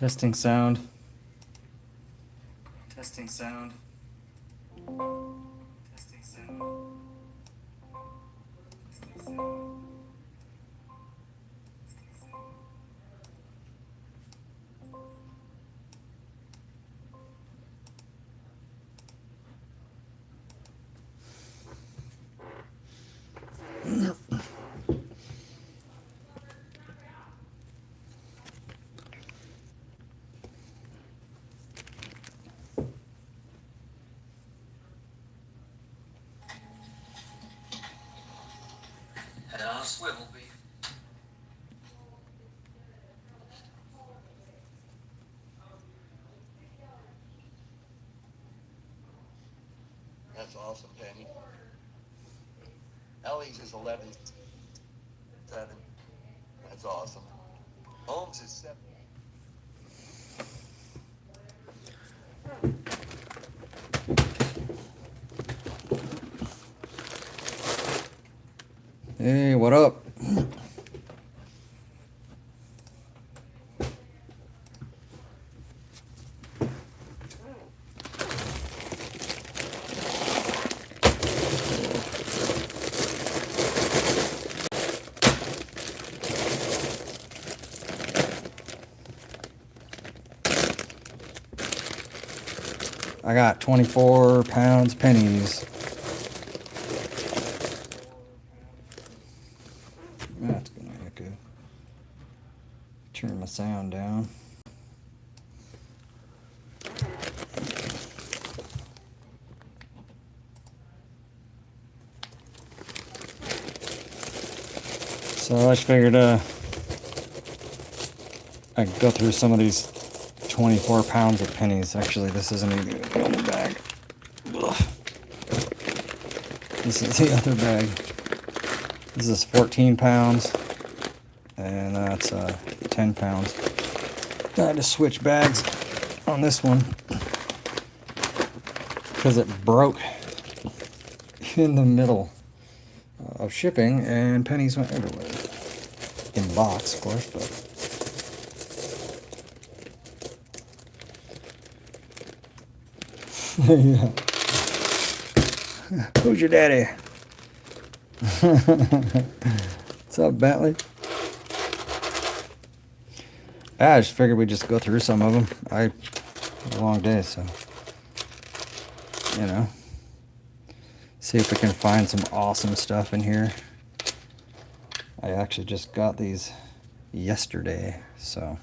Testing sound. Testing sound. Testing sound. Testing sound. Head on a swivel, B. That's awesome, Penny. Ellie's is 11.7. That's awesome. Holmes is 7. Hey, what up? I got 24 pounds pennies. That's gonna echo. Turn my sound down. So I just figured I'd go through some of these 24 pounds of pennies. Actually, this isn't even gonna go in the bag. Ugh. This is the other bag. This is 14 pounds, and that's 10 pounds. I had to switch bags on this one because it broke in the middle of shipping, and pennies went everywhere. In the box, of course, but. Yeah. Who's your daddy? What's up, Bentley? I just figured we'd just go through some of them. A long day, so see if we can find some awesome stuff in here. I actually just got these yesterday, so.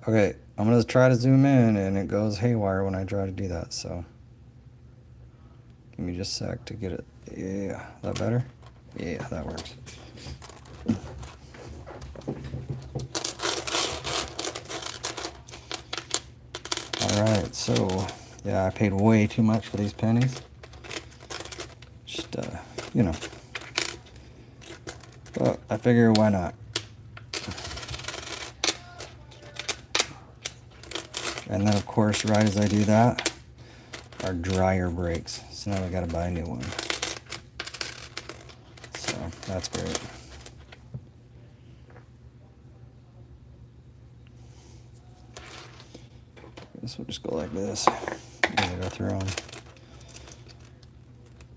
Okay, I'm gonna try to zoom in, and it goes haywire when I try to do that, so. Give me just a sec to get it. Yeah, that better? Yeah, that works. Alright, so, yeah, I paid way too much for these pennies. Just, but I figure why not? And then, of course, right as I do that, our dryer breaks. So now we gotta buy a new one. So, that's great. This will just go like this as I go through them.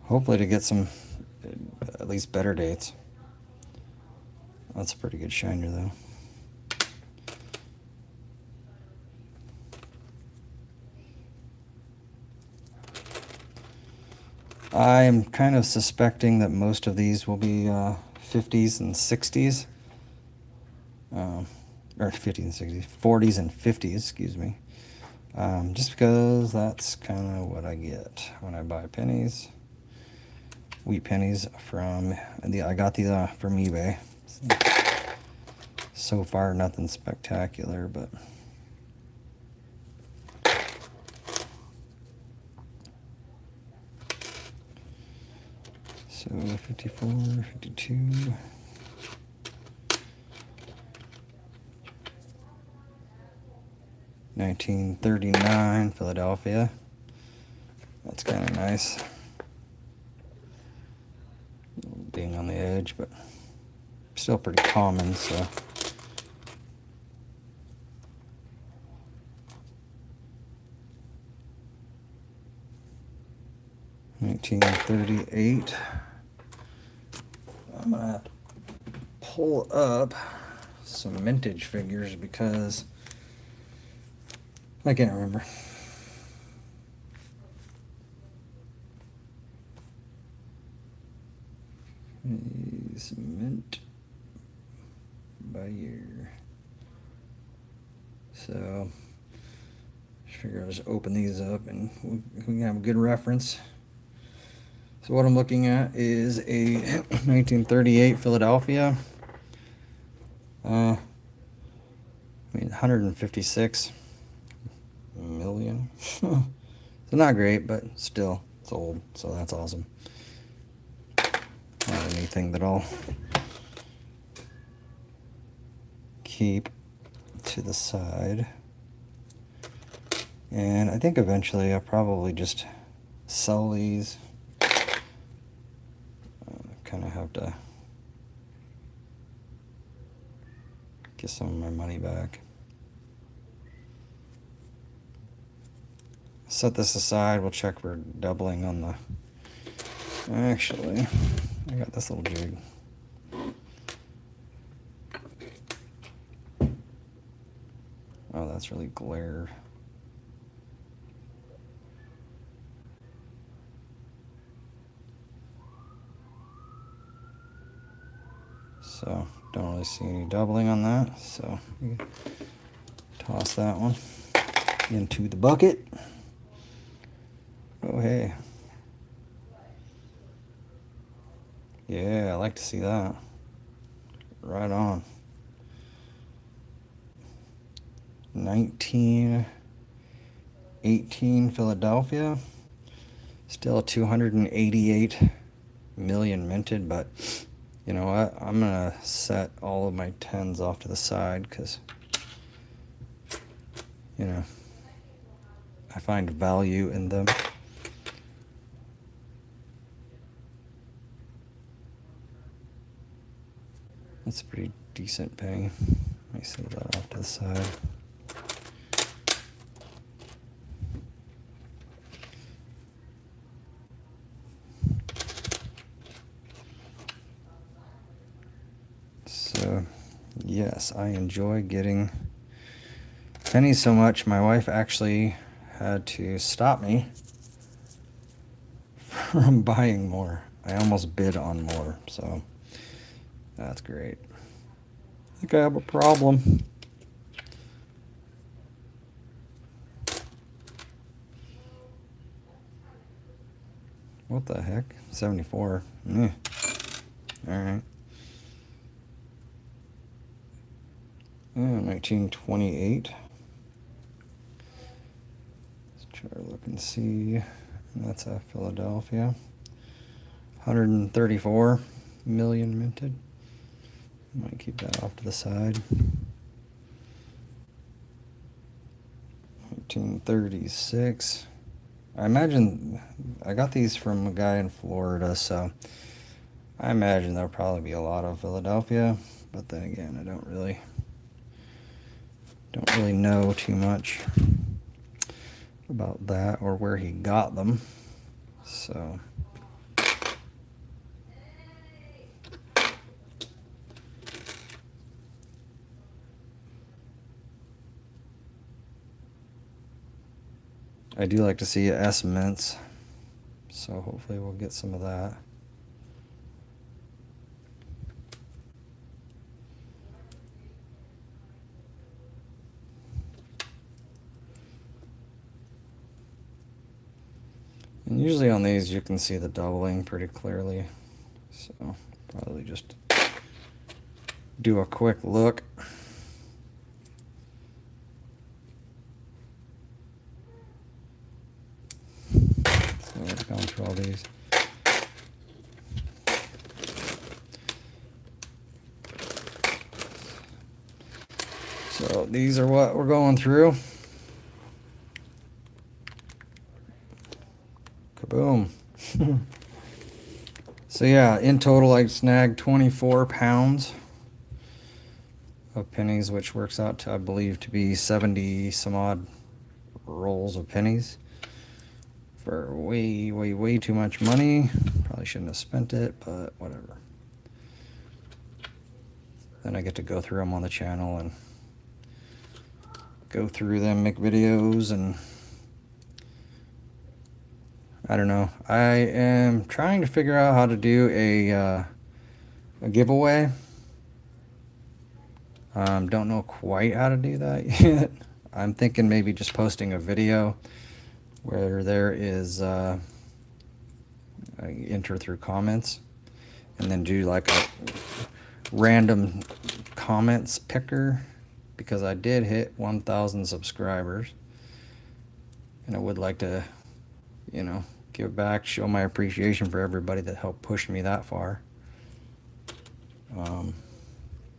Hopefully to get some, at least better dates. That's a pretty good shiner, though. I'm kind of suspecting that most of these will be 50s and 60s. Or 50s and 60s. 40s and 50s, excuse me. Just because that's kind of what I get when I buy pennies. Wheat pennies from I got these from eBay. So far, nothing spectacular, but. So 54, 52. 1939 Philadelphia. That's kind of nice. Being on the edge, but still pretty common, so. $1938. I'm gonna have to pull up some vintage figures because I can't remember. These mint by year. So I figure I'll just open these up and we can have a good reference. So what I'm looking at is a 1938 Philadelphia. I mean, 156 million. So not great, but still, it's old, so that's awesome. Not anything that I'll keep to the side. And I think eventually I'll probably just sell these. Kind of have to get some of my money back. Set this aside. We'll check for doubling on the. Actually, I got this little jig. Oh, that's really glare. So don't really see any doubling on that. So toss that one into the bucket. Oh, hey. Yeah, I like to see that. Right on. 1918 Philadelphia. Still 288 million minted, but you know what? I'm gonna set all of my 10s off to the side because, you know, I find value in them. That's a pretty decent penny. Let me set that off to the side. So, yes, I enjoy getting pennies so much. My wife actually had to stop me from buying more. I almost bid on more, so that's great. I think I have a problem. What the heck? 74. All right. 1928. Let's try to look and see. And that's a Philadelphia. 134 million minted. Might keep that off to the side. 1936. I imagine I got these from a guy in Florida, so I imagine there'll probably be a lot of Philadelphia. But then again, I don't really know too much about that or where he got them. So I do like to see S mints, so hopefully we'll get some of that. And usually on these you can see the doubling pretty clearly, so probably just do a quick look. So let's go through all these. So these are what we're going through. Kaboom. So yeah, in total I snagged 24 pounds of pennies, which works out to, I believe, to be 70 some odd rolls of pennies for way too much money. Probably shouldn't have spent it, but whatever. Then I get to go through them on the channel and go through them, make videos, and I don't know. I am trying to figure out how to do a giveaway. Don't know quite how to do that yet. I'm thinking maybe just posting a video where there is I enter through comments, and then do like a random comments picker, because I did hit 1,000 subscribers, and I would like to, you know, give back, show my appreciation for everybody that helped push me that far.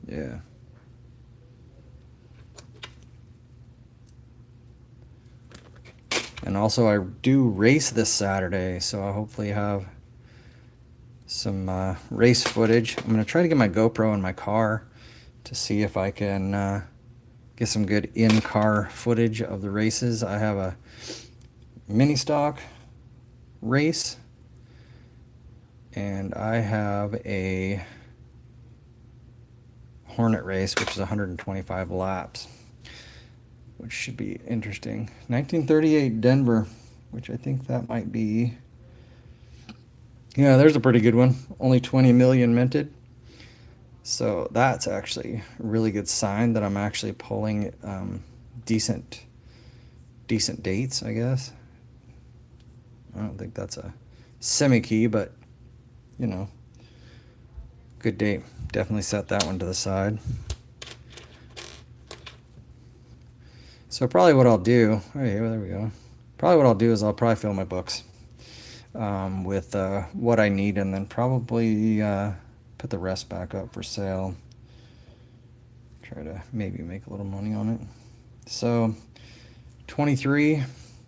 Yeah. And also, I do race this Saturday, so I hopefully have some race footage. I'm going to try to get my GoPro in my car to see if I can get some good in-car footage of the races. I have a mini stock race, and I have a Hornet race, which is 125 laps, which should be interesting. 1938 Denver, which I think that might be. Yeah, there's a pretty good one. Only 20 million minted. So that's actually a really good sign that I'm actually pulling decent dates, I guess. I don't think that's a semi-key, but, you know, good date. Definitely set that one to the side. So probably what I'll do, oh yeah, there we go. Probably what I'll do is I'll probably fill my books with what I need, and then probably put the rest back up for sale. Try to maybe make a little money on it. So 23,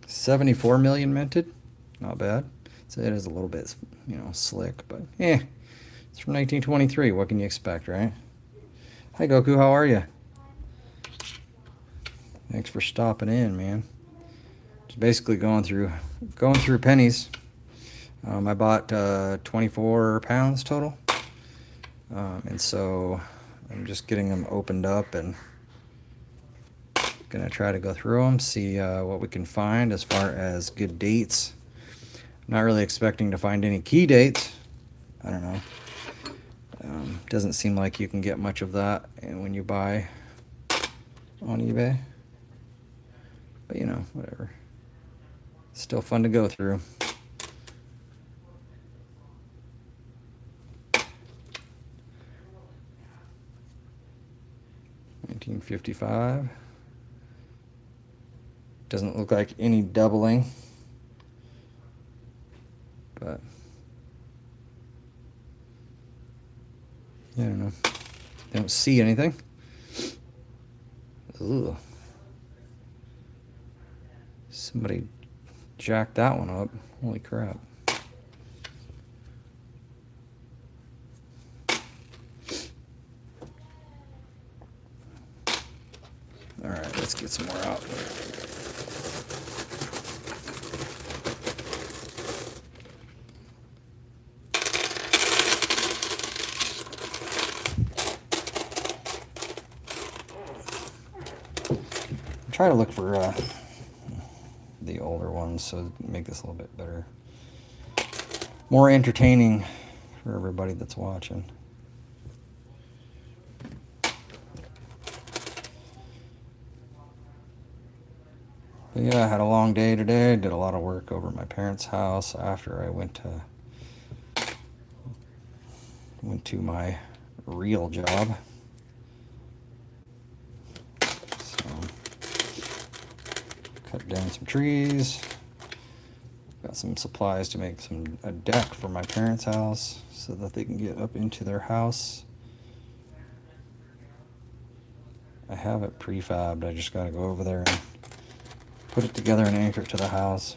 74 million minted. Not bad. So it is a little bit, you know, slick, but it's from 1923. What can you expect, right? Hi Goku, how are you? Thanks for stopping in, man. Just basically going through pennies. I bought 24 pounds total, and so I'm just getting them opened up and gonna try to go through them, see what we can find as far as good dates. Not really expecting to find any key dates. I don't know. Doesn't seem like you can get much of that when you buy on eBay. But you know, whatever. Still fun to go through. $1955. Doesn't look like any doubling, but I don't know. Don't see anything. Ugh. Somebody jacked that one up. Holy crap. Alright, let's get some more out. Try to look for the older ones, so make this a little bit better, more entertaining for everybody that's watching. But yeah, I had a long day today. Did a lot of work over at my parents' house after I went to my real job. Cut down some trees. Got some supplies to make a deck for my parents' house so that they can get up into their house. I have it prefabbed. I just got to go over there and put it together and anchor it to the house.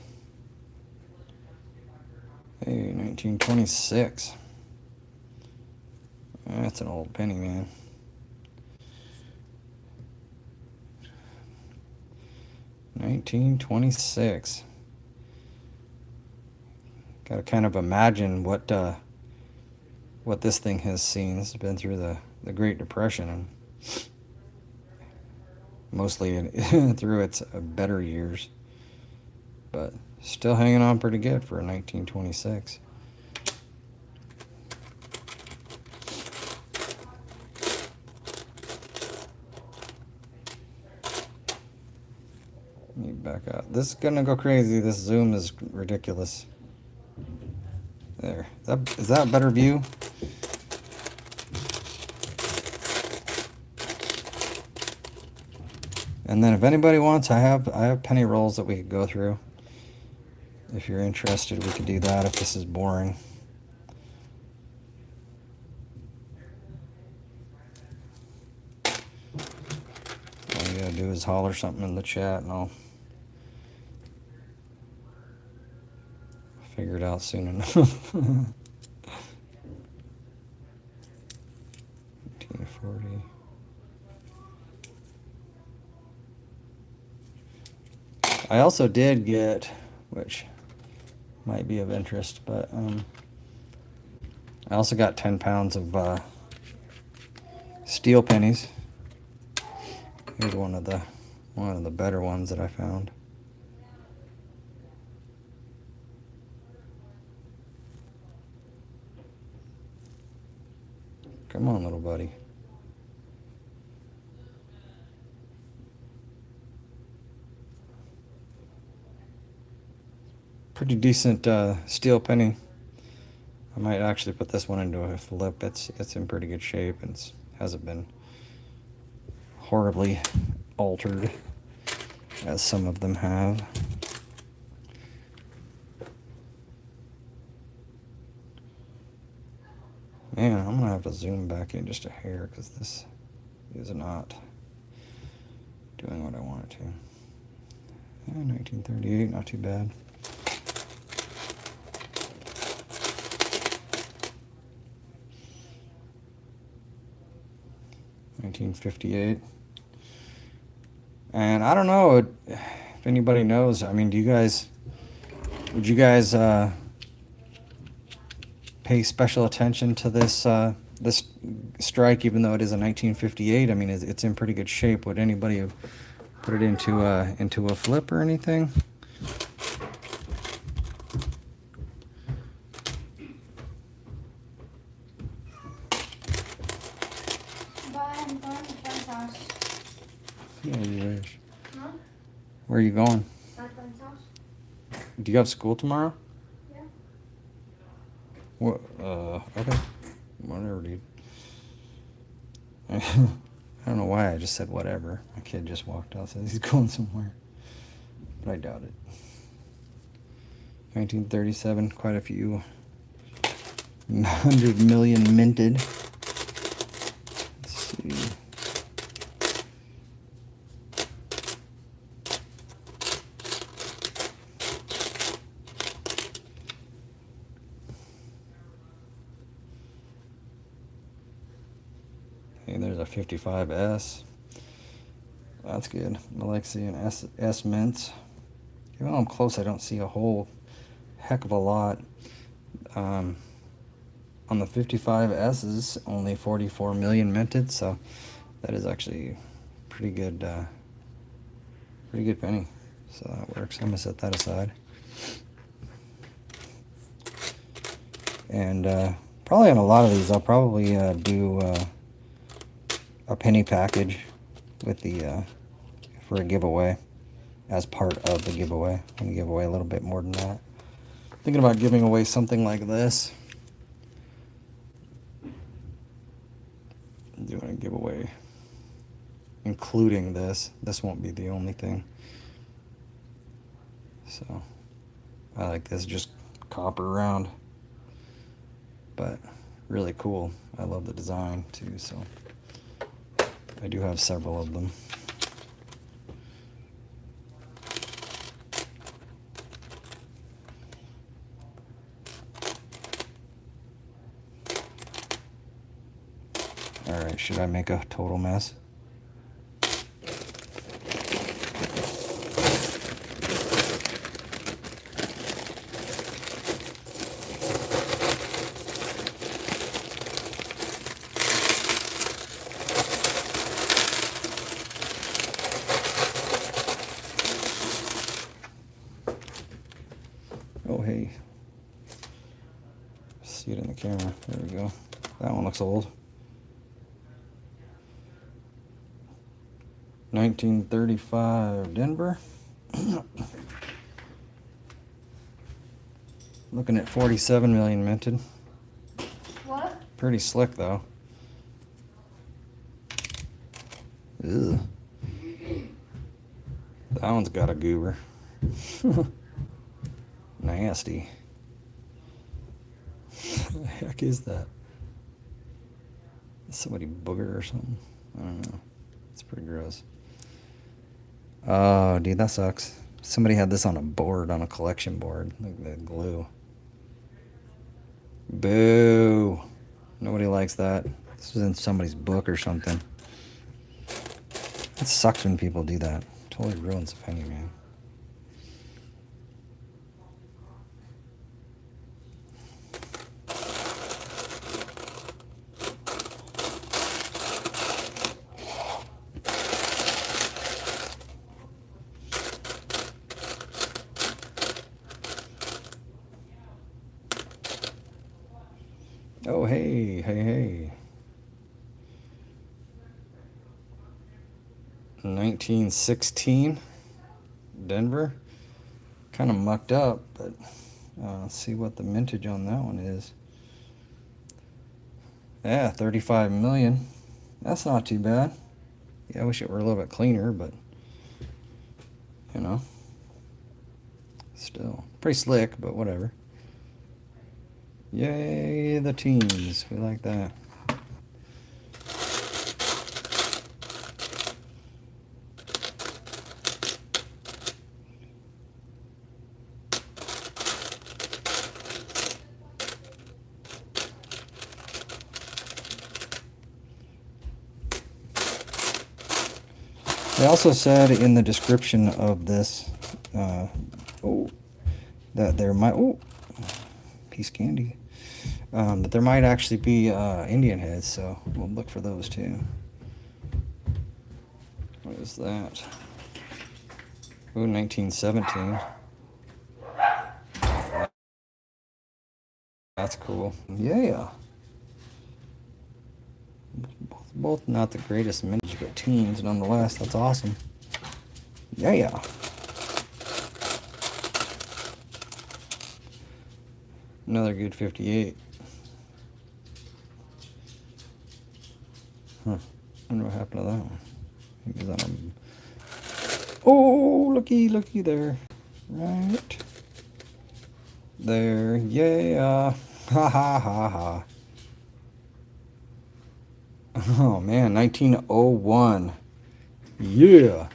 Hey, 1926. That's an old penny, man. 1926. Got to kind of imagine what this thing has seen. This has been through the Great Depression and mostly through its better years, but still hanging on pretty good for a 1926. Let me back out. This is gonna go crazy. This zoom is ridiculous. There. Is that a better view? And then if anybody wants, I have penny rolls that we could go through. If you're interested, we could do that if this is boring. All you gotta do is holler something in the chat and I'll figure it out soon enough. 1940. I also did get, which might be of interest, but I also got 10 pounds of steel pennies. Here's one of the better ones that I found. Come on, little buddy. Pretty decent steel penny. I might actually put this one into a flip. It's in pretty good shape and hasn't been horribly altered as some of them have. Man, I'm gonna have to zoom back in just a hair because this is not doing what I want it to. Yeah, 1938, not too bad. $1958. And I don't know if anybody knows. I mean, would you guys pay special attention to this strike, even though it is a 1958? I mean, it's in pretty good shape. Would anybody have put it into a flip or anything? I'm going to friend's house. Yeah, you wish. Huh? Where are you going? My friend's house? Do you have school tomorrow? Yeah. What? Okay. Whatever, dude. I don't know why I just said whatever. My kid just walked out, says he's going somewhere. But I doubt it. 1937, quite a few 100 million minted. Let's see. Hey, there's a 55S. That's good. I like seeing S mints. Even though I'm close, I don't see a whole heck of a lot. On the 55S's, only 44 million minted, so that is actually pretty good penny. So that works. I'm gonna set that aside. And probably on a lot of these, I'll probably do a penny package with the for a giveaway as part of the giveaway. I'm gonna give away a little bit more than that. Thinking about giving away something like this. Doing a giveaway including this. This won't be the only thing. So I like this, just copper round, but really cool. I love the design too, so I do have several of them. All right, should I make a total mess? See it in the camera. There we go. That one looks old. 1935 Denver. Looking at 47 million minted. What? Pretty slick though. Ugh. That one's got a goober. Nasty. What the heck is that? Is somebody booger or something? I don't know. It's pretty gross. Oh, dude, that sucks. Somebody had this on a board, on a collection board. Look at that glue. Boo. Nobody likes that. This was in somebody's book or something. It sucks when people do that. Totally ruins a penny, man. Oh, hey, hey, hey. 1916, Denver. Kind of mucked up, but let's see what the mintage on that one is. Yeah, 35 million. That's not too bad. Yeah, I wish it were a little bit cleaner, but you know, still pretty slick, but whatever. Yay, the teens. We like that. They also said in the description of this that there might piece of candy that there might actually be Indian heads, so we'll look for those too. What is that? Oh, 1917. That's cool. Yeah. Both not the greatest mintage, but teens nonetheless. That's awesome. Yeah. Another good 58. Huh. I wonder what happened to that one. Maybe that one. Oh, looky there. Right. There. Yeah. Ha ha ha ha. Oh man, 1901. Yeah.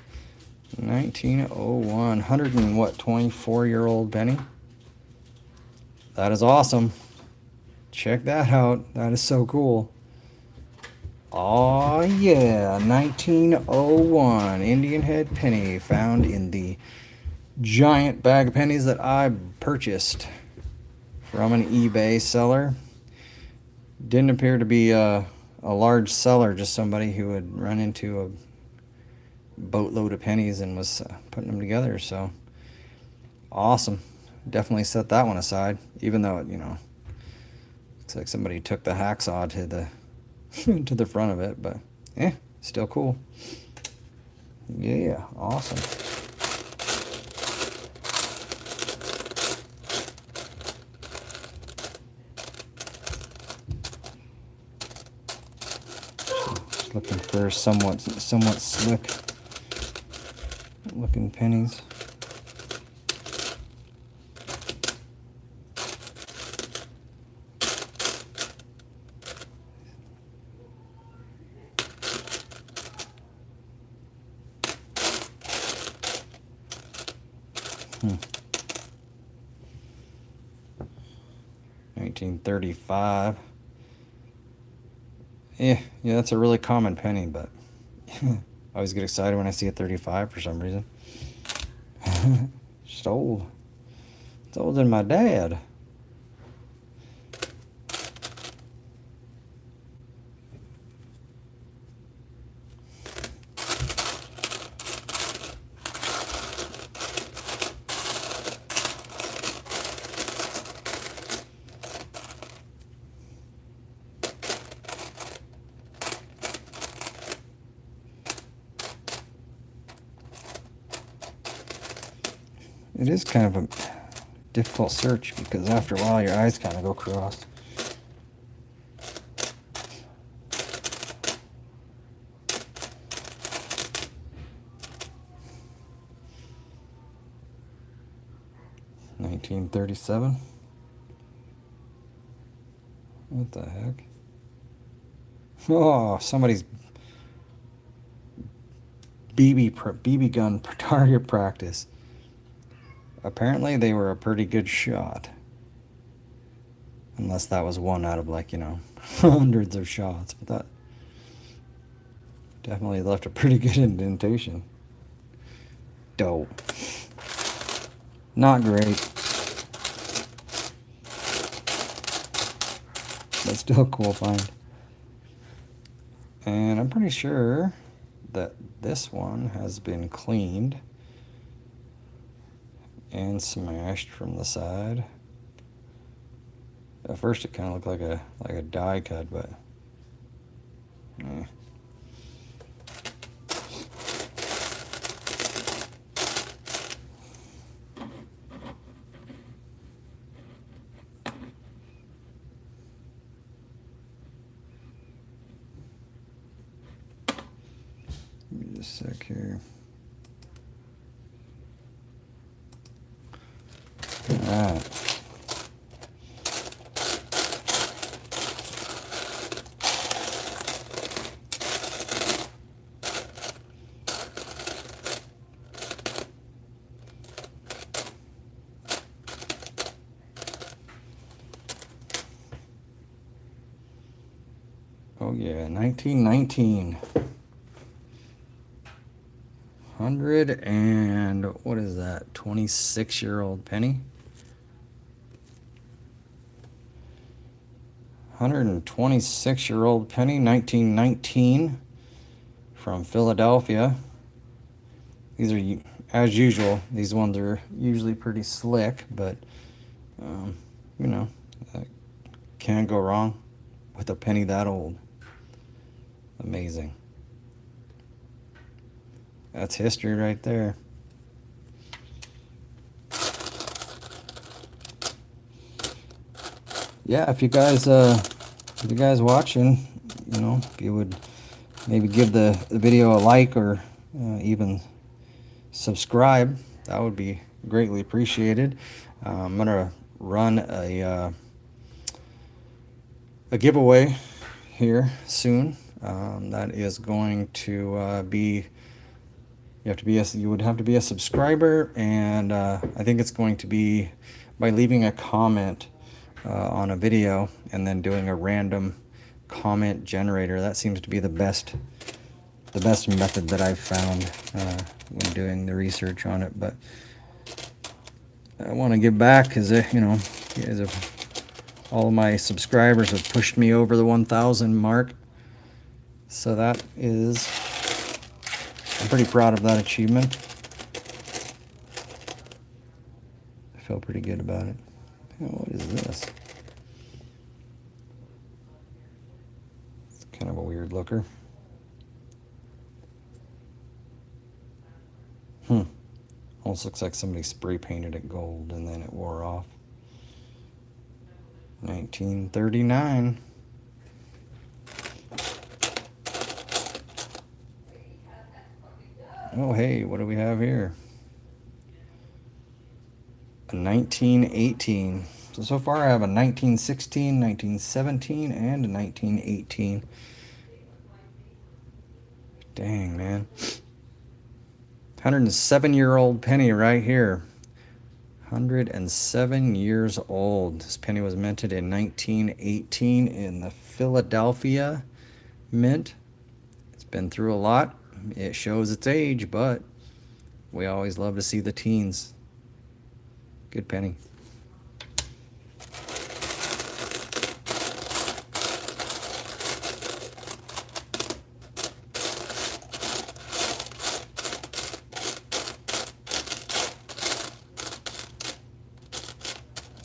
1901. 24-year-old penny. That is awesome. Check that out. That is so cool. Oh yeah, 1901 Indian head penny found in the giant bag of pennies that I purchased from an eBay seller. Didn't appear to be a large seller, just somebody who had run into a boatload of pennies and was putting them together. So awesome. Definitely set that one aside, even though it, looks like somebody took the hacksaw to the to the front of it, but still cool. Yeah, awesome. Just looking for somewhat slick looking pennies. Hmm. 1935. Yeah, that's a really common penny, but I always get excited when I see a 35 for some reason. Just old. It's older than my dad. It is kind of a difficult search because after a while your eyes kind of go cross. $1937. What the heck? Oh, somebody's BB gun target practice. Apparently they were a pretty good shot. Unless that was one out of, like, you know, hundreds of shots. But that definitely left a pretty good indentation. Dope. Not great. But still a cool find. And I'm pretty sure that this one has been cleaned and smashed from the side. At first it kind of looked like a die cut, but eh. Give me just a sec here. Alright. Oh yeah, 1919. 100 and what is that? 26-year-old penny. 126-year-old penny, 1919, from Philadelphia. These are, as usual, these ones are usually pretty slick, but you know, can't go wrong with a penny that old. Amazing. That's history right there. Yeah, if you guys watching, you know, if you would maybe give the video a like or even subscribe, that would be greatly appreciated. I'm gonna run a giveaway here soon. That is going to be, you would have to be a subscriber, and I think it's going to be by leaving a comment on a video and then doing a random comment generator. That seems to be the best method that I've found when doing the research on it. But I want to give back because, you know, all of my subscribers have pushed me over the 1,000 mark. So that is, I'm pretty proud of that achievement. I feel pretty good about it. What is this? It's kind of a weird looker. Almost looks like somebody spray painted it gold and then it wore off. 1939. Oh, hey, what do we have here? A 1918. So far I have a 1916, 1917, and a 1918. Dang, man. 107-year-old penny right here. 107 years old. This penny was minted in 1918 in the Philadelphia Mint. It's been through a lot. It shows its age, but we always love to see the teens. Good penny.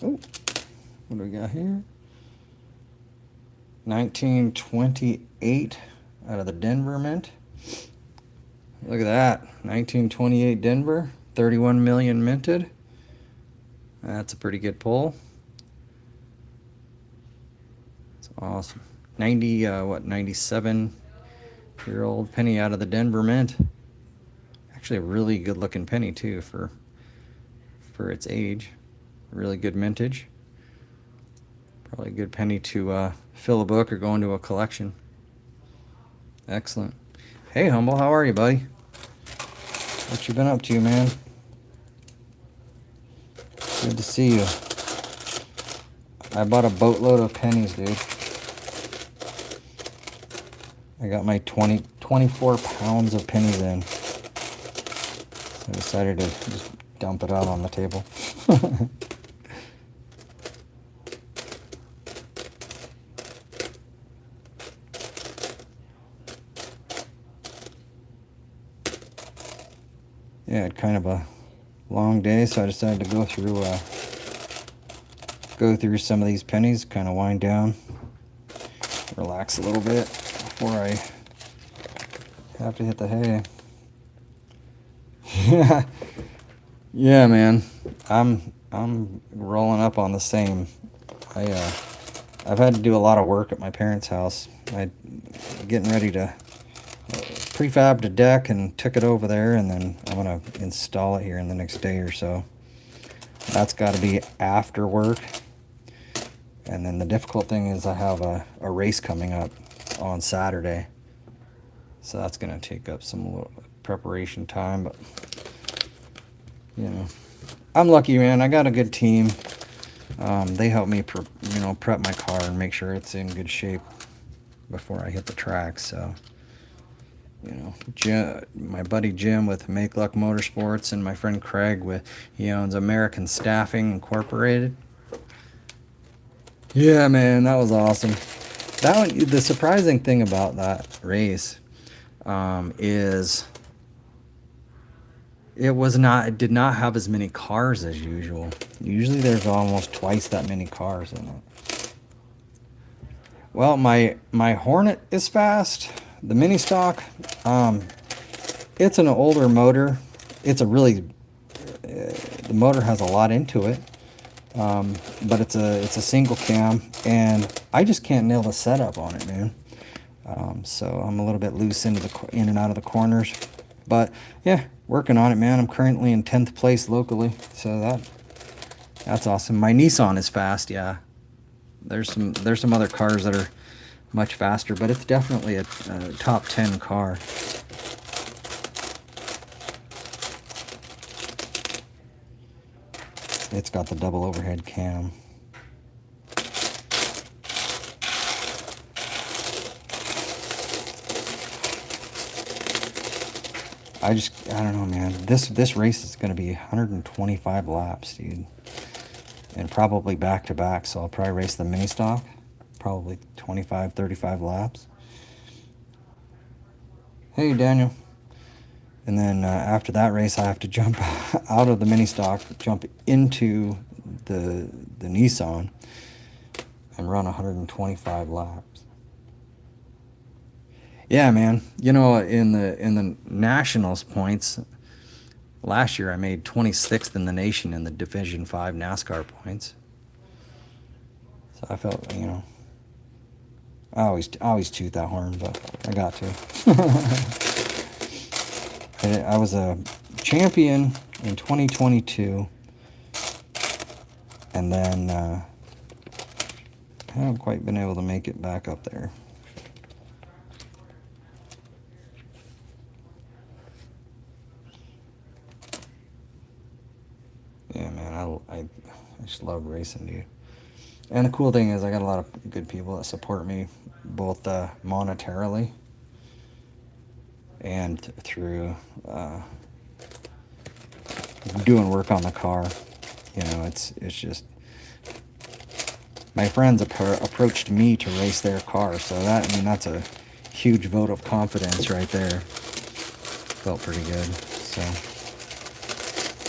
Oh, what do we got here? 1928 out of the Denver Mint. Look at that. 1928 Denver, 31 million minted. That's a pretty good pull. It's awesome. 97-year-old penny out of the Denver Mint. Actually a really good looking penny too for its age. Really good mintage. Probably a good penny to fill a book or go into a collection. Excellent. Hey Humble, how are you, buddy? What you been up to, man? Good to see you. I bought a boatload of pennies, dude. I got my 24 pounds of pennies in. I decided to just dump it out on the table. Yeah, had kind of a long day, so I decided to go through some of these pennies, kind of wind down, relax a little bit before I have to hit the hay. Yeah, yeah, man. I'm rolling up on the same. I've had to do a lot of work at my parents' house. Getting ready to prefabbed a deck and took it over there, and then I'm gonna install it here in the next day or so. That's got to be after work. And then the difficult thing is I have a race coming up on Saturday, so that's gonna take up some little preparation time. But you know, I'm lucky, man. I got a good team. They help me prep my car and make sure it's in good shape before I hit the track. So Jim, my buddy Jim with Make Luck Motorsports, and my friend Craig he owns American Staffing Incorporated. Yeah, man, that was awesome. That one, the surprising thing about that race is it did not have as many cars as usual. Usually there's almost twice that many cars in it. Well, my Hornet is fast. The mini stock, it's an older motor. It's the motor has a lot into it, but it's a single cam, and I just can't nail the setup on it, man. So I'm a little bit loose in and out of the corners, but yeah, working on it, man. I'm currently in 10th place locally, so that's awesome. My Nissan is fast, yeah. There's some other cars that are much faster, but it's definitely a top 10 car. It's got the double overhead cam. I don't know, man. This race is going to be 125 laps, dude, and probably back to back. So I'll probably race the mini stock, probably 25, 35 laps. Hey, Daniel. And then after that race, I have to jump out of the mini stock, jump into the Nissan, and run 125 laps. Yeah, man. In the Nationals points, last year I made 26th in the nation in the Division 5 NASCAR points. So I felt, I always toot that horn, but I got to. I was a champion in 2022, and then I haven't quite been able to make it back up there. Yeah, man, I just love racing, dude. And the cool thing is I got a lot of good people that support me, both monetarily and through doing work on the car. It's just my friends approached me to race their car, so that's a huge vote of confidence right there. Felt pretty good, so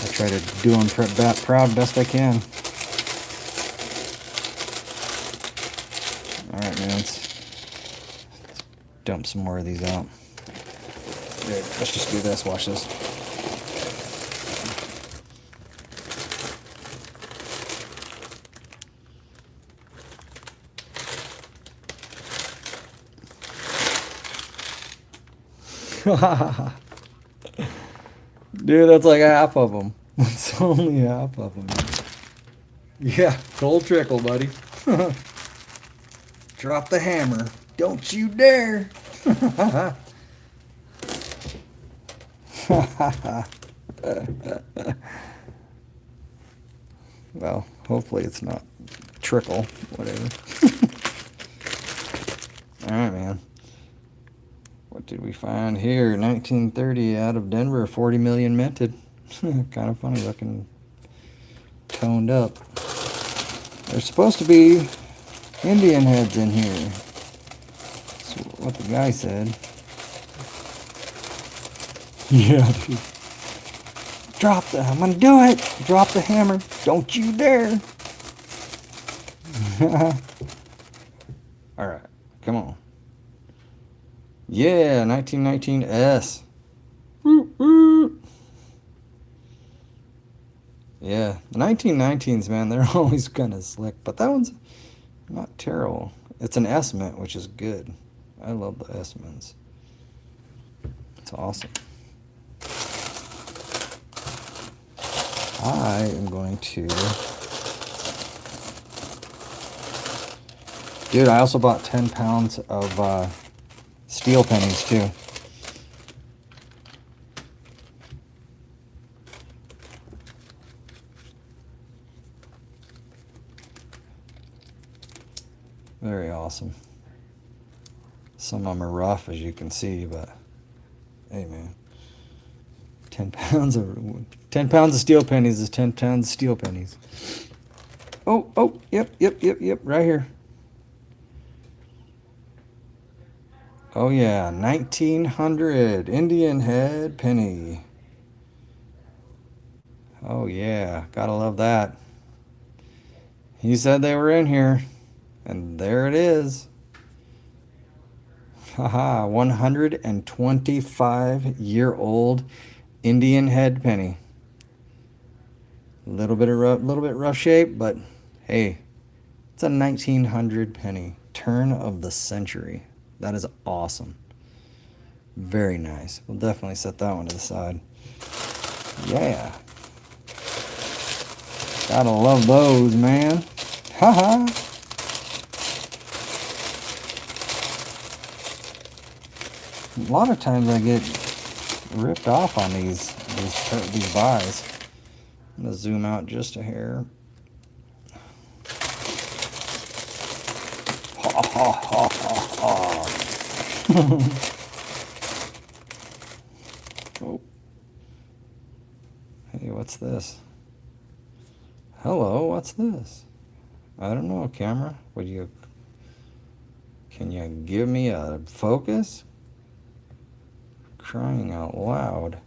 I try to do them proud best I can. All right, man, let's dump some more of these out. Good. Let's just do this. Watch this. Dude, that's like half of them. It's only half of them. Yeah, cold trickle, buddy. Drop the hammer. Don't you dare. Well, hopefully it's not trickle, whatever. All right, man. What did we find here? 1930 out of Denver, 40 million minted. Kind of funny looking, toned up. There's supposed to be Indian heads in here. That's what the guy said. Yeah, dude. I'm gonna do it. Drop the hammer. Don't you dare. All right, come on. Yeah, 1919 S. Woo, woo. Yeah, the 1919s, man, they're always kind of slick, but that one's not terrible. It's an S mint, which is good. I love the S mints. It's awesome. I am going to... Dude, I also bought 10 pounds of steel pennies, too. Very awesome. Some of them are rough, as you can see, but hey, man. 10 pounds of steel pennies is 10 pounds of steel pennies. Oh, yep, right here. Oh yeah, 1900 Indian head penny. Oh yeah, gotta love that. He said they were in here, and there it is. Haha, 125-year-old Indian head penny. Little bit rough shape, but hey, it's a 1900 penny. Turn of the century. That is awesome. Very nice. We'll definitely set that one to the side. Yeah. Gotta love those, man. Haha. A lot of times I get ripped off on these buys. I'm gonna zoom out just a hair. Ha ha ha ha ha. Oh. Hey, what's this? Hello, what's this? I don't know, camera. Can you give me a focus? Crying out loud.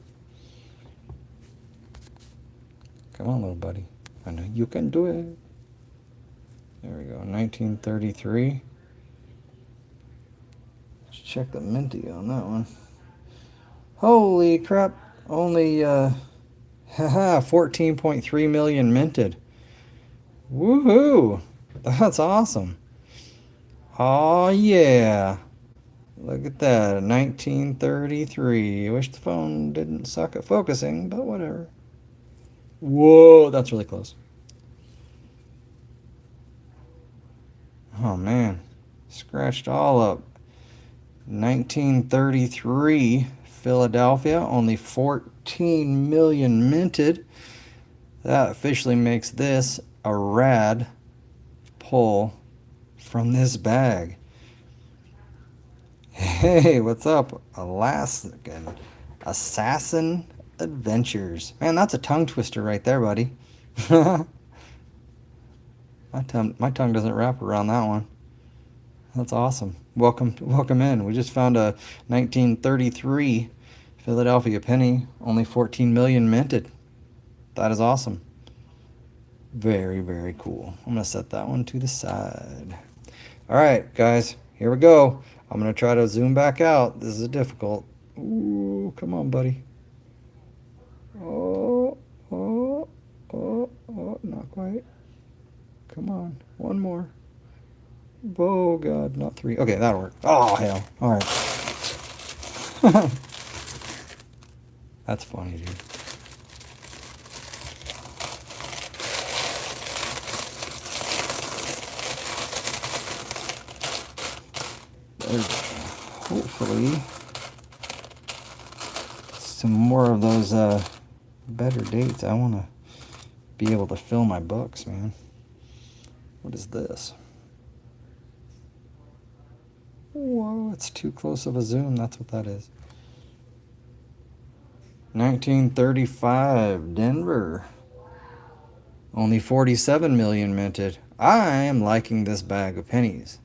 Come on, little buddy. I know you can do it. There we go. 1933. Let's check the minty on that one. Holy crap. Only 14.3 million minted. Woohoo! That's awesome. Oh yeah. Look at that, 1933. I wish the phone didn't suck at focusing, but whatever. Whoa, that's really close. Oh man, scratched all up. 1933, Philadelphia, only 14 million minted. That officially makes this a rad pull from this bag. Hey, what's up? Alaskan Assassin Adventures. Man, that's a tongue twister right there, buddy. My tongue doesn't wrap around that one. That's awesome. Welcome in. We just found a 1933 Philadelphia penny, only 14 million minted. That is awesome. Very, very cool. I'm going to set that one to the side. All right, guys, here we go. I'm going to try to zoom back out. This is difficult. Ooh, come on, buddy. Oh, not quite. Come on, one more. Oh, God, not three. Okay, that'll work. Oh, hell. All right. That's funny, dude. There's hopefully some more of those better dates. I want to be able to fill my books, man. What is this? Whoa, it's too close of a zoom. That's what that is. 1935, Denver. Only 47 million minted. I am liking this bag of pennies.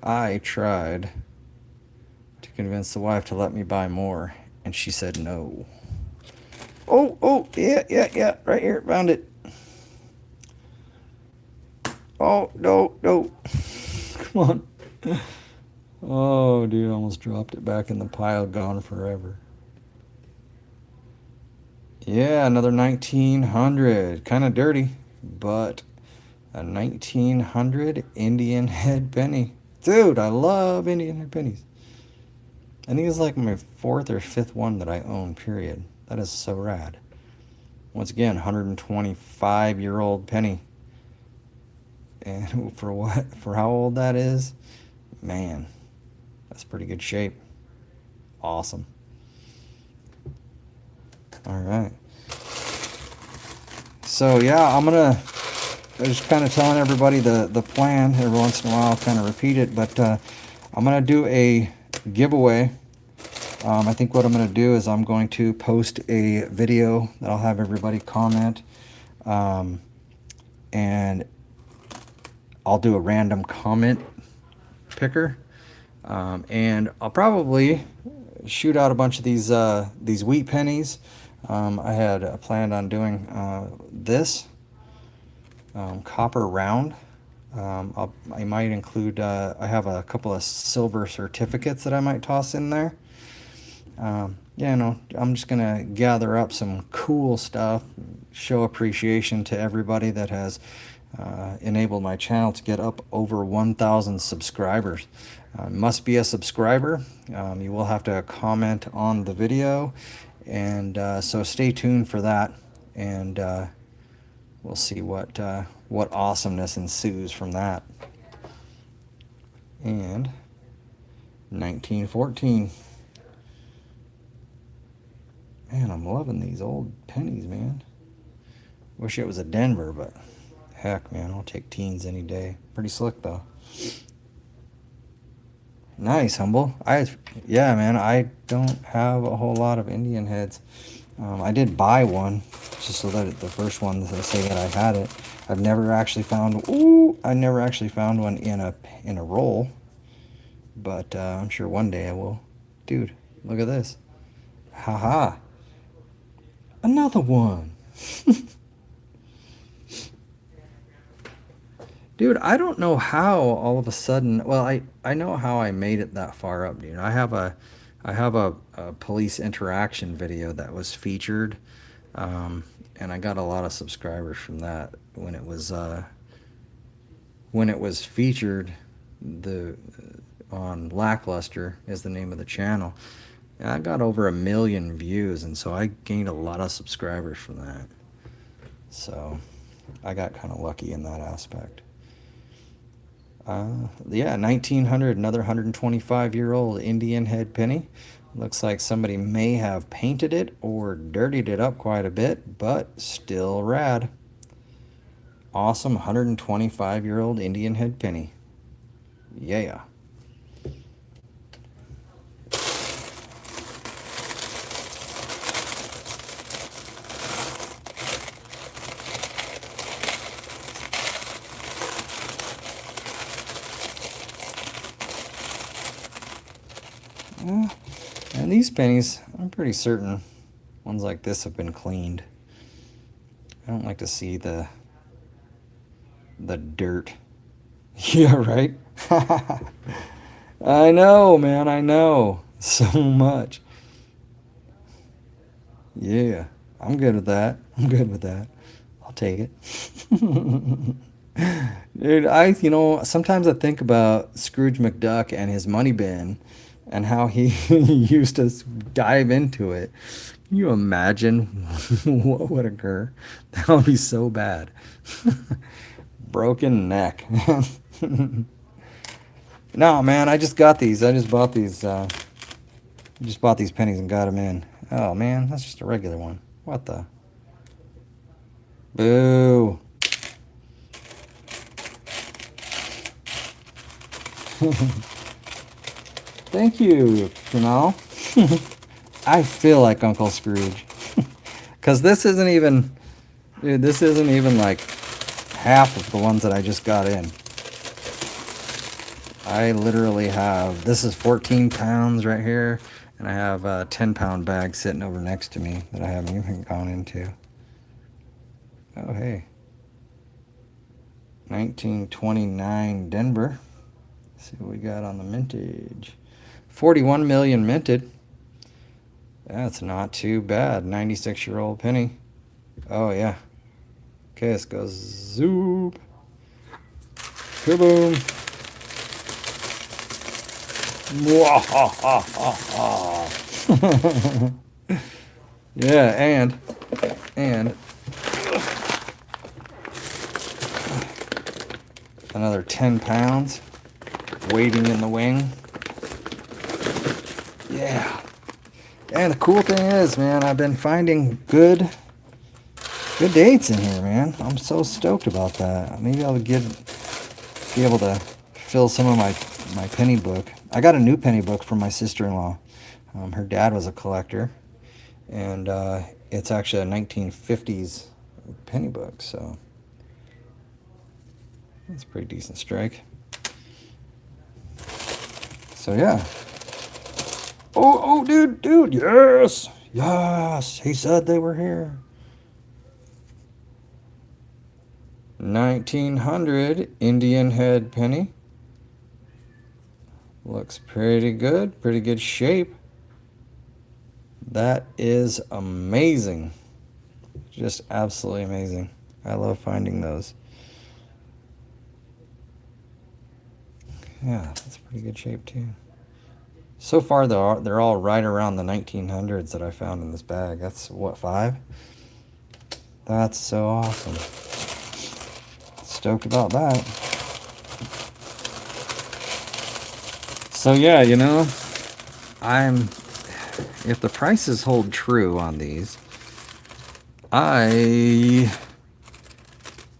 I tried to convince the wife to let me buy more, and she said no. Oh, yeah, right here, found it. Oh, no. Come on. Oh, dude, almost dropped it back in the pile, gone forever. Yeah, another 1900. Kind of dirty, but a 1900 Indian head penny. Dude, I love Indian head pennies. I think it's like my 4th or 5th one that I own, period. That is so rad. Once again, 125-year-old penny. And for how old that is, man, that's pretty good shape. Awesome. All right. So yeah, I'm just kind of telling everybody the plan. Every once in a while I'll kind of repeat it, but I'm gonna do a giveaway. I think what I'm gonna do is I'm going to post a video that I'll have everybody comment, and I'll do a random comment picker, and I'll probably shoot out a bunch of these wheat pennies. I had planned on doing this copper round. I might include, I have a couple of silver certificates that I might toss in there. Yeah, no, I'm just gonna gather up some cool stuff, show appreciation to everybody that has enabled my channel to get up over 1,000 subscribers. Must be a subscriber. You will have to comment on the video, and so stay tuned for that, and we'll see what awesomeness ensues from that. And 1914. Man, I'm loving these old pennies, man. Wish it was a Denver, but heck, man, I'll take teens any day. Pretty slick, though. Nice, Humble. Yeah, man, I don't have a whole lot of Indian heads. I did buy one, just so that the first one to say that I had it. I've never actually found. I never actually found one in a roll, but I'm sure one day I will. Dude, look at this. Haha. Another one. Dude, I don't know how all of a sudden. Well, I know how I made it that far up, dude. I have a police interaction video that was featured, and I got a lot of subscribers from that when it was featured. On Lackluster is the name of the channel. And I got over 1 million views, and so I gained a lot of subscribers from that. So I got kind of lucky in that aspect. Yeah, 1900, another 125-year-old Indian head penny. Looks like somebody may have painted it or dirtied it up quite a bit, but still rad. Awesome 125-year-old Indian head penny. Yeah. And these pennies, I'm pretty certain ones like this have been cleaned. I don't like to see the dirt. Yeah, right? I know, man, I know. So much. Yeah, I'm good with that. I'll take it. Dude, sometimes I think about Scrooge McDuck and his money bin, and how he used to dive into it. Can you imagine what would occur? That would be so bad. Broken neck. No, man, I just got these. I just bought these. Just bought these pennies and got them in. Oh, man, that's just a regular one. What the? Boo. Thank you, Kunal. I feel like Uncle Scrooge. Because this isn't even, dude, this isn't even like half of the ones that I just got in. I literally have, this is 14 pounds right here, and I have a 10-pound bag sitting over next to me that I haven't even gone into. Oh, hey. 1929 Denver. Let's see what we got on the mintage. 41 million minted. That's not too bad. 96-year-old penny. Oh, yeah. Okay, this goes zoop. Kaboom. Yeah, and another 10 pounds waiting in the wing. Yeah. And the cool thing is, man, I've been finding good dates in here, man. I'm so stoked about that. Maybe I'll be able to fill some of my penny book. I got a new penny book from my sister-in-law. Her dad was a collector, and it's actually a 1950s penny book, so that's a pretty decent strike. So yeah. Oh, dude, yes, he said they were here. 1900 Indian head penny. Looks pretty good shape. That is amazing. Just absolutely amazing. I love finding those. Yeah, that's pretty good shape too. So far, they're all right around the 1900s that I found in this bag. That's, what, 5? That's so awesome. Stoked about that. So yeah, you know, if the prices hold true on these, I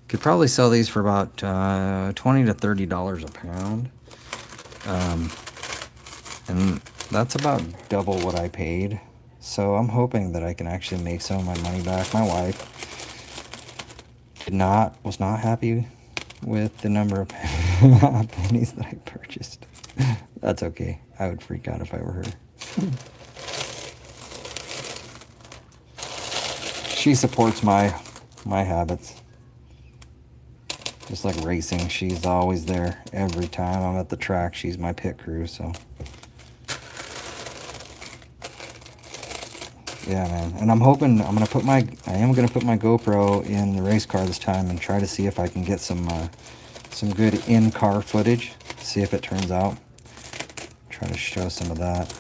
could probably sell these for about $20 to $30 a pound. And that's about double what I paid. So I'm hoping that I can actually make some of my money back. My wife was not happy with the number of pennies that I purchased. That's okay. I would freak out if I were her. She supports my habits. Just like racing, she's always there every time I'm at the track. She's my pit crew, so. Yeah, man. And I'm hoping I am gonna put my GoPro in the race car this time and try to see if I can get some good in-car footage. See if it turns out. Try to show some of that.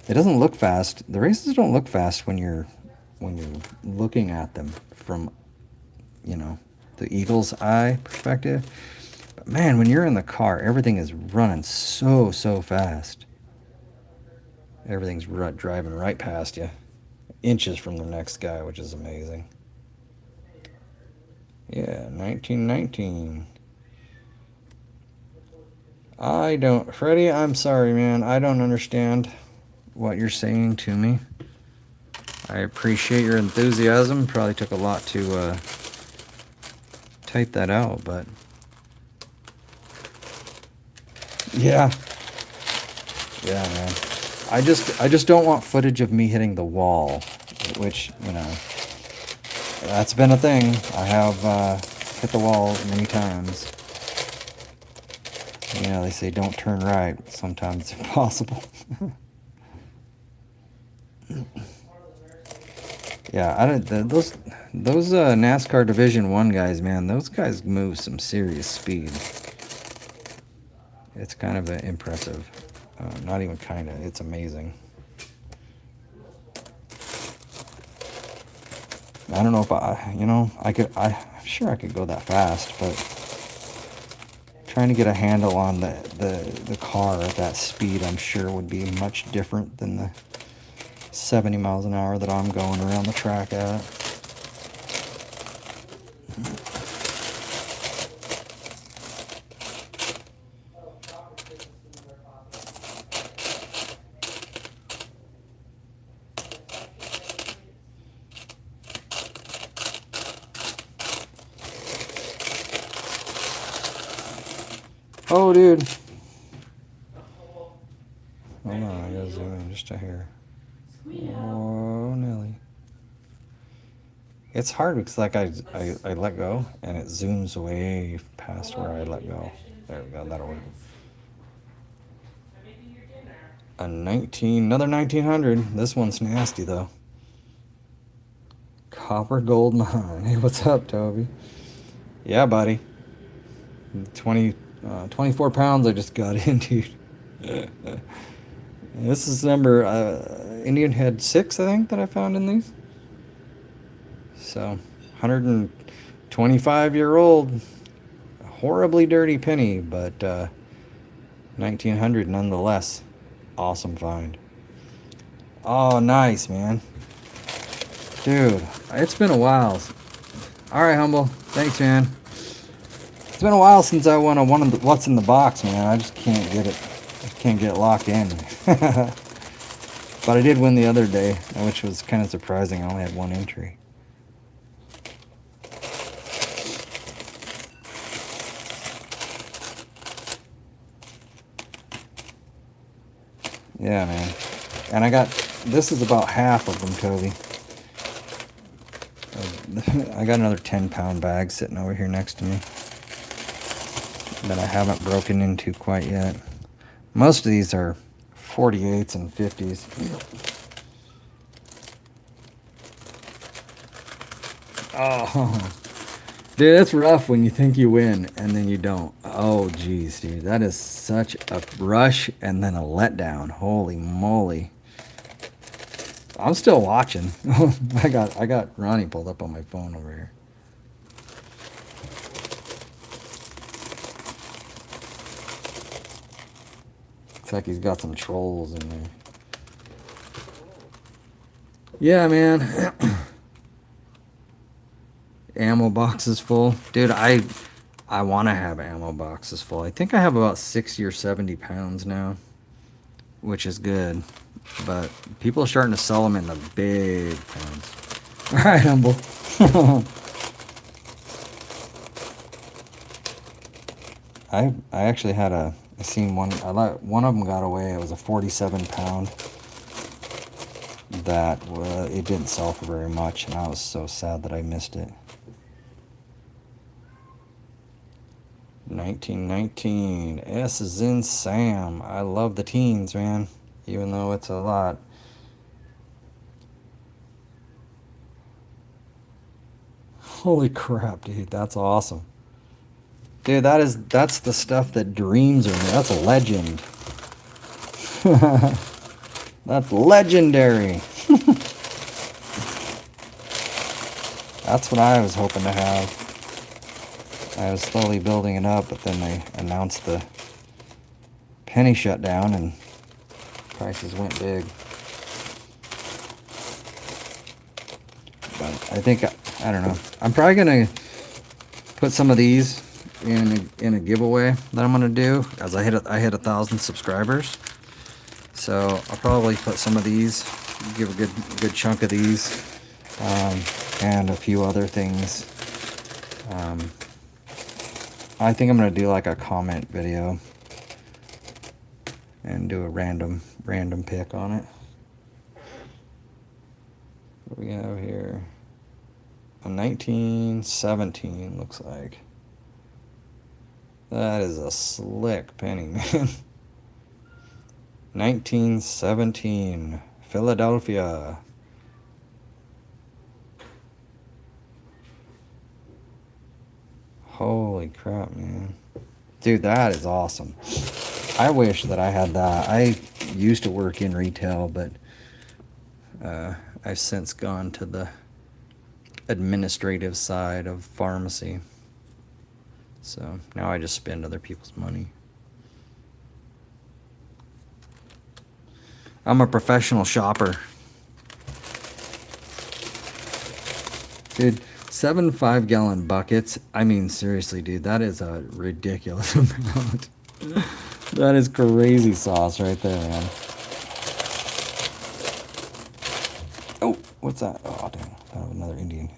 It doesn't look fast. The races don't look fast when you're looking at them from, you know, the eagle's eye perspective. But man, when you're in the car, everything is running so fast. Everything's driving right past you, inches from the next guy, which is amazing. Yeah, 1919. Freddie, I'm sorry, man. I don't understand what you're saying to me. I appreciate your enthusiasm. Probably took a lot to type that out, but yeah, man. I just don't want footage of me hitting the wall, which, you know, that's been a thing. I have hit the wall many times. You know, they say don't turn right. Sometimes it's impossible. Yeah, those NASCAR Division 1 guys, man, those guys move some serious speed. It's kind of impressive. Not even kind of. It's amazing. I don't know if I'm sure I could go that fast, but trying to get a handle on the car at that speed, I'm sure would be much different than the 70 miles an hour that I'm going around the track at. Oh, dude. Hold on, I gotta zoom in just a hair. Oh, Nelly. It's hard because like I let go and it zooms way past where I let go. There we go, that'll work. Another 1900. This one's nasty though. Copper gold mine. Hey, what's up, Toby? Yeah, buddy. 24 pounds I just got in, dude. This is number Indian Head 6, I think, that I found in these. So, 125-year-old, horribly dirty penny, but 1900 nonetheless. Awesome find. Oh, nice, man. Dude, it's been a while. All right, Humble. Thanks, man. It's been a while since I won one of the What's in the Box, man. I just can't get it. I can't get it locked in. But I did win the other day, which was kind of surprising. I only had one entry. Yeah, man. And this is about half of them, Toby. I got another 10-pound bag sitting over here next to me that I haven't broken into quite yet. Most of these are 48s and 50s. Oh, dude, it's rough when you think you win and then you don't. Oh, geez, dude, that is such a rush and then a letdown. Holy moly! I'm still watching. I got Ronnie pulled up on my phone over here. Looks like he's got some trolls in there. Yeah, man. Ammo boxes full. Dude, I want to have ammo boxes full. I think I have about 60 or 70 pounds now, which is good. But people are starting to sell them in the big pounds. All right, Humble. I actually had I seen one. One of them got away. It was a 47-pound. That it didn't sell for very much, and I was so sad that I missed it. 1919. S is in Sam. I love the teens, man. Even though it's a lot. Holy crap, dude. That's awesome. Dude, that's the stuff that dreams are made. That's a legend. That's legendary. That's what I was hoping to have. I was slowly building it up, but then they announced the penny shutdown and prices went big. But I think, I don't know. I'm probably going to put some of these in a giveaway that I'm going to do, as I hit 1,000 subscribers. So I'll probably put some of these, give a good chunk of these, and a few other things. I think I'm gonna do like a comment video and do a random pick on it. What do we have here? A 1917 looks like. That is a slick penny, man. 1917, Philadelphia. Holy crap, man. Dude, that is awesome. I wish that I had that. I used to work in retail, but I've since gone to the administrative side of pharmacy. So now I just spend other people's money. I'm a professional shopper. Dude, 7 5-gallon buckets. I mean, seriously, dude, that is a ridiculous amount. That is crazy sauce right there, man. Oh, what's that? Oh, damn. Oh, another Indian.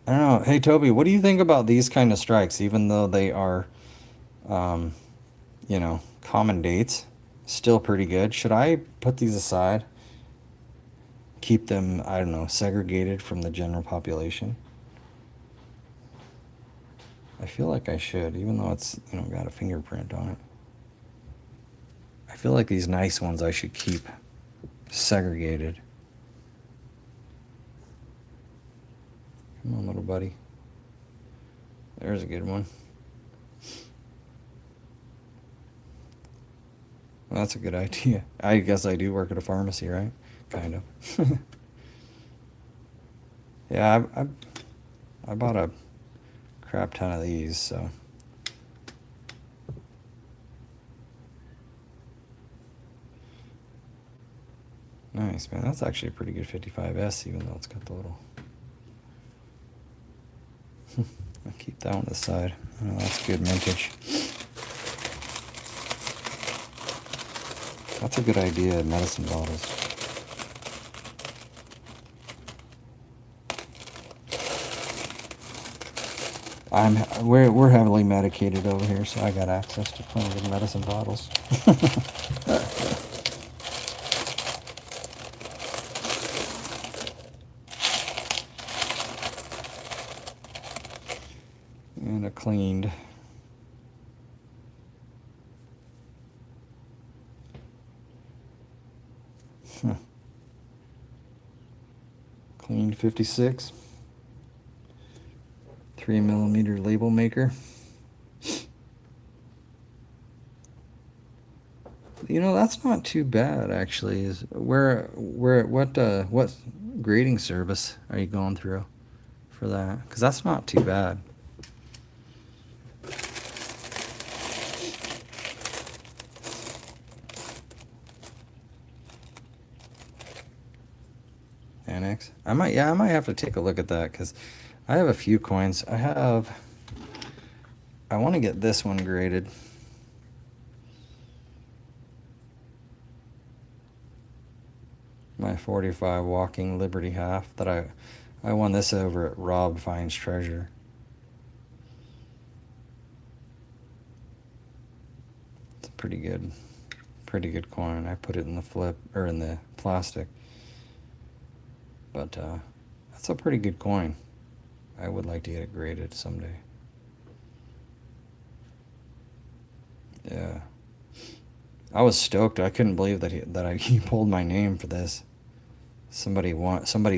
I don't know. Hey, Toby, what do you think about these kind of strikes, even though they are, you know, common dates? Still pretty good. Should I put these aside? Keep them, I don't know, segregated from the general population? I feel like I should, even though it's, you know, got a fingerprint on it. I feel like these nice ones I should keep segregated. Come on, little buddy. There's a good one. Well, that's a good idea. I guess I do work at a pharmacy, right? Kind of. Yeah, I bought a crap ton of these, so. Nice, man. That's actually a pretty good 55S, even though it's got the little. I'll keep that one to the side. Oh, that's good vintage. That's a good idea, medicine bottles. We're heavily medicated over here, so I got access to plenty of medicine bottles. And a cleaned. Cleaned 56. 3mm label maker. You know, that's not too bad actually. What grading service are you going through for that? Because that's not too bad. Annex. I might have to take a look at that because I have a few coins. I want to get this one graded. My 45 Walking Liberty half that I won this over at Rob Finds Treasure. It's a pretty good coin. I put it in the flip or in the plastic. But that's a pretty good coin. I would like to get it graded someday. Yeah. I was stoked. I couldn't believe that he pulled my name for this. Somebody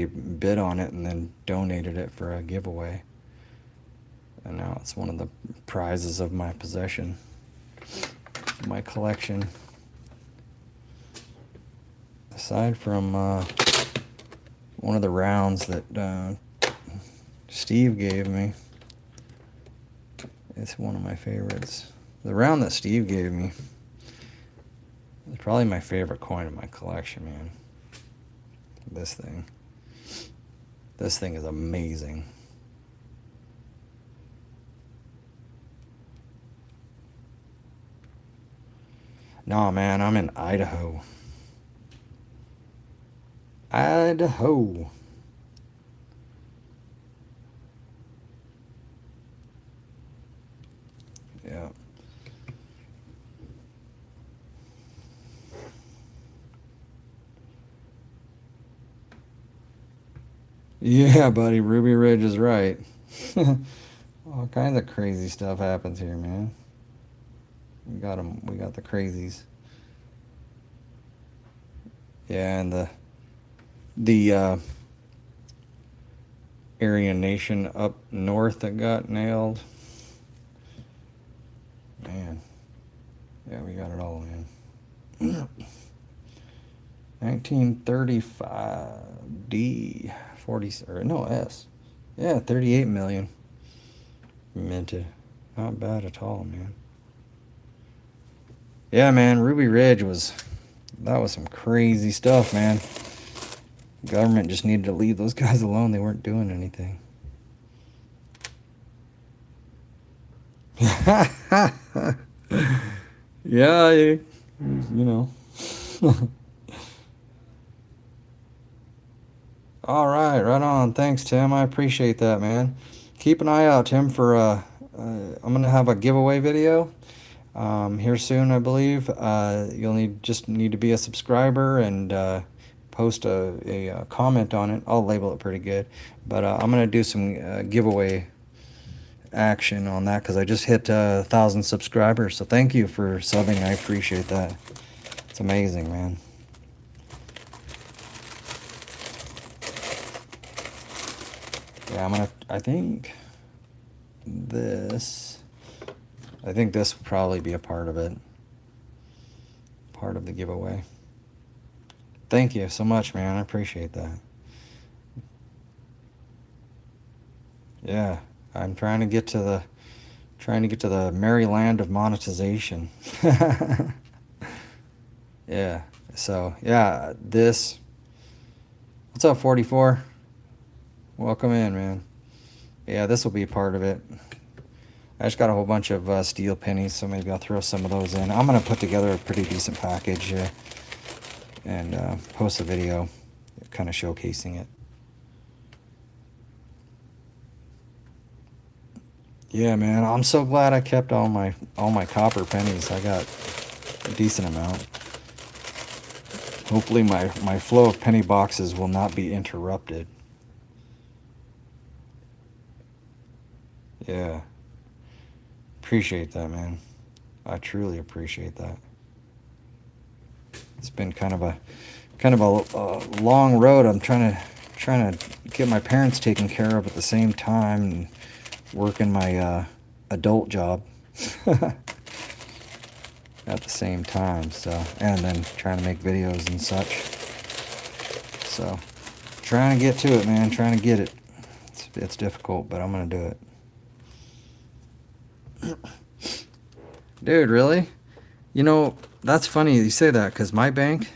bid on it and then donated it for a giveaway. And now it's one of the prizes of my possession. My collection. Aside from one of the rounds that Steve gave me. It's one of my favorites. The round that Steve gave me is probably my favorite coin in my collection, man. This thing. This thing is amazing. Nah, man, I'm in Idaho. Idaho. Yeah. Yeah, buddy, Ruby Ridge is right. All kinds of crazy stuff happens here, man. We got 'em. We got the crazies. Yeah, and the Aryan Nation up north that got nailed. Yeah, we got it all in. 1935 D 40 or no S. Yeah, 38 million minted. Not bad at all, man. Yeah, man, Ruby Ridge that was some crazy stuff, man. Government just needed to leave those guys alone. They weren't doing anything. Yeah, you know. All right, right on. Thanks, Tim. I appreciate that, man. Keep an eye out, Tim, for I'm gonna have a giveaway video here soon, I believe. You'll just need to be a subscriber and post a comment on it. I'll label it pretty good, but I'm gonna do some giveaway action on that because I just hit 1,000 subscribers. So thank you for subbing. I appreciate that. It's amazing, man. Yeah, I think this will probably be a part of it. Part of the giveaway. Thank you so much, man. I appreciate that. Yeah, I'm trying to get to the merry land of monetization. Yeah. So, yeah, what's up, 44? Welcome in, man. Yeah, this will be part of it. I just got a whole bunch of steel pennies, so maybe I'll throw some of those in. I'm going to put together a pretty decent package here and post a video kind of showcasing it. Yeah, man, I'm so glad I kept all my copper pennies. I got a decent amount. Hopefully my flow of penny boxes will not be interrupted. Yeah. Appreciate that, man. I truly appreciate that. It's been kind of a long road. I'm trying to get my parents taken care of at the same time and working my adult job at the same time. So, and then trying to make videos and such. So, trying to get to it, man. Trying to get it. It's difficult, but I'm gonna do it. Dude, really? You know, that's funny you say that because my bank,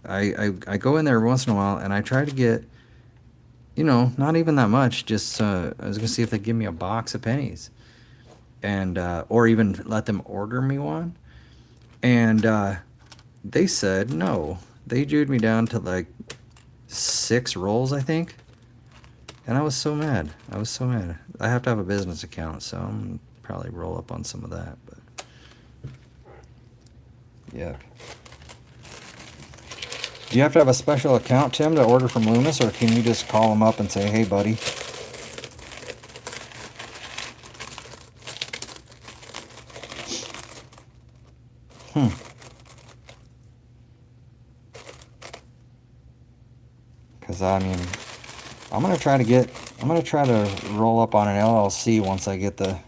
I go in there once in a while and I try to get, not even that much. Just I was gonna see if they give me a box of pennies, and or even let them order me one, and they said no. They jewed me down to like 6 rolls, I think, and I was so mad. I have to have a business account, so I'm gonna probably roll up on some of that, but. Yuck. Do you have to have a special account, Tim, to order from Loomis, or can you just call them up and say, hey, buddy? Because, I mean, I'm going to try to roll up on an LLC once I get to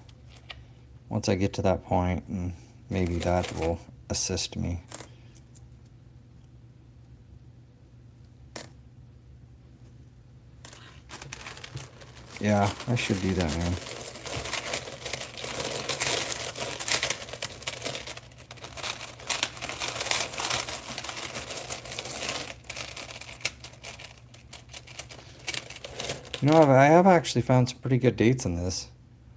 that point, and maybe that will assist me. Yeah, I should do that, man. I have actually found some pretty good dates in this.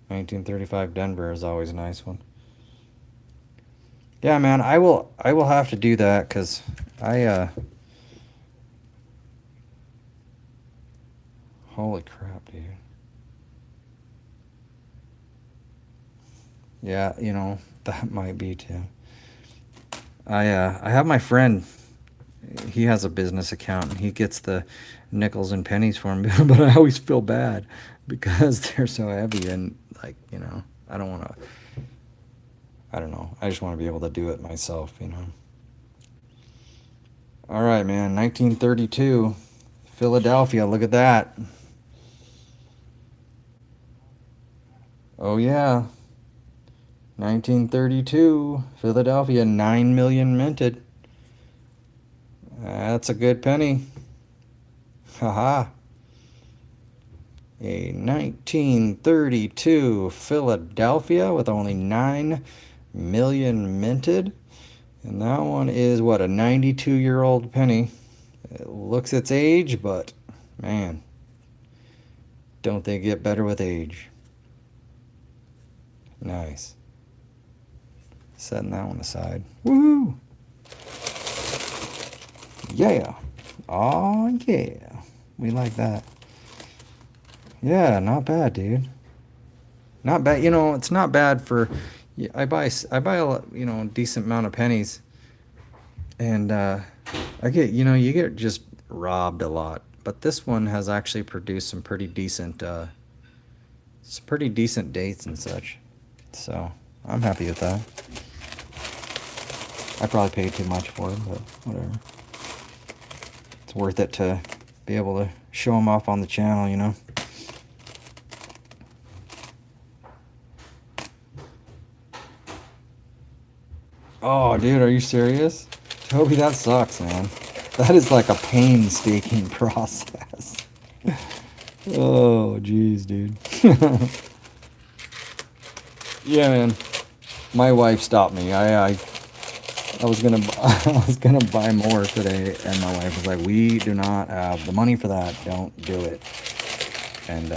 1935 Denver is always a nice one. Yeah, man, I will have to do that because holy crap, dude. Yeah, that might be too. I have my friend. He has a business account and he gets the nickels and pennies for me, but I always feel bad because they're so heavy and I don't want to. I don't know. I just want to be able to do it myself, All right, man. 1932, Philadelphia. Look at that. Oh, yeah. 1932, Philadelphia, 9 million minted. That's a good penny. Haha. A 1932 Philadelphia with only 9 million minted. And that one is what, a 92-year-old penny. It looks its age, but man, don't they get better with age. Nice. Setting that one aside. Woohoo! Yeah. Oh yeah. We like that. Yeah, not bad, dude. Not bad. You know, it's not bad for. Yeah, I buy a decent amount of pennies, and I get you get just robbed a lot. But this one has actually produced some pretty decent dates and such. So I'm happy with that. I probably paid too much for it, but whatever. It's worth it to be able to show them off on the channel, you know. Oh, dude, are you serious? Toby, that sucks, man. That is like a painstaking process. Oh, jeez, dude. Yeah, man. My wife stopped me. I was gonna I was gonna buy more today, and my wife was like, "We do not have the money for that. Don't do it." And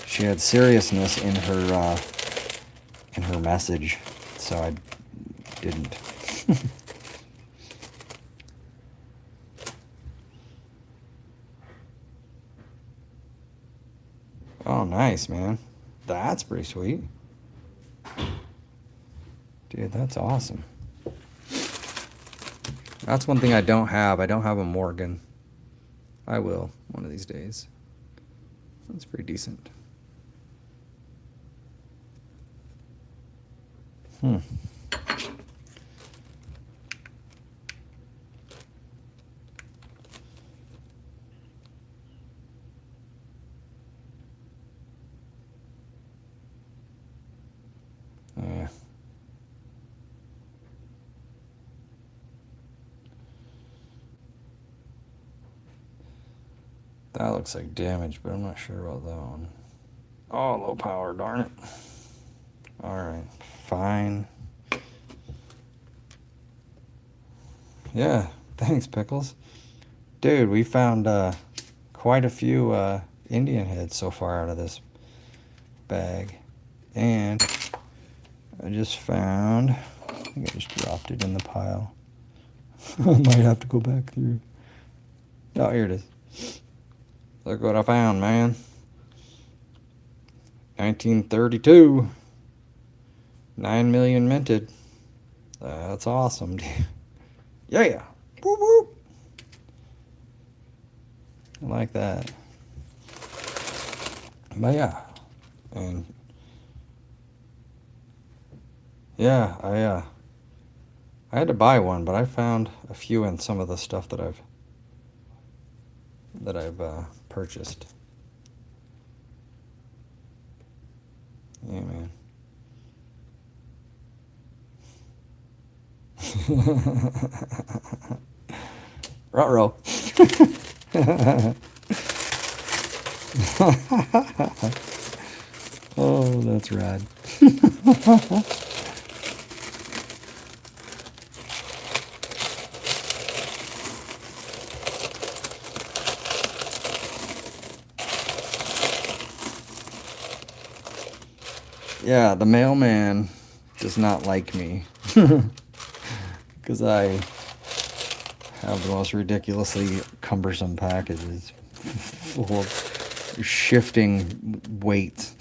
she had seriousness in her message, so I didn't. Oh, nice, man. That's pretty sweet. Dude, that's awesome. That's one thing I don't have. I don't have a Morgan. I will one of these days. That's pretty decent. Hmm. Yeah. That looks like damage, but I'm not sure about that one. Oh, low power, darn it. Alright, fine. Yeah, thanks, Pickles. Dude, we found quite a few Indian heads so far out of this bag. And I just found, I think I just dropped it in the pile. I might have to go back through. Oh, here it is. Look what I found, man. 1932. 9 million minted. That's awesome, dude. Yeah. Whoop, whoop. I like that. But yeah. And yeah, I had to buy one, but I found a few in some of the stuff that I've purchased. Yeah, man. Ruh-roh. Oh, that's rad. Yeah, the mailman does not like me because I have the most ridiculously cumbersome packages full of shifting weights.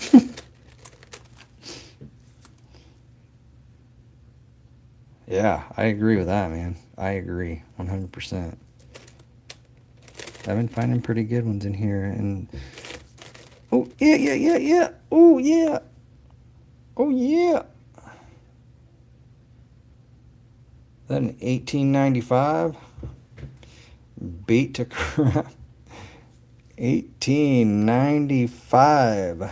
Yeah, I agree with that, man. I agree 100%. I've been finding pretty good ones in here, and oh yeah. Oh yeah. Oh yeah. Then 1895. Beat to crap. 1895.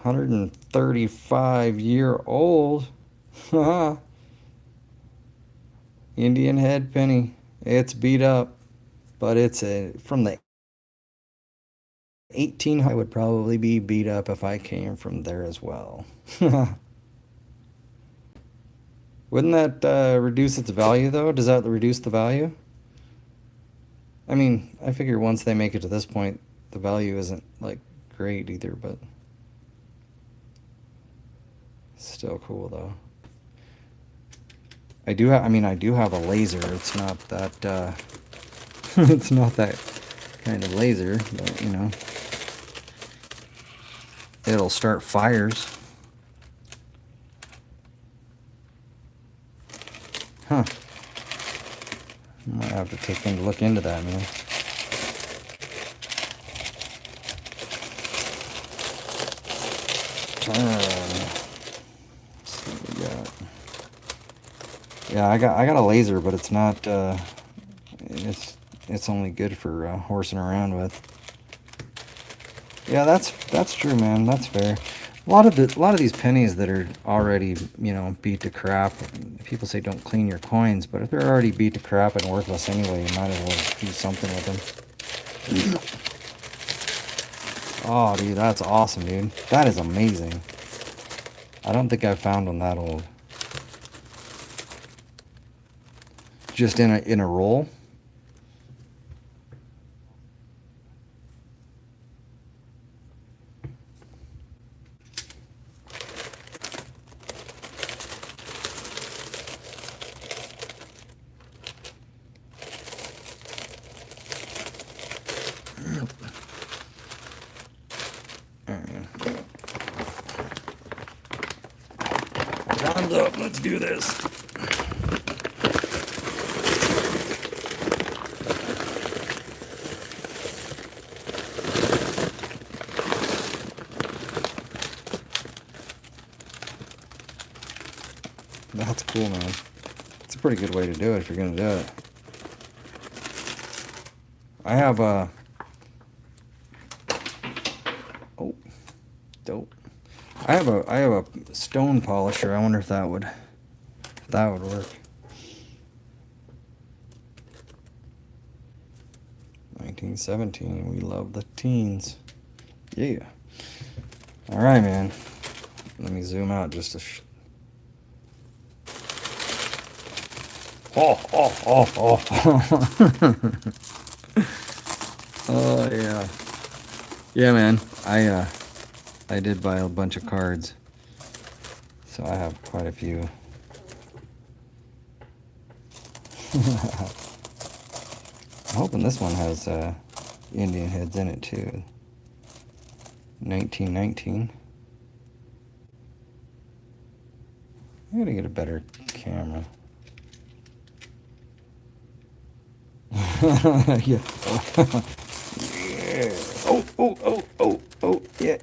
135-year-old. Indian head penny. It's beat up, but it's from the 1800s. I would probably be beat up if I came from there as well. Wouldn't that reduce its value, though? Does that reduce the value? I mean, I figure once they make it to this point, the value isn't, like, great either, but still cool, though. I do have a laser. It's not that, it's not that kind of laser, but, you know, it'll start fires. Huh. Might have to look into that, man. Let's see what we got. Yeah, I got a laser, but it's not. It's only good for horsing around with. Yeah, that's true, man. That's fair. A lot of these pennies that are already, you know, beat to crap. People say don't clean your coins, but if they're already beat to crap and worthless anyway, you might as well do something with them. Oh, dude, that's awesome, dude. That is amazing. I don't think I've found one that old. Just in a roll. Time's up. Let's do this. That's cool, man. It's a pretty good way to do it if you're gonna do it. I have a... Oh, dope. I have a stone polisher. I wonder if that would work. 1917. We love the teens. Yeah. All right, man. Let me zoom out just a. Oh. Oh yeah. Yeah, man. I did buy a bunch of cards, so I have quite a few. I'm hoping this one has Indian heads in it too. 1919. I gotta get a better camera. Yeah. Yeah. Oh. Yeah.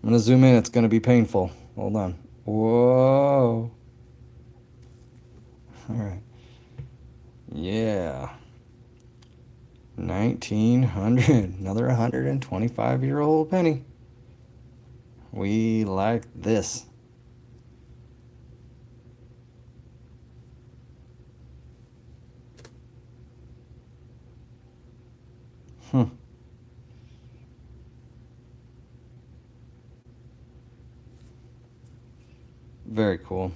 I'm gonna zoom in. It's gonna be painful. Hold on. Whoa. All right. Yeah. 1900. Another 125-year-old penny. We like this. Very cool.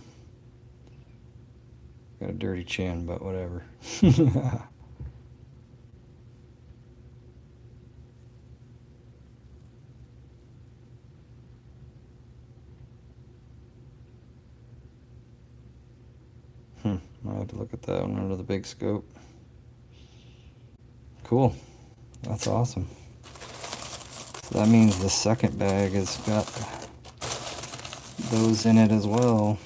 Got a dirty chin, but whatever. I'll have to look at that one under the big scope. Cool. That's awesome. So that means the second bag has got those in it as well.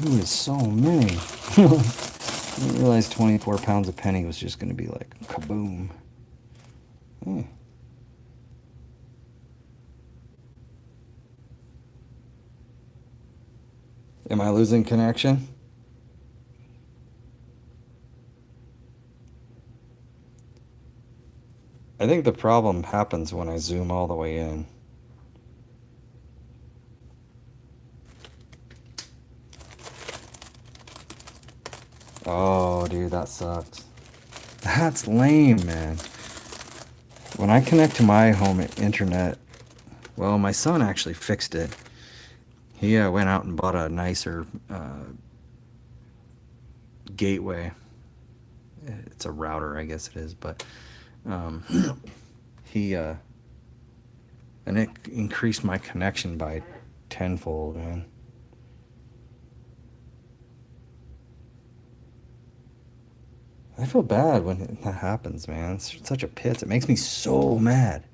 Dude, it's so many. I didn't realize 24 pounds of penny was just going to be like kaboom. Hmm. Am I losing connection? I think the problem happens when I zoom all the way in. Oh, dude, that sucks. That's lame, man. When I connect to my home internet, well, my son actually fixed it. He went out and bought a nicer gateway. It's a router, I guess it is, but um, he and it increased my connection by tenfold, man. I feel bad when that happens, man. It's such a pits. It makes me so mad.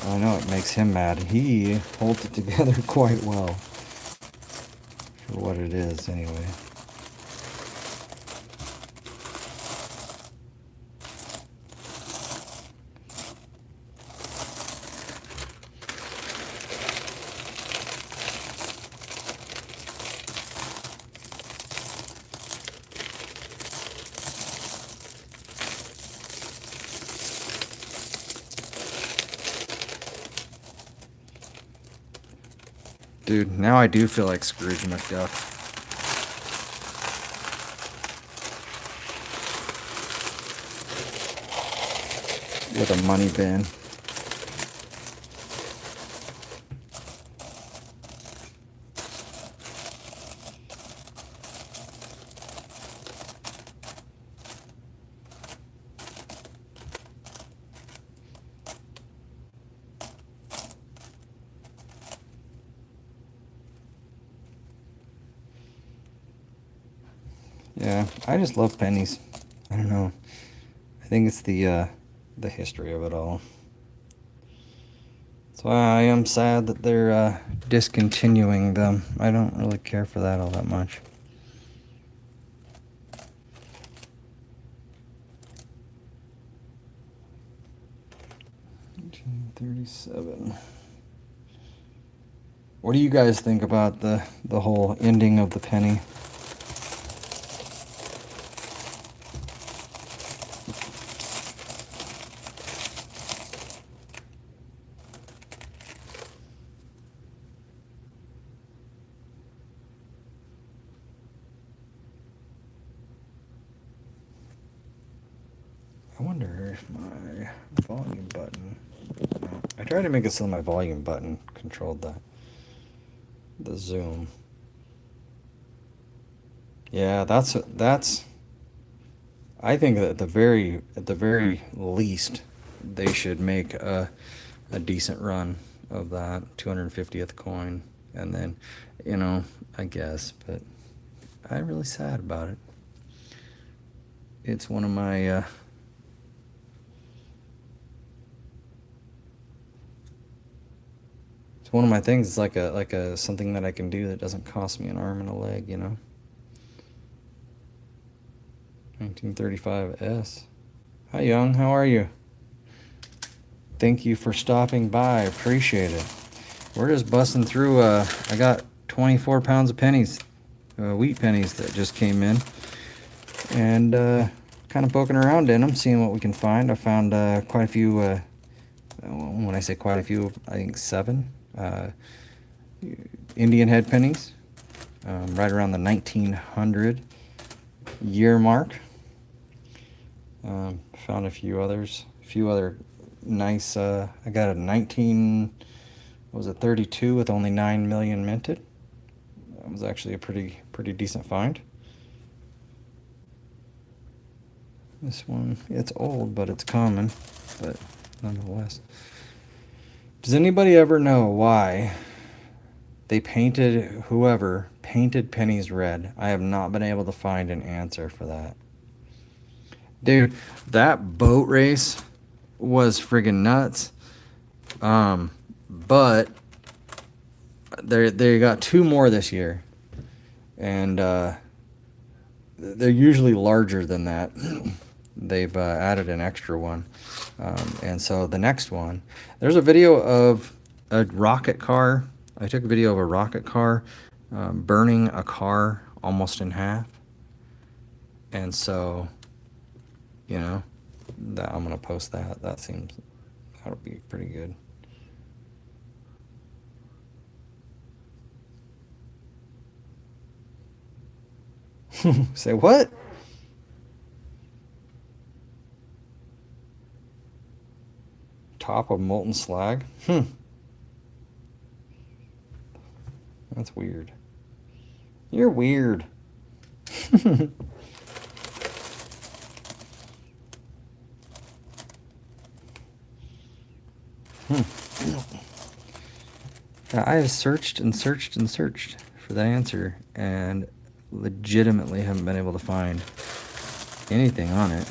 I know it makes him mad. He holds it together quite well for what it is, anyway. Dude, now I do feel like Scrooge McDuck. With a money bin. Yeah, I just love pennies. I don't know. I think it's the history of it all. So I am sad that they're discontinuing them. I don't really care for that all that much. $1937. What do you guys think about the whole ending of the penny? I wonder if my volume button... No, I tried to make it so my volume button controlled the zoom. Yeah, that's... I think that at the very least, they should make a decent run of that 250th coin, and then, I guess, but I'm really sad about it. It's one of my it's one of my things. It's like a something that I can do that doesn't cost me an arm and a leg, 1935S. Hi, Young. How are you? Thank you for stopping by. Appreciate it. We're just busting through. I got 24 pounds of pennies, wheat pennies that just came in, and kind of poking around in them, seeing what we can find. I found quite a few. When I say quite a few, I think 7 Indian head pennies, right around the 1900 year mark. Found a few others, a few other nice. I got a 32 with only 9 million minted. That was actually a pretty decent find. This one, it's old, but it's common, but nonetheless. Does anybody ever know why whoever painted pennies red? I have not been able to find an answer for that. Dude, that boat race was friggin' nuts. But they got 2 more this year, and they're usually larger than that. they've added an extra one. And so the next one, there's a video of a rocket car. I took a video of a rocket car burning a car almost in half. And so, you know, that I'm gonna post that. That seems, that'll be pretty good. Say what? Top of molten slag? That's weird. You're weird. Yeah, I have searched and searched and searched for that answer and legitimately haven't been able to find anything on it.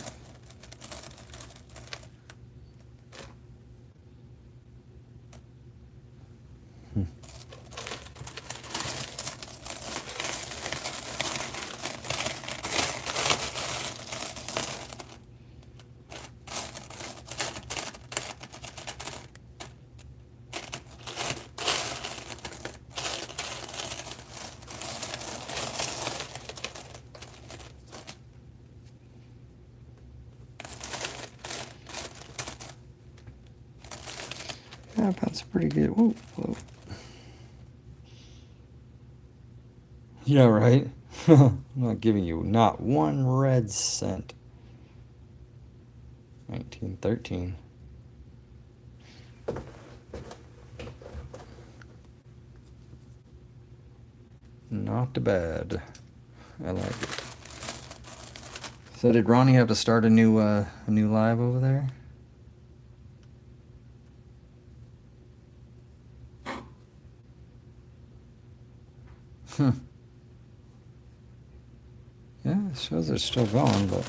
Yeah, that's pretty good. Whoa, whoa. Yeah, right? I'm not giving you not one red cent. 1913. Not bad. I like it. So did Ronnie have to start a new live over there? Yeah, it shows it's still going, but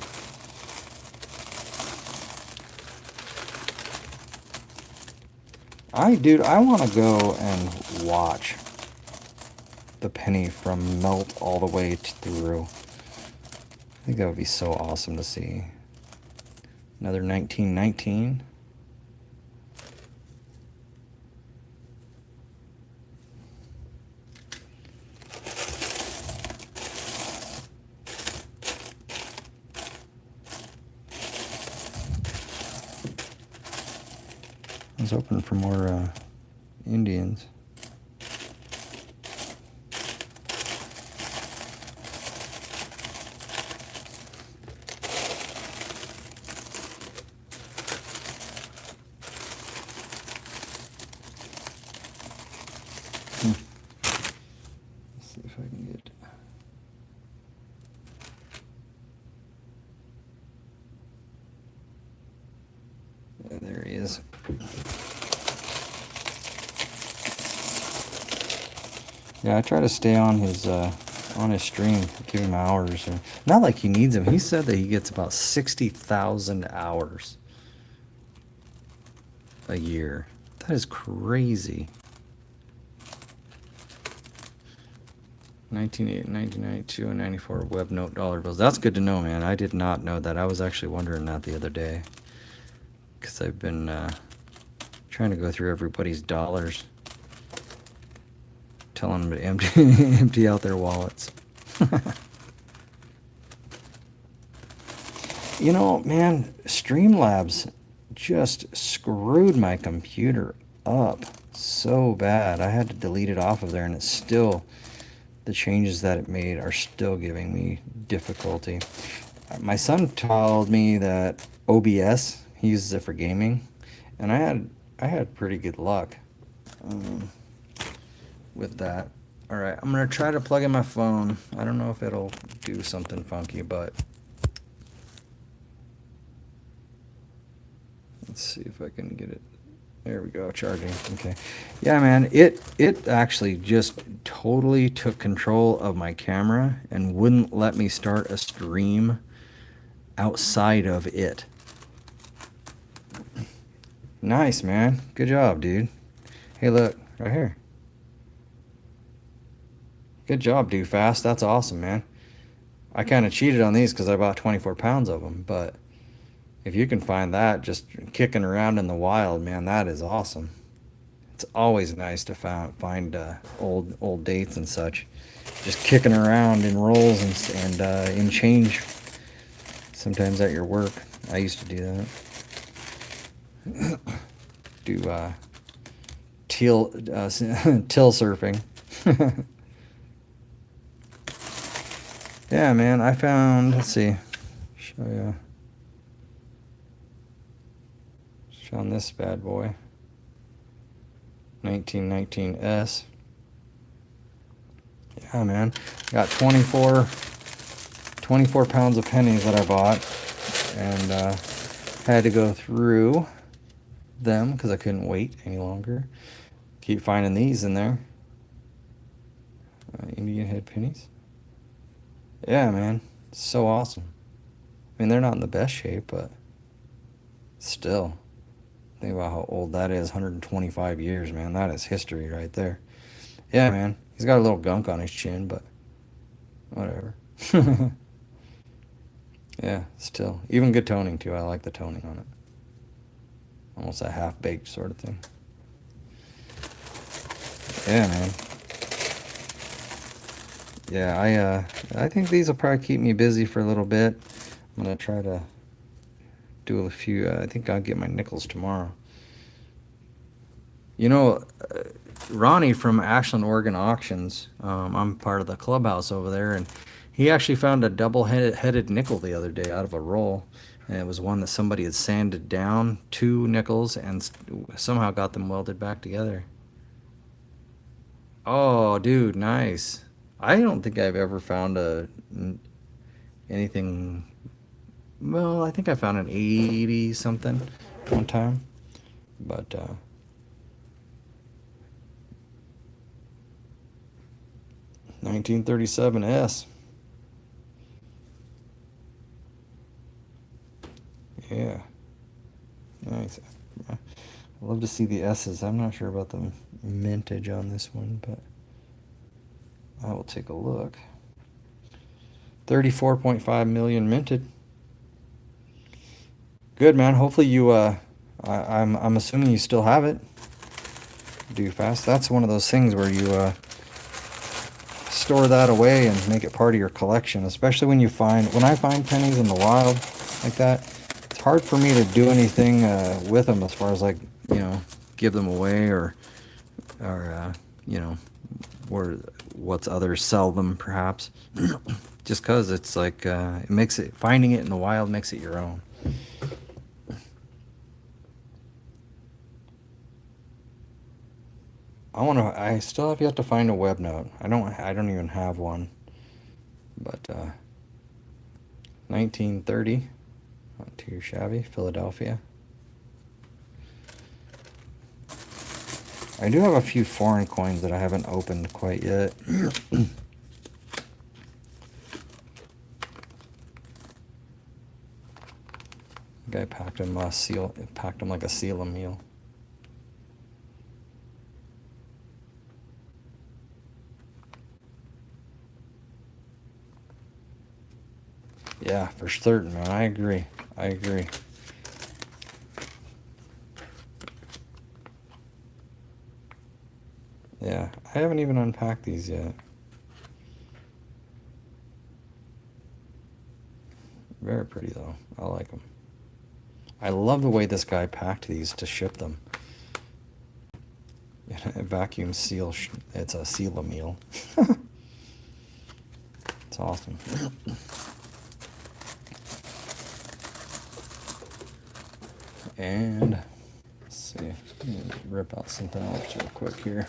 I want to go and watch the penny from melt all the way through. I think that would be so awesome to see. Another 1919. I was hoping for more Indians. Let's see if I can get. Yeah, there he is. Yeah, I try to stay on his stream, give him hours. Or, not like he needs them. He said that he gets about 60,000 hours a year. That is crazy. 1992 and 94 web note dollar bills. That's good to know, man. I did not know that. I was actually wondering that the other day. Because I've been trying to go through everybody's dollars. Telling them to empty out their wallets. You know, man, Streamlabs just screwed my computer up so bad. I had to delete it off of there, and it's still, the changes that it made are still giving me difficulty. My son told me that OBS, he uses it for gaming, and I had pretty good luck with that. All right, I'm gonna try to plug in my phone. I don't know if it'll do something funky, but let's see if I can get it. There we go, charging. Okay. Yeah, man, it actually just totally took control of my camera and wouldn't let me start a stream outside of it. Nice, man. Good job, dude. Hey, look, right here. Good job, Fast. That's awesome, man. I kind of cheated on these because I bought 24 pounds of them, but If you can find that just kicking around in the wild, man, that is awesome. It's always nice to find old dates and such, just kicking around in rolls and in change. Sometimes at your work, I used to do that. Do till surfing. Yeah, man, I found. Let's see. Show you. Found this bad boy. 1919S. Yeah, man. Got 24 pounds of pennies that I bought, and had to go through them because I couldn't wait any longer. Keep finding these in there. Indian head pennies. Yeah, man. So awesome. I mean, they're not in the best shape, but still. Think about how old that is. 125 years, man. That is history right there. Yeah, man. He's got a little gunk on his chin, but whatever. Yeah, still. Even good toning, too. I like the toning on it. Almost a half-baked sort of thing. Yeah, man. Yeah, I think these will probably keep me busy for a little bit. I'm going to try to do a few. I think I'll get my nickels tomorrow. You know, Ronnie from Ashland, Oregon Auctions, I'm part of the clubhouse over there, and he actually found a double-headed nickel the other day out of a roll. And it was one that somebody had sanded down, 2 nickels, and somehow got them welded back together. Oh, dude, nice. I don't think I've ever found anything. Well, I think I found an 80 something one time, but 1937S. Yeah, nice. I love to see the S's. I'm not sure about the mintage on this one, but I will take a look. 34.5 million minted. Good, man. Hopefully you I'm assuming you still have it. Do fast. That's one of those things where you store that away and make it part of your collection, especially when I find pennies in the wild like that. It's hard for me to do anything with them as far as, like, give them away or or what's others sell them perhaps. Just because it's like finding it in the wild makes it your own. I still have yet to find a web note. I don't even have one. But 1930, not too shabby, Philadelphia. I do have a few foreign coins that I haven't opened quite yet. Guy packed them like a seal a meal. Yeah, for certain, man. I agree. Yeah, I haven't even unpacked these yet. Very pretty, though. I like them. I love the way this guy packed these to ship them. A vacuum seal. It's a seal a meal. It's awesome. And let's see. Let me rip out something else real quick here.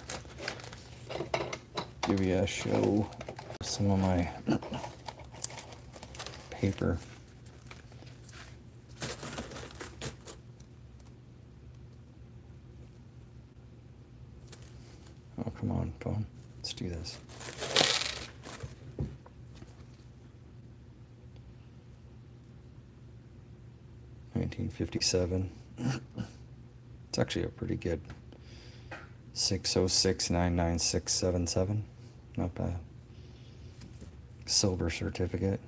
Give you a show some of my paper. Oh, come on, phone. Let's do this. $1957. It's actually a pretty good 606-99677. Not bad. Silver certificate.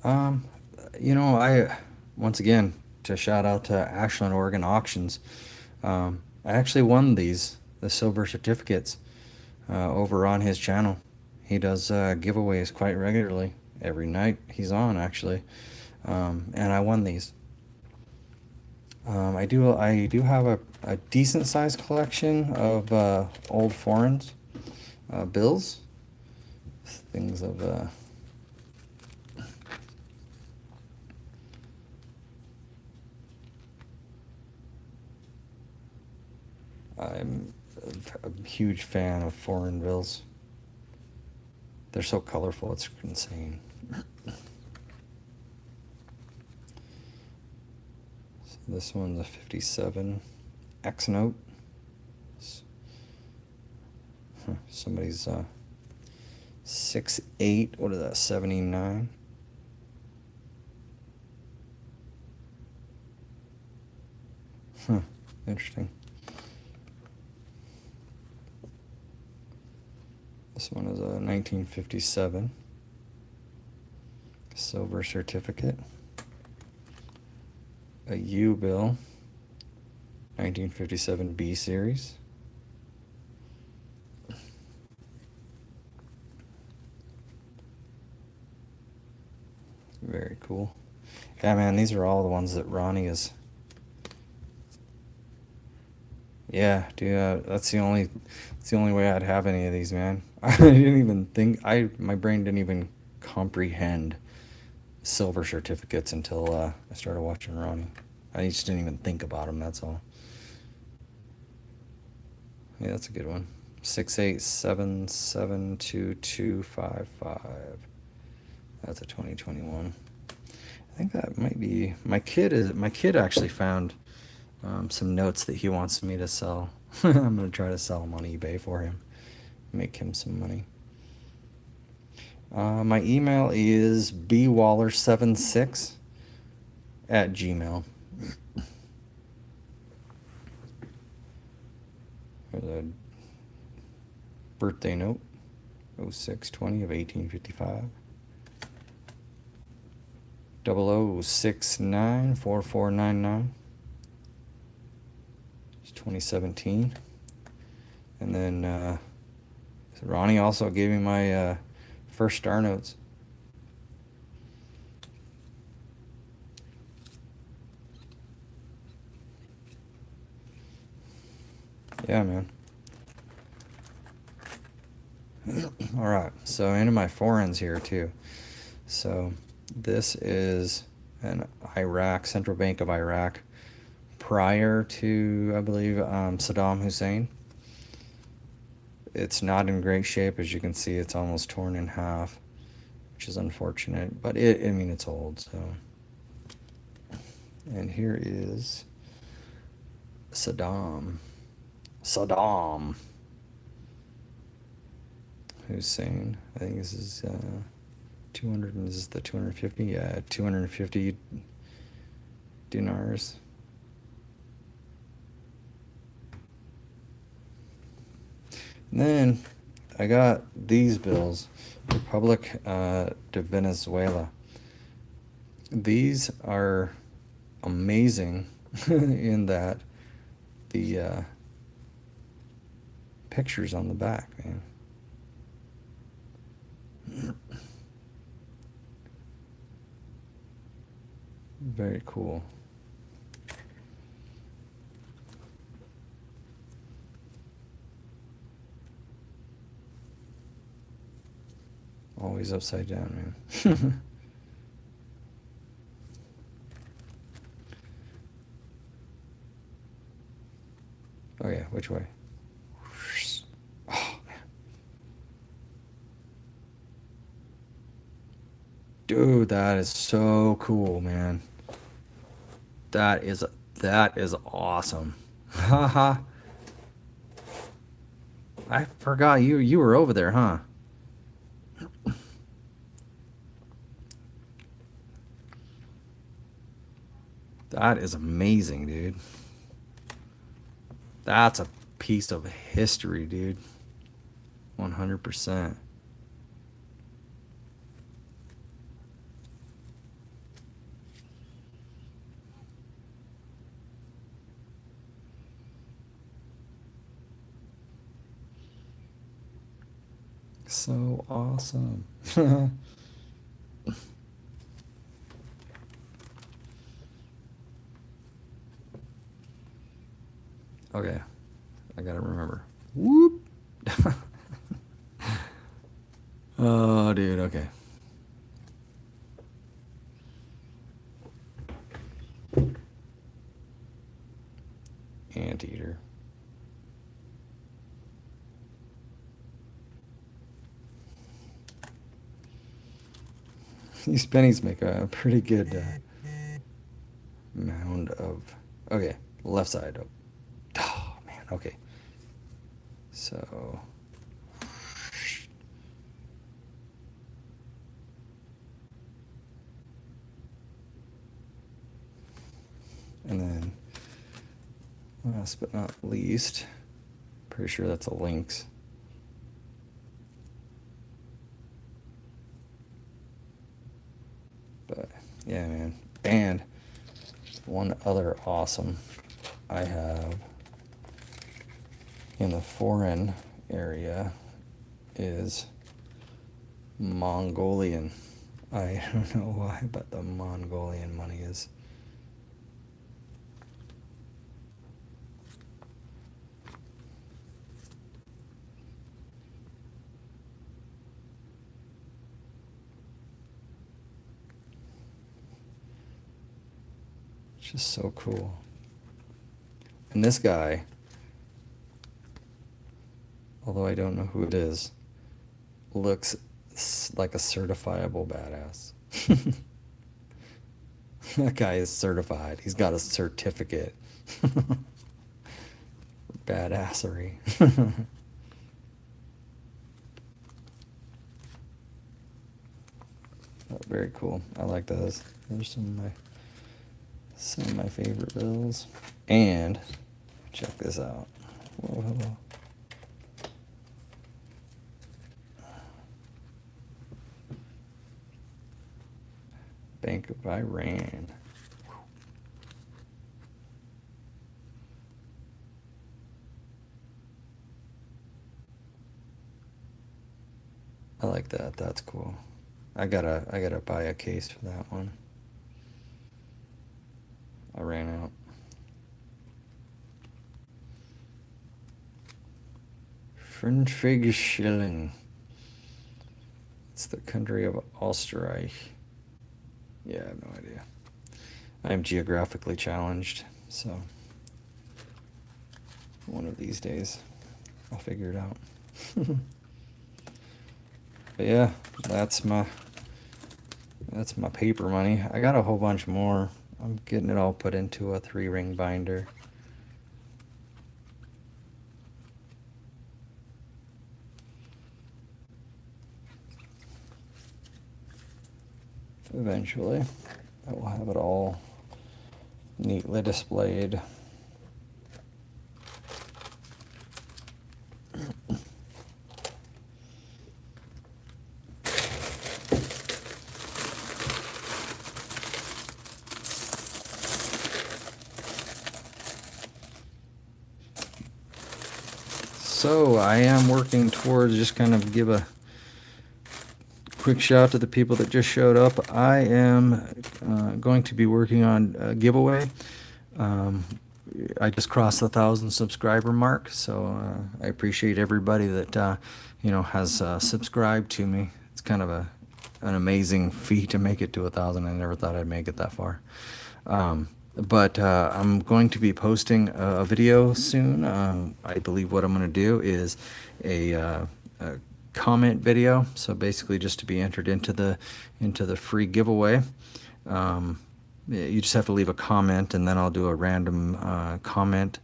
Um, I once again to shout out to Ashland, Oregon Auctions. I actually won the silver certificates over on his channel. He does giveaways quite regularly. Every night he's on actually, and I won these. I do have a decent sized collection of old foreigns, bills, things of I'm a huge fan of foreign bills. They're so colorful, it's insane. So this one's a 57 X note. Somebody's 6'8", what is that, 79? Interesting. This one is a 1957 silver certificate. A U bill, 1957 B series. Very cool. Yeah, man, these are all the ones that Ronnie is. Yeah, dude, that's the only way I'd have any of these, man. I didn't even think my brain didn't even comprehend silver certificates until I started watching Ronnie. I just didn't even think about them. That's all. Yeah, that's a good one. 6877225. That's a 2021. I think that might be my kid actually found some notes that he wants me to sell. I'm gonna try to sell them on eBay for him, make him some money. My email is bwaller76@gmail. There's a birthday note, 06/20 of 1855. 00694499. It's 2017. And then Ronnie also gave me my first star notes. Yeah, man. All right, so into my foreigns here too. So this is an Iraq, Central Bank of Iraq, prior to, I believe, Saddam Hussein. It's not in great shape, as you can see. It's almost torn in half, which is unfortunate, but I mean, it's old, so. And here is Saddam Hussein. I think this is 200, and this is the 250, yeah, 250 dinars. And then I got these bills, Republic de Venezuela. These are amazing in that the pictures on the back, man. Very cool. Always upside down, man. Oh yeah, which way? Oh, man. Dude, that is so cool, man. That is awesome. Haha. I forgot you were over there, huh? That is amazing, dude. That's a piece of history, dude. 100%. So awesome. Okay, I gotta remember. Whoop. Oh, dude, okay. Anteater. These pennies make a pretty good mound of. Okay, left side. Oh, man, okay. So. And then, last but not least, pretty sure that's a lynx. But yeah, man. And one other awesome I have in the foreign area is Mongolian. I don't know why, but the Mongolian money is just so cool. And this guy, although I don't know who it is, looks like a certifiable badass. That guy is certified. He's got a certificate. Badassery. Oh, very cool. I like those. Those are some of my favorite bills. And check this out. Whoa, hello. Bank of Iran. I like that. That's cool. I gotta buy a case for that one. I ran out. Fünfig Schilling. It's the country of Österreich. Yeah, I have no idea. I am geographically challenged, so one of these days I'll figure it out. But yeah, that's my paper money. I got a whole bunch more. I'm getting it all put into a 3-ring binder. Eventually, I will have it all neatly displayed. So I am working towards, just kind of give a quick shout out to the people that just showed up. I am going to be working on a giveaway. I just crossed the 1,000 subscriber mark, so I appreciate everybody that has subscribed to me. It's kind of an amazing feat to make it to 1,000. I never thought I'd make it that far. But I'm going to be posting a video soon. I believe what I'm going to do is a comment video. So basically, just to be entered into the free giveaway. You just have to leave a comment, and then I'll do a random comment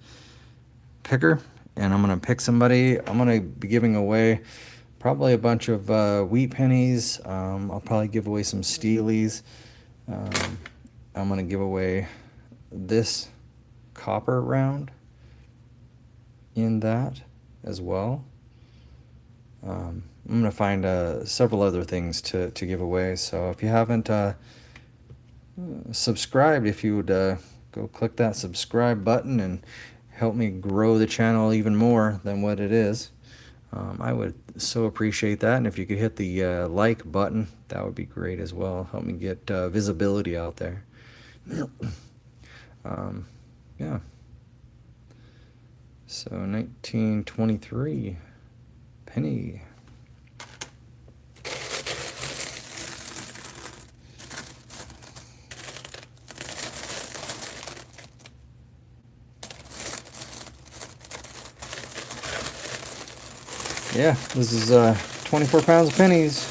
picker, and I'm going to pick somebody. I'm going to be giving away probably a bunch of wheat pennies. I'll probably give away some steelies. I'm going to give away this copper round in that as well. I'm going to find several other things to give away. So if you haven't subscribed, if you would go click that subscribe button and help me grow the channel even more than what it is. I would so appreciate that, and if you could hit the like button, that would be great as well. Help me get visibility out there. Yeah. So 1923 penny. Yeah, this is 24 pounds of pennies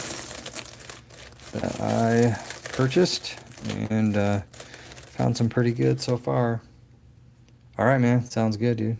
that I purchased, and found some pretty good so far. All right, man. Sounds good, dude.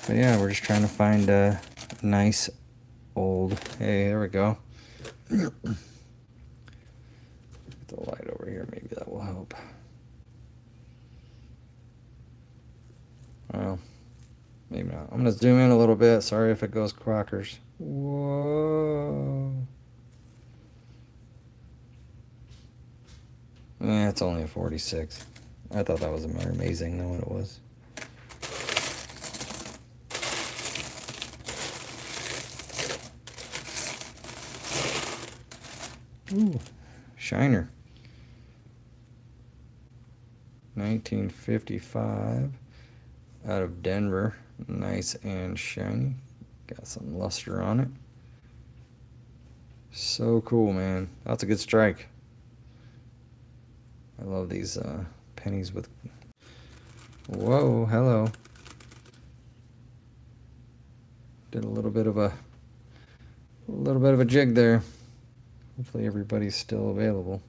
But yeah, we're just trying to find a nice old. Hey, there we go. Get the light over here. Maybe that will help. Well, maybe not. I'm gonna zoom in a little bit. Sorry if it goes crackers. Whoa. It's only a 46. I thought that was more amazing than what it was. Ooh, shiner. 1955 out of Denver. Nice and shiny. Got some luster on it. So cool, man. That's a good strike. I love these pennies with. Whoa, hello. Did a little bit of a jig there. Hopefully everybody's still available.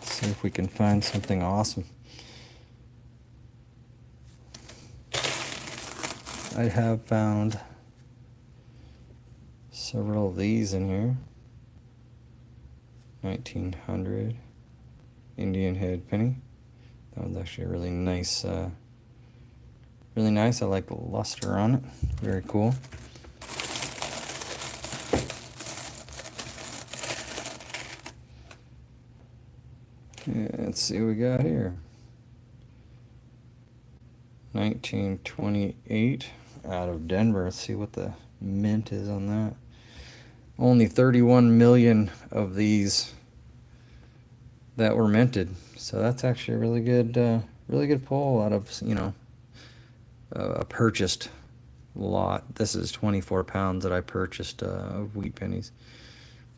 See if we can find something awesome. I have found several of these in here. 1900 Indian head penny. That one's actually a really nice. Really nice. I like the luster on it. Very cool. Yeah, let's see what we got here. 1928 out of Denver. Let's see what the mint is on that. Only 31 million of these that were minted. So that's actually a really good pull out of, a purchased lot. This is 24 pounds that I purchased of wheat pennies,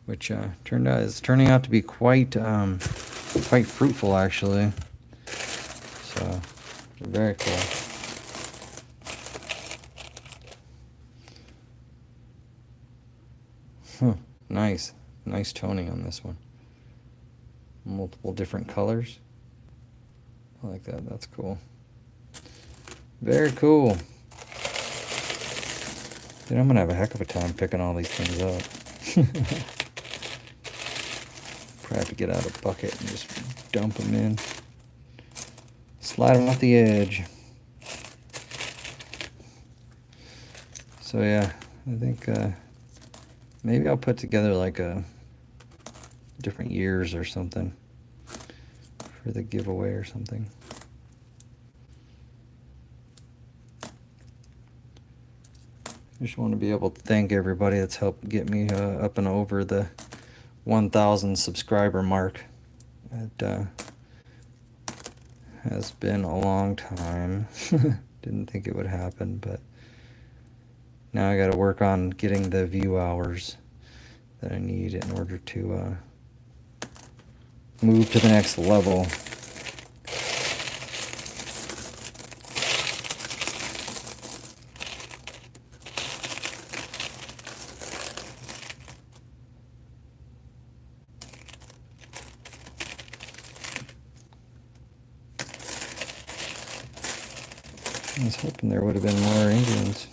which is turning out to be quite fruitful actually. So very cool. Nice toning on this one. Multiple different colors. I like that. That's cool. Very cool. Dude, I'm gonna have a heck of a time picking all these things up. Probably have to get out a bucket and just dump them in. Slide them off the edge. So yeah, I think maybe I'll put together like a different years or something for the giveaway or something. I just want to be able to thank everybody that's helped get me up and over the 1,000 subscriber mark. It has been a long time. Didn't think it would happen, but now I got to work on getting the view hours that I need in order to move to the next level. I was hoping there would have been more Indians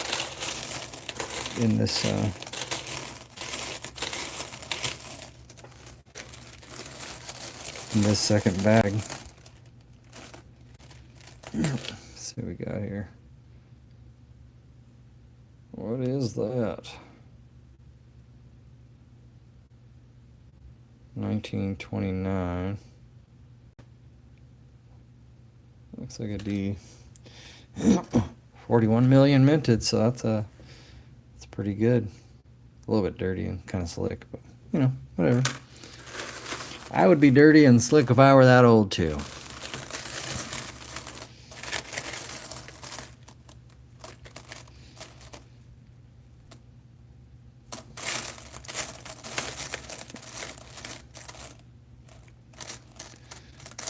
in this second bag. Let's see what we got here. What is that? 1929. Looks like a D. 41 million minted, so that's pretty good. A little bit dirty and kind of slick, but you know, whatever. I would be dirty and slick if I were that old too.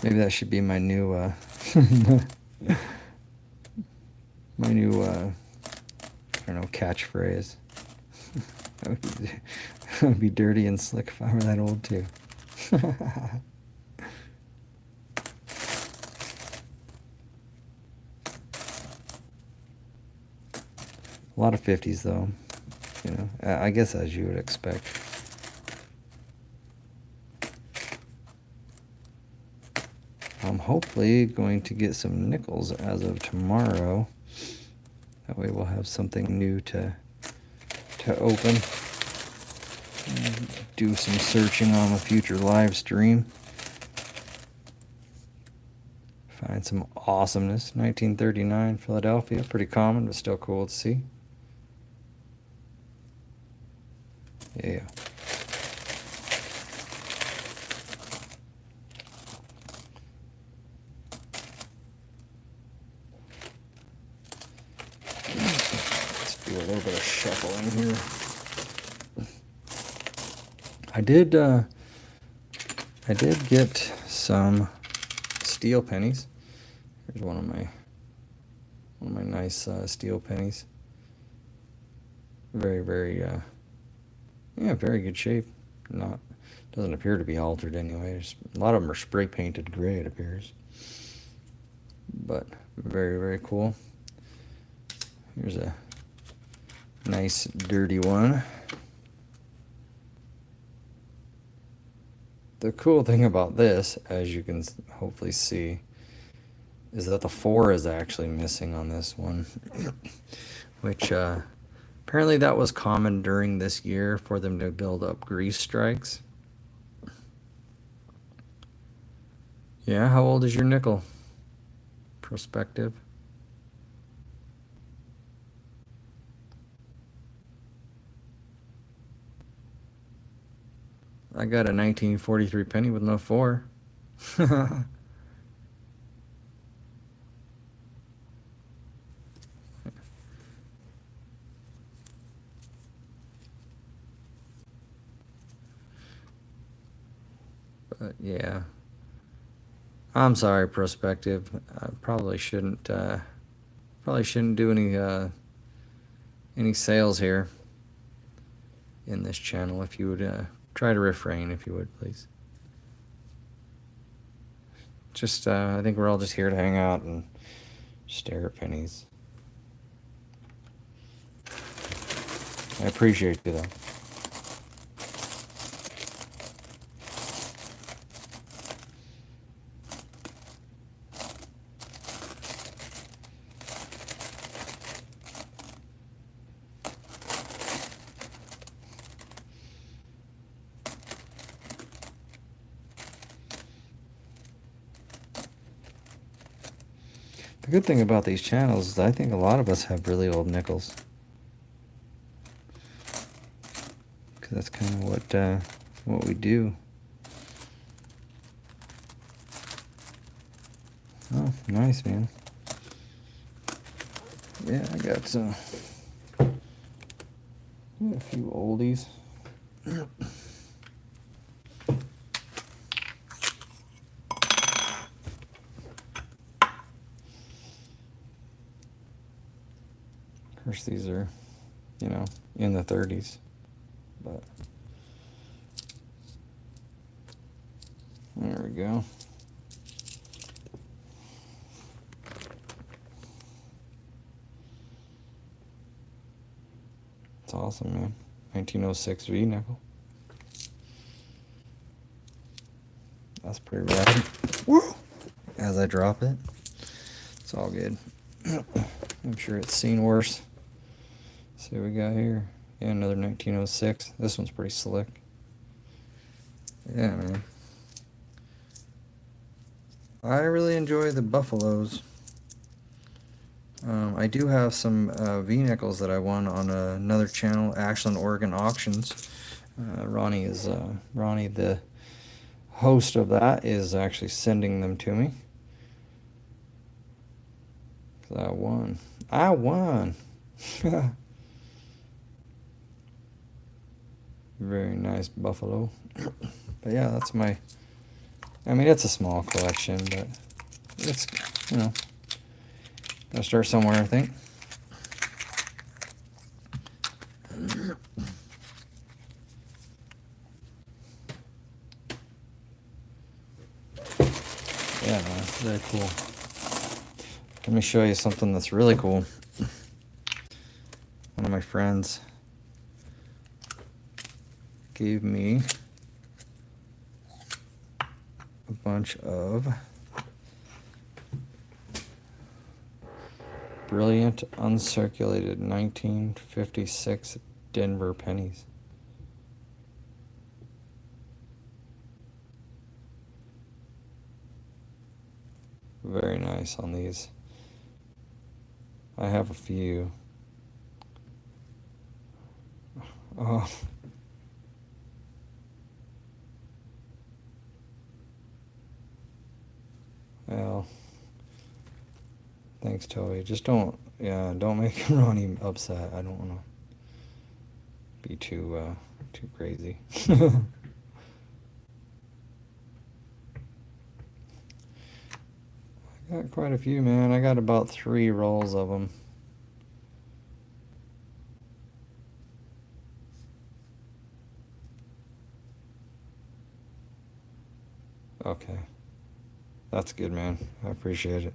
Maybe that should be my new I don't know, catchphrase. I would be dirty and slick if I were that old too. A lot of 50s though, you know, I guess as you would expect. I'm hopefully going to get some nickels as of tomorrow. That way we'll have something new to open. And do some searching on a future live stream. Find some awesomeness. 1939 Philadelphia, pretty common but still cool to see. Yeah. Let's do a little bit of shuffling here. I did get some steel pennies. Here's one of my nice steel pennies. Very, very very good shape. Doesn't appear to be altered anyway. A lot of them are spray painted gray, it appears. But very, very cool. Here's a nice dirty one. The cool thing about this, as you can hopefully see, is that the 4 is actually missing on this one, which apparently that was common during this year for them to build up grease strikes. Yeah, how old is your nickel? Prospective. I got a 1943 penny with no 4. But yeah, I'm sorry, prospective. I probably shouldn't do any sales here in this channel. If you would try to refrain, if you would, please. Just I think we're all just here to hang out and stare at pennies. I appreciate you though. The good thing about these channels is I think a lot of us have really old nickels. Because that's kind of what we do. Oh, nice, man. Yeah, I got some... a few oldies. Of course, these are, you know, in the 30s, but there we go. It's awesome, man. 1906 V nickel. That's pretty rad. Woo! As I drop it, it's all good. I'm sure it's seen worse. See what we got here. Yeah, another 1906. This one's pretty slick. Yeah, man. I really enjoy the Buffaloes. I do have some V-nickels that I won on another channel, Ashland, Oregon Auctions. Ronnie, the host of that, is actually sending them to me. 'Cause I won. I won! Very nice Buffalo. But yeah, that's my... I mean, it's a small collection, but it's, you know, gotta start somewhere, I think. Yeah, man, very cool. Let me show you something that's really cool. One of my friends gave me a bunch of brilliant uncirculated 1956 Denver pennies. Very nice on these. I have a few. Oh. Well, thanks, Toby. Just don't make Ronnie upset. I don't want to be too crazy. I got quite a few, man. I got about 3 rolls of them. Okay. That's good, man. I appreciate it.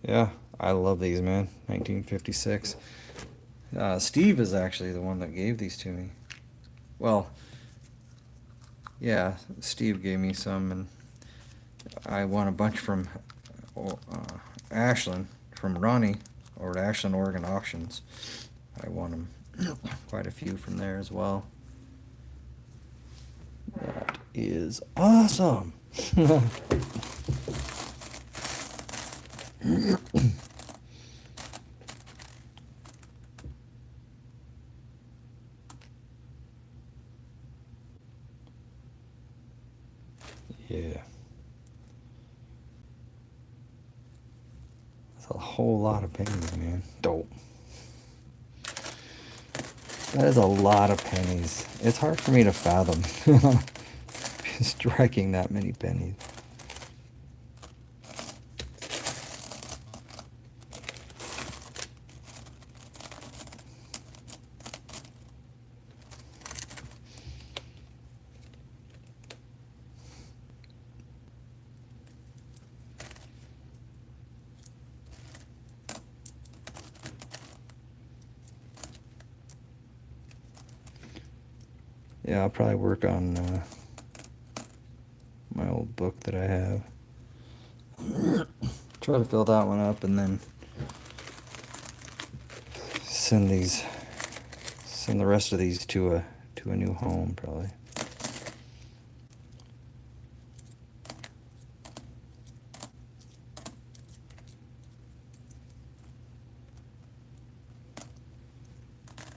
Yeah, I love these, man. 1956. Steve is actually the one that gave these to me. Well, yeah, Steve gave me some, and I won a bunch from Ashland, from Ronnie, over at Ashland, Oregon Auctions. I won them quite a few from there as well. That is awesome. Yeah. That's a whole lot of pennies, man. Dope. That is a lot of pennies. It's hard for me to fathom striking that many pennies. Yeah, I'll probably work on my old book that I have. Try to fill that one up and then send the rest of these to a new home, probably.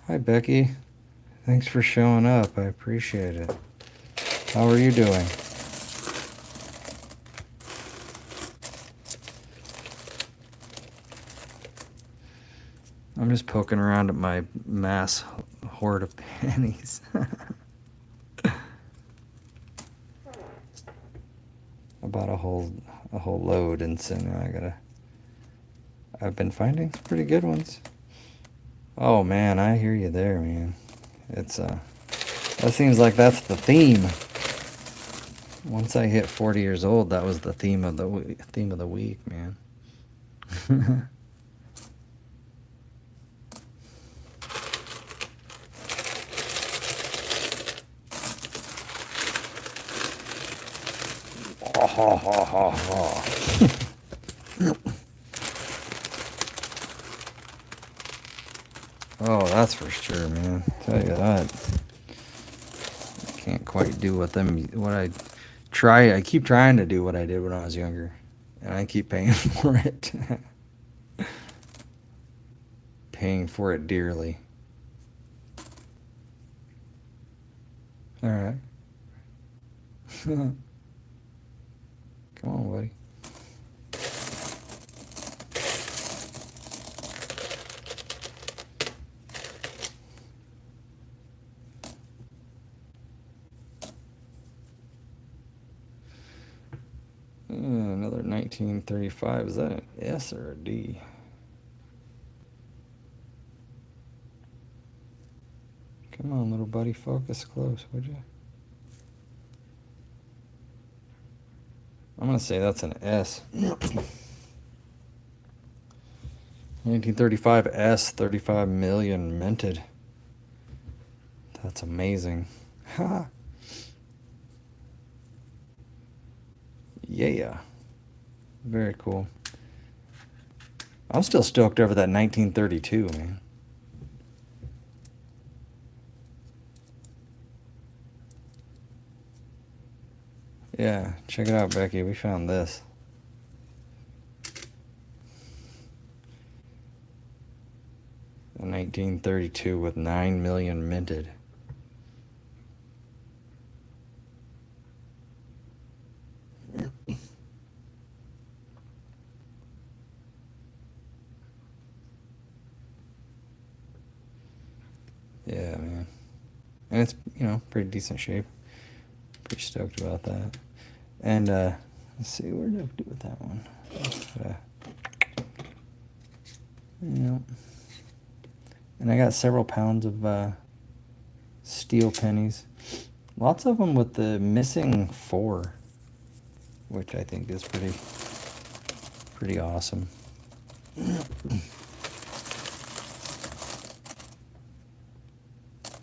Hi, Becky. Thanks for showing up. I appreciate it. How are you doing? I'm just poking around at my mass hoard of pennies. I bought a whole load, and so now I've been finding pretty good ones. Oh man, I hear you there, man. It's that seems like that's the theme. Once I hit 40 years old, that was the theme of the week, man. Ha ha ha ha ha. Oh, that's for sure, man. Tell you that. I can't quite do what I keep trying to do what I did when I was younger. And I keep paying for it. Paying for it dearly. Alright. Come on, buddy. Another 1935. Is that an S or a D? Come on, little buddy. Focus close, would you? I'm going to say that's an S. 1935 S, 35 million minted. That's amazing. Ha! Yeah. Very cool. I'm still stoked over that 1932, man. Yeah, check it out, Becky. We found this. A 1932 with 9 million minted. Yeah, man. And it's, pretty decent shape. Pretty stoked about that. And, let's see, what did I do with that one? And I got several pounds of steel pennies. Lots of them with the missing 4, which I think is pretty awesome.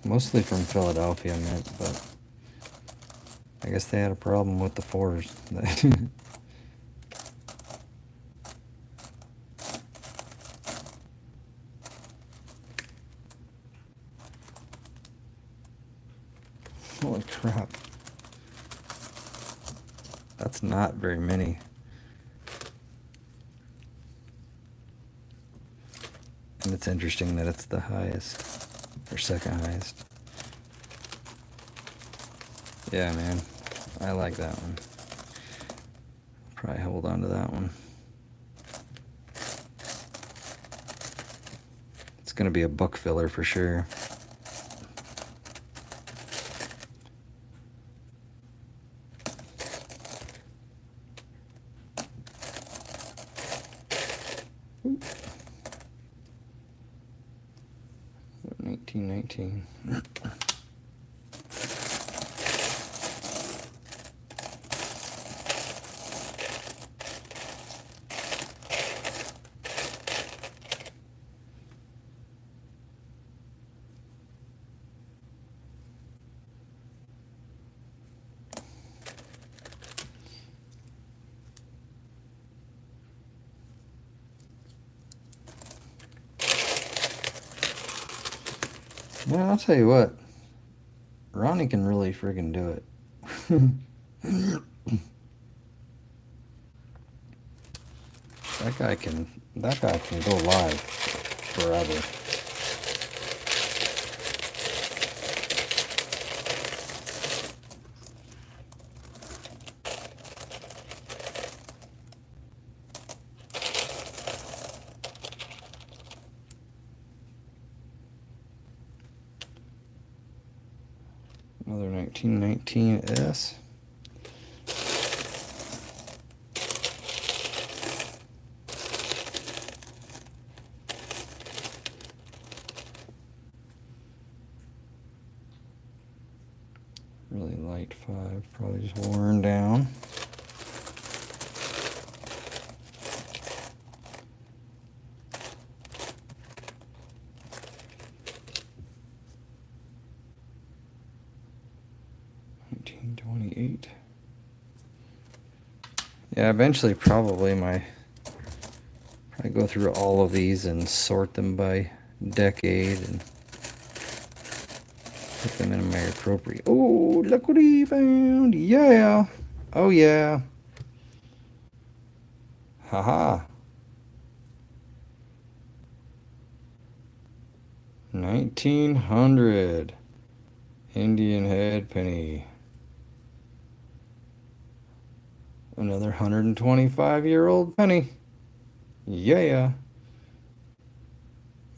Mostly from Philadelphia, Mint, but I guess they had a problem with the 4s. Holy crap. That's not very many. And it's interesting that it's the highest, or second highest. Yeah, man. I like that one. Probably hold on to that one. It's going to be a book filler for sure. Oop. 1919. Well, I'll tell you what. Ronnie can really friggin' do it. That guy can go live forever. Another 1919 S. Really light 5, probably just worn down. $19.28. Yeah, eventually probably go through all of these and sort them by decade and put them in my appropriate. Oh, look what he found! Yeah! Oh yeah! Haha! 1900 Indian head penny. Another 125-year-old penny. Yeah.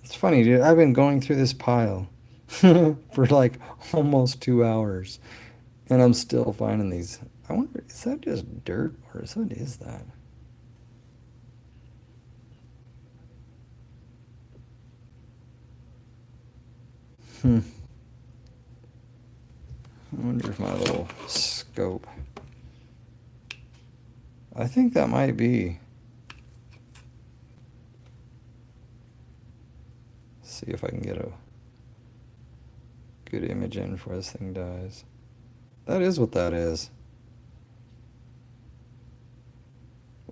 It's funny, dude. I've been going through this pile for like almost 2 hours, and I'm still finding these. I wonder, is that just dirt, or what is that? I wonder if my little scope. I think that might be. See if I can get a good image in before this thing dies. That is what that is.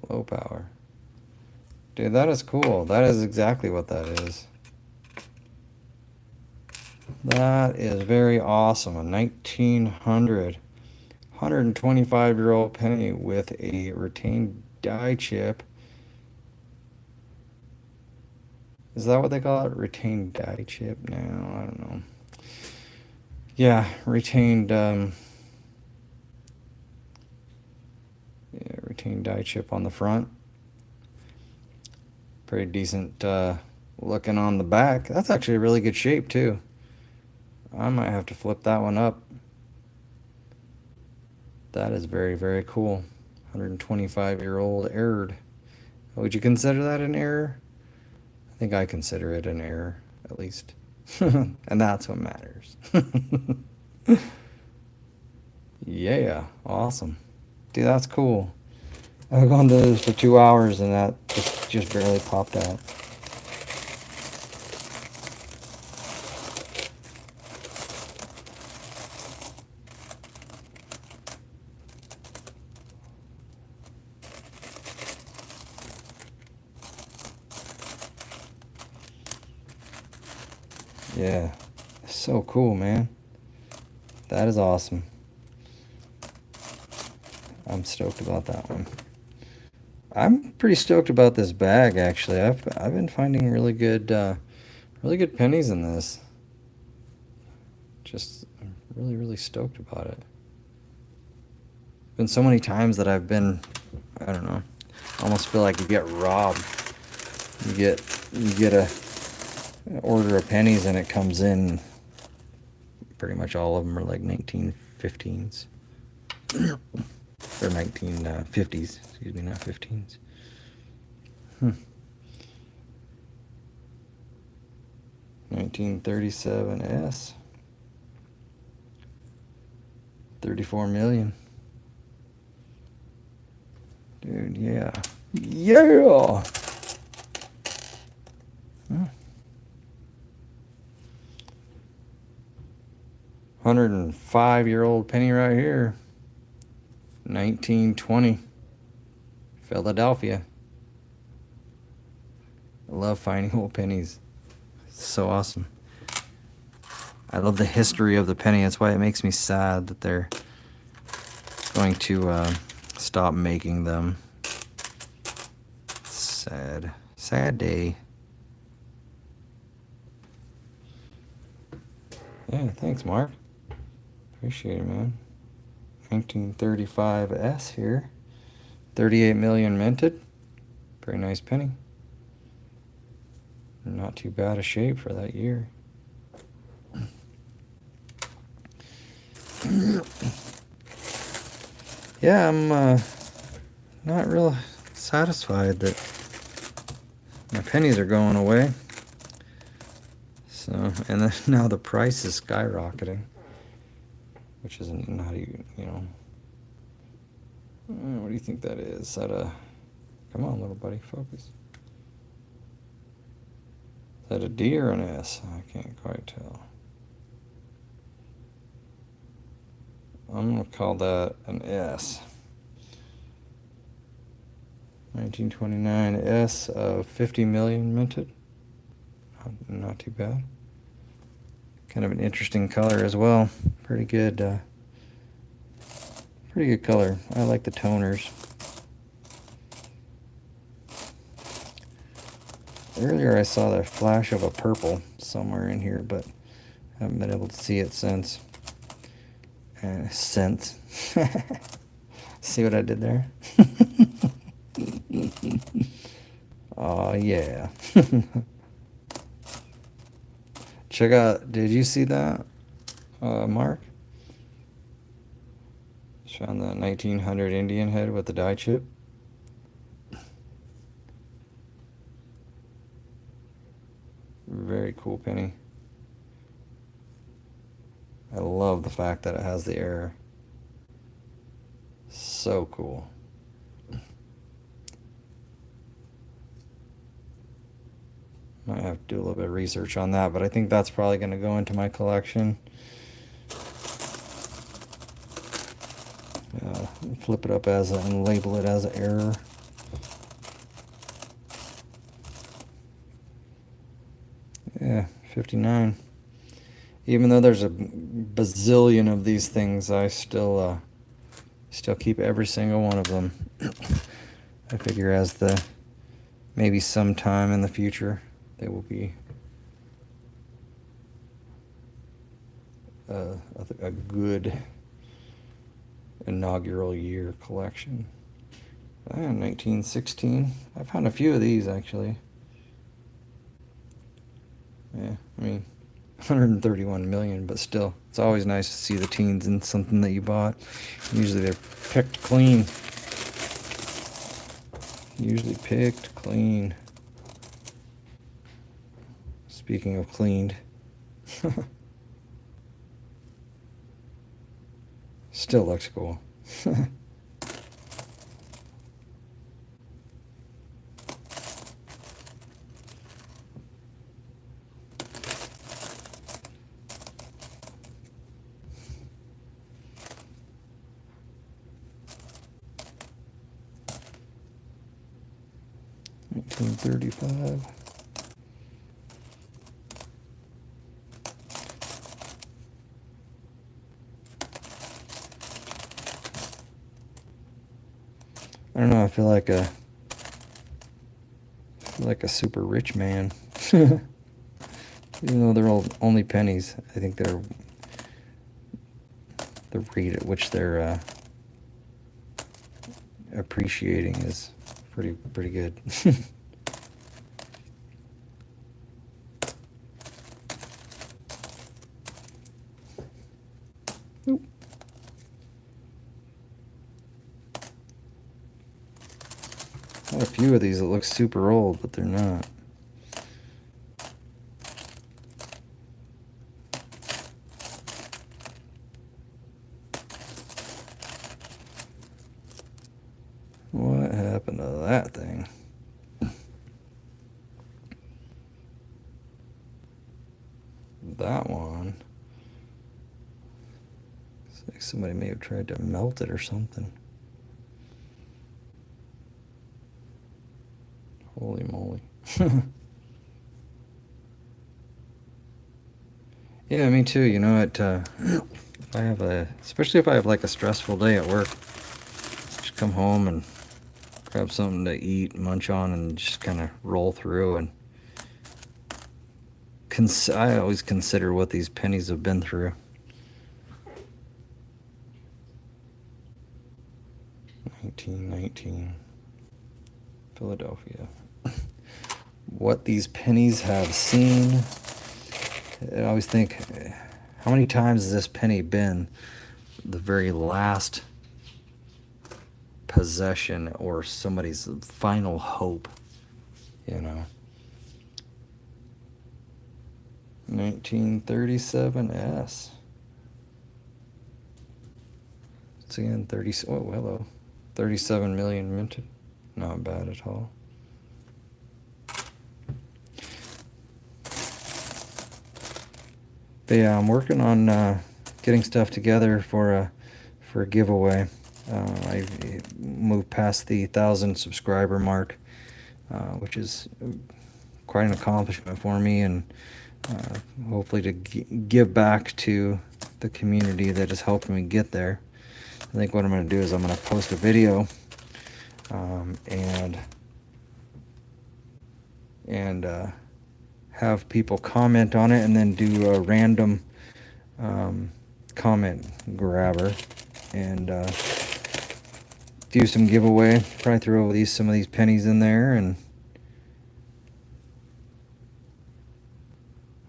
Low power. Dude, that is cool. That is exactly what that is. That is very awesome. A 1900 125-year-old penny with a retained die chip. Is that what they call it? Retained die chip? No, I don't know. Yeah, retained retained die chip on the front. Pretty decent looking on the back. That's actually a really good shape too. I might have to flip that one up. That is very, very cool. 125-year-old error. Would you consider that an error? I think I consider it an error, at least. And that's what matters. Yeah, awesome. Dude, that's cool. I've gone to this for 2 hours and that just barely popped out. Yeah, so cool, man. That is awesome. I'm stoked about that one. I'm pretty stoked about this bag, actually. I've been finding really good pennies in this. Just really, really stoked about it. Been so many times that I've been, I don't know, almost feel like you get robbed. You get a order of pennies and it comes in. Pretty much all of them are like 1915s. Or 1950s, excuse me, not 15s. 1937 S. 34 million. Dude, yeah. Yeah! 105-year-old penny right here. 1920. Philadelphia. I love finding old pennies. It's so awesome. I love the history of the penny. That's why it makes me sad that they're going to stop making them. Sad. Sad day. Yeah, thanks, Mark. Appreciate it, man. 1935 S here. 38 million minted. Very nice penny. Not too bad a shape for that year. Yeah, I'm not real satisfied that my pennies are going away. So, and then now the price is skyrocketing, which isn't not even, you know. What do you think that is? Is that a, come on, little buddy, focus. Is that a D or an S? I can't quite tell. I'm going to call that an S. 1929 S of 50 million minted. Not too bad. Kind of an interesting color as well. Pretty good color. I like the toners. Earlier I saw the flash of a purple somewhere in here, but haven't been able to see it since. See what I did there? Oh yeah. Check out, did you see that, Mark? Just found the 1900 Indian head with the die chip. Very cool penny. I love the fact that it has the error. So cool. Might have to do a little bit of research on that, but I think that's probably going to go into my collection. Flip it up as and label it as an error. Yeah, 59. Even though there's a bazillion of these things, I still keep every single one of them. I figure as the maybe sometime in the future they will be a good inaugural year collection. 1916. I found a few of these actually. Yeah, I mean 131 million, but still, it's always nice to see the teens in something that you bought. Usually they're picked clean. Usually picked clean. Speaking of cleaned. Still looks cool. $1935. I don't know, I feel like a super rich man. Even though they're all only pennies, I think the rate at which they're appreciating is pretty good. Oop. Got a few of these that look super old, but they're not. What happened to that thing? That one. Looks like somebody may have tried to melt it or something. Holy moly. Yeah, me too. You know, if I have especially if I have like a stressful day at work, just come home and grab something to eat, munch on, and just kind of roll through. And I always consider what these pennies have been through. 1919, Philadelphia. What these pennies have seen. I always think, how many times has this penny been the very last possession or somebody's final hope, you know. 1937S. It's again 30. Oh, hello. 37 million minted. Not bad at all. But yeah, I'm working on getting stuff together for a giveaway. I moved past the 1,000 subscriber mark, which is quite an accomplishment for me, and hopefully to give back to the community that has helped me get there. I think what I'm going to do is I'm going to post a video and have people comment on it, and then do a random comment grabber and do some giveaway. Probably throw some of these pennies in there, and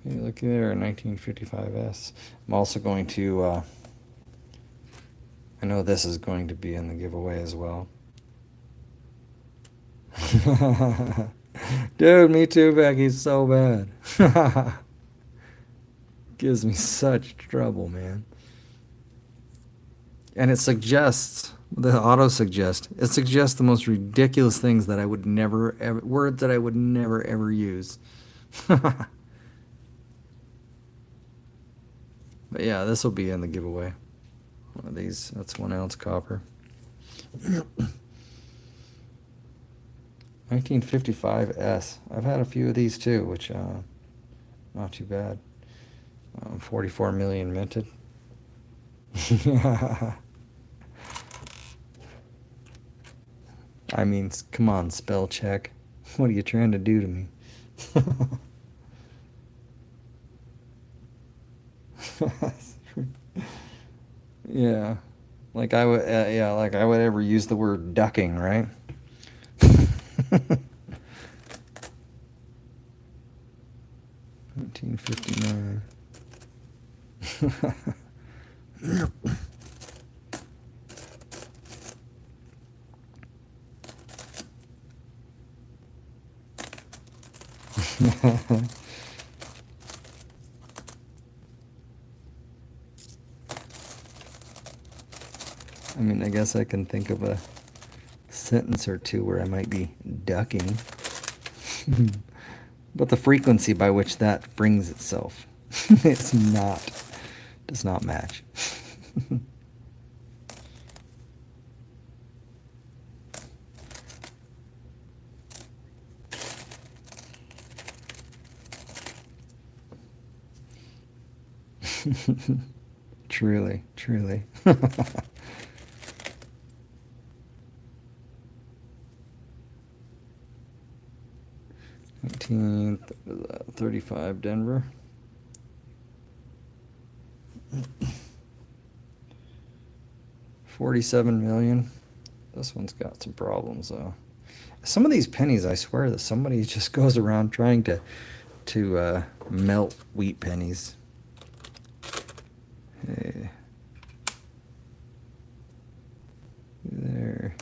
hey, look there, 1955S. I'm also going to I know this is going to be in the giveaway as well. Dude, me too, Becky's so bad. Gives me such trouble, man. And it suggests, the auto suggest, it suggests the most ridiculous things that I would never ever, words that I would never ever use. But yeah, this will be in the giveaway. One of these, that's 1 ounce copper. 1955S. I've had a few of these too, which not too bad. 44 million minted. I mean, come on, spell check. What are you trying to do to me? Yeah, like I would. Yeah, like I would ever use the word ducking, right? 1959. I mean, I guess I can think of a sentence or two where I might be ducking. But the frequency by which that brings itself, does not match. Truly, truly. 1935 Denver. $47 million. This one's got some problems though. Some of these pennies, I swear that somebody just goes around trying to melt wheat pennies. Hey. There.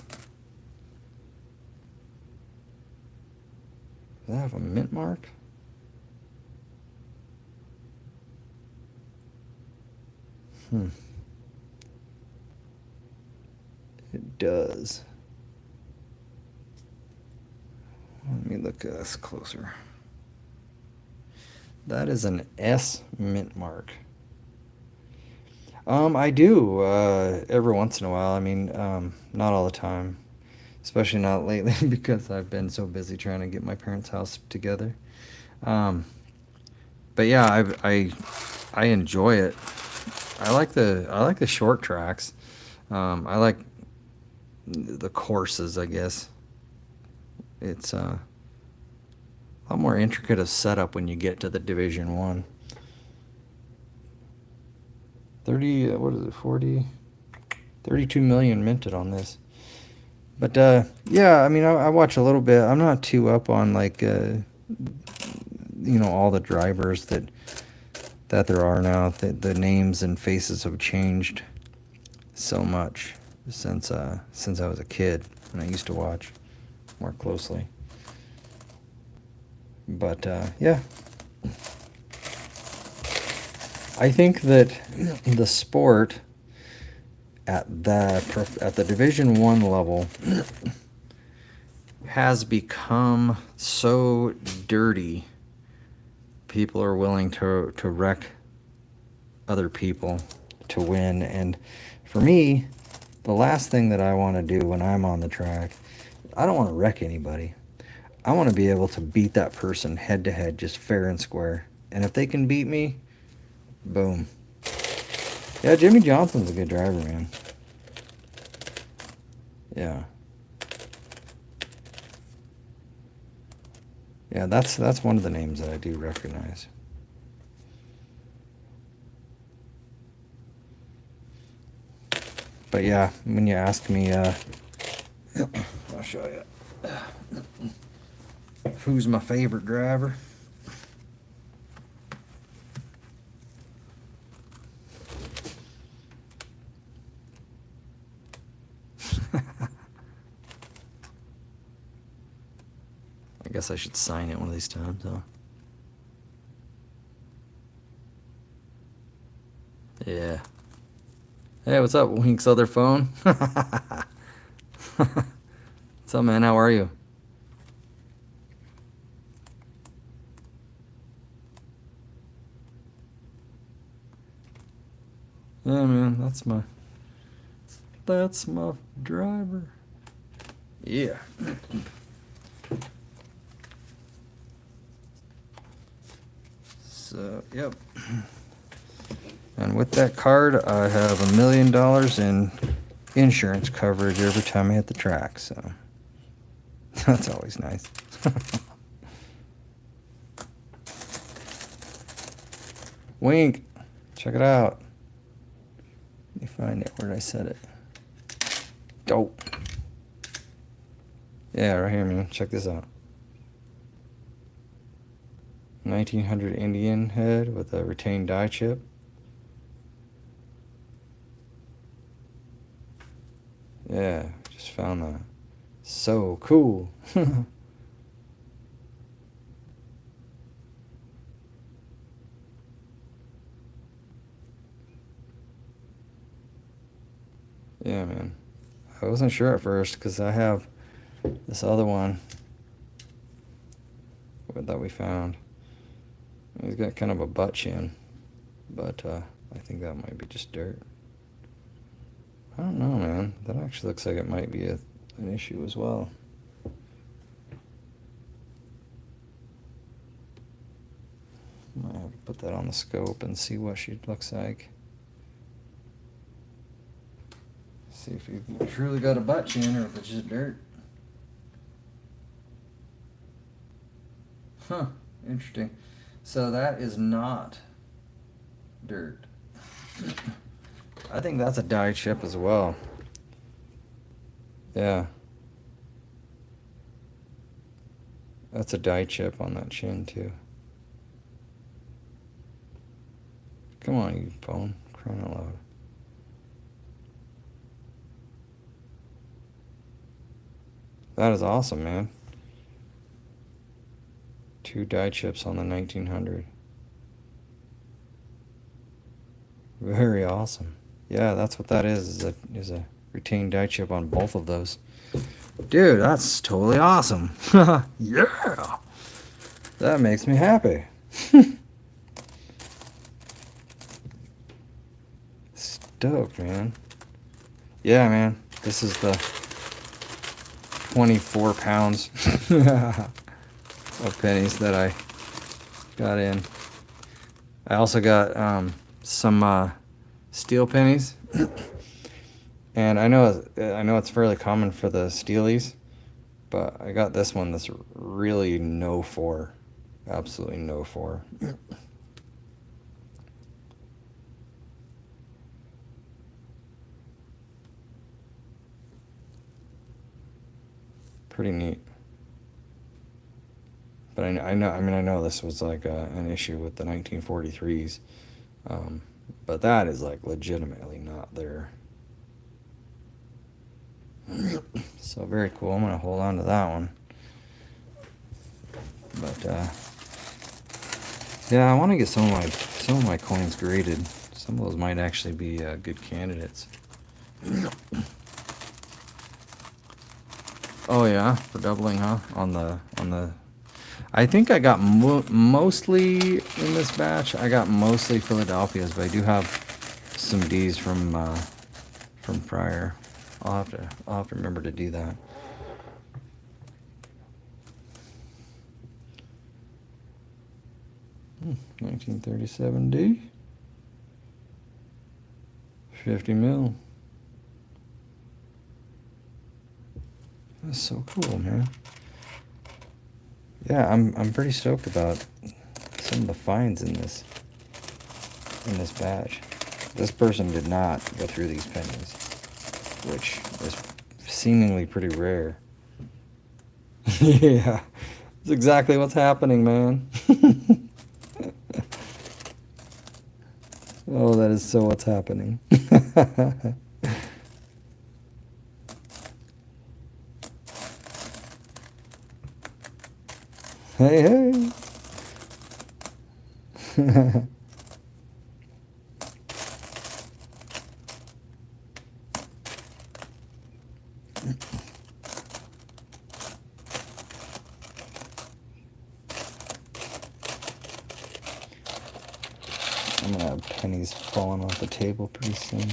Does that have a mint mark? It does. Let me look at this closer. That is an S mint mark. I do every once in a while. I mean, not all the time, especially not lately because I've been so busy trying to get my parents' house together. But yeah, I enjoy it. I like the short tracks. I like the courses, I guess. It's a lot more intricate of setup when you get to the Division 1. 30, what is it, 40? 32 million minted on this. But yeah, I mean, I watch a little bit. I'm not too up on like all the drivers that there are now. The names and faces have changed so much since I was a kid and I used to watch more closely. But yeah, I think that the sport at the Division 1 level has become so dirty. People are willing to wreck other people to win, and for me, the last thing that I want to do when I'm on the track, I don't want to wreck anybody. I want to be able to beat that person head to head, just fair and square. And if they can beat me, boom. Yeah, Jimmy Johnson's a good driver, man. Yeah. Yeah, that's one of the names that I do recognize. But yeah, when you ask me, I'll show you. Who's my favorite driver? I guess I should sign it one of these times, huh? Yeah. Hey, what's up, Wink's other phone? What's up, man? How are you? Yeah, man, that's my driver. Yeah. So, yep. And with that card, I have $1 million in insurance coverage every time I hit the track, so that's always nice. Wink, check it out. Let me find it. Where did I set it? Dope. Yeah, right here, man. Check this out. 1900 Indian head with a retained die chip. Yeah, just found that. So cool. Yeah, man. I wasn't sure at first because I have this other one that we found. He's got kind of a butt chin, but I think that might be just dirt. I don't know, man. That actually looks like it might be an issue as well. Might have to put that on the scope and see what she looks like. See if you truly got a butt chin or if it's just dirt. Huh, interesting. So that is not dirt. I think that's a die chip as well. Yeah. That's a die chip on that chin too. Come on, you phone. Crying out loud. That is awesome, man. 2 die chips on the 1900. Very awesome. Yeah, that's what that is a retained die chip on both of those. Dude, that's totally awesome. Yeah. That makes me happy. Stoked, man. Yeah, man. This is the 24 pounds of pennies that I got in. I also got some steel pennies. And I know it's fairly common for the steelies, but I got this one that's really no for. Absolutely no for. Pretty neat. But I know this was like an issue with the 1943s. But that is like legitimately not there. So very cool. I'm gonna hold on to that one. But yeah, I want to get some of my coins graded. Some of those might actually be good candidates. Oh yeah, for doubling, huh? On the. I think I got mostly in this batch. I got mostly Philadelphia's, but I do have some D's from prior. I'll have to remember to do that. Hmm, 1937 D. 50 mil. That's so cool, man. Yeah, I'm pretty stoked about some of the finds in this batch. This person did not go through these pennies, which is seemingly pretty rare. Yeah, that's exactly what's happening, man. Oh, that is so what's happening. Hey, hey. I'm gonna have pennies falling off the table pretty soon.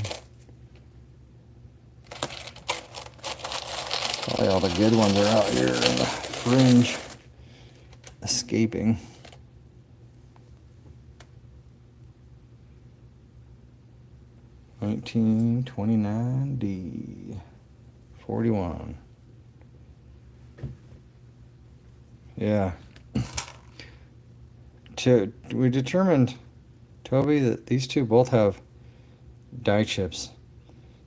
Probably all the good ones are out here in the fringe, escaping. $19.29 D. 41. Yeah. We determined, Toby, that these two both have die chips.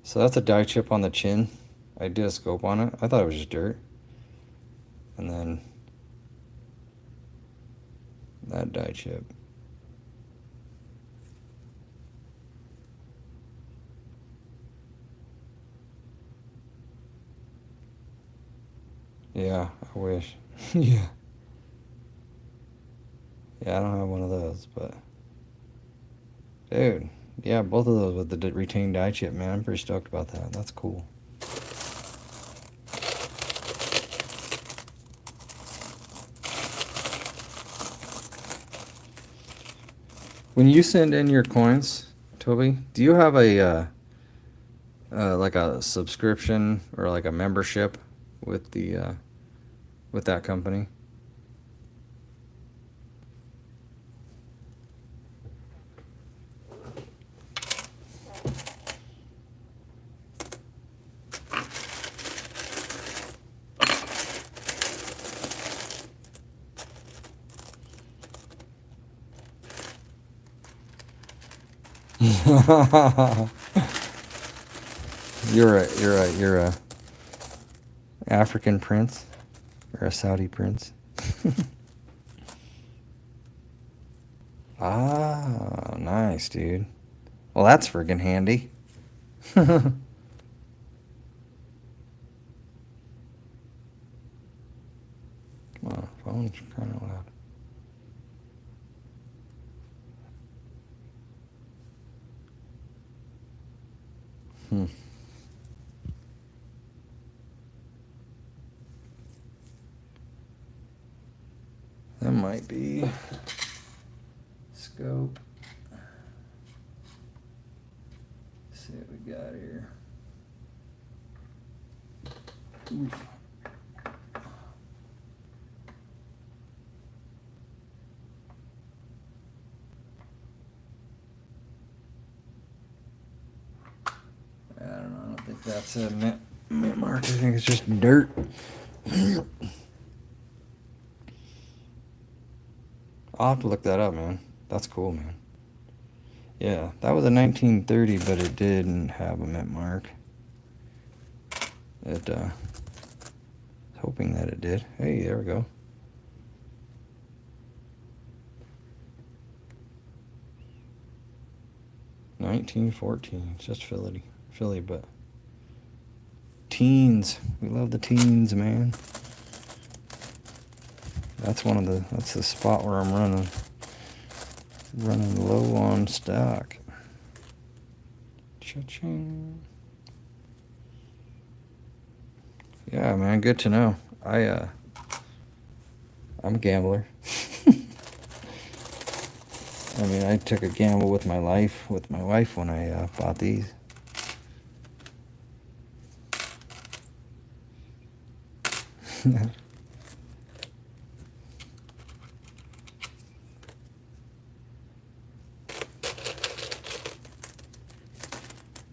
So that's a die chip on the chin. I did a scope on it. I thought it was just dirt. And then that die chip. Yeah, I wish. Yeah. Yeah, I don't have one of those, but dude, yeah, both of those with the retained die chip, man. I'm pretty stoked about that. That's cool. When you send in your coins, Toby, do you have a like a subscription or like a membership with the with that company? You're a African prince or a Saudi prince. Ah, nice, dude. Well, that's friggin' handy. Come on, phone's crying out loud. Hmm. That might be scope. Let's see what we got here. Oof. I don't know. I don't think that's a mint mark. I think it's just dirt. I'll have to look that up, man. That's cool, man. Yeah, that was a 1930, but it didn't have a mint mark. It, hoping that it did. Hey, there we go. $1914. It's just Philly, but teens. We love the teens, man. That's that's the spot where I'm running low on stock. Cha-ching. Yeah, man, good to know. I'm a gambler. I mean, I took a gamble with my wife when I bought these.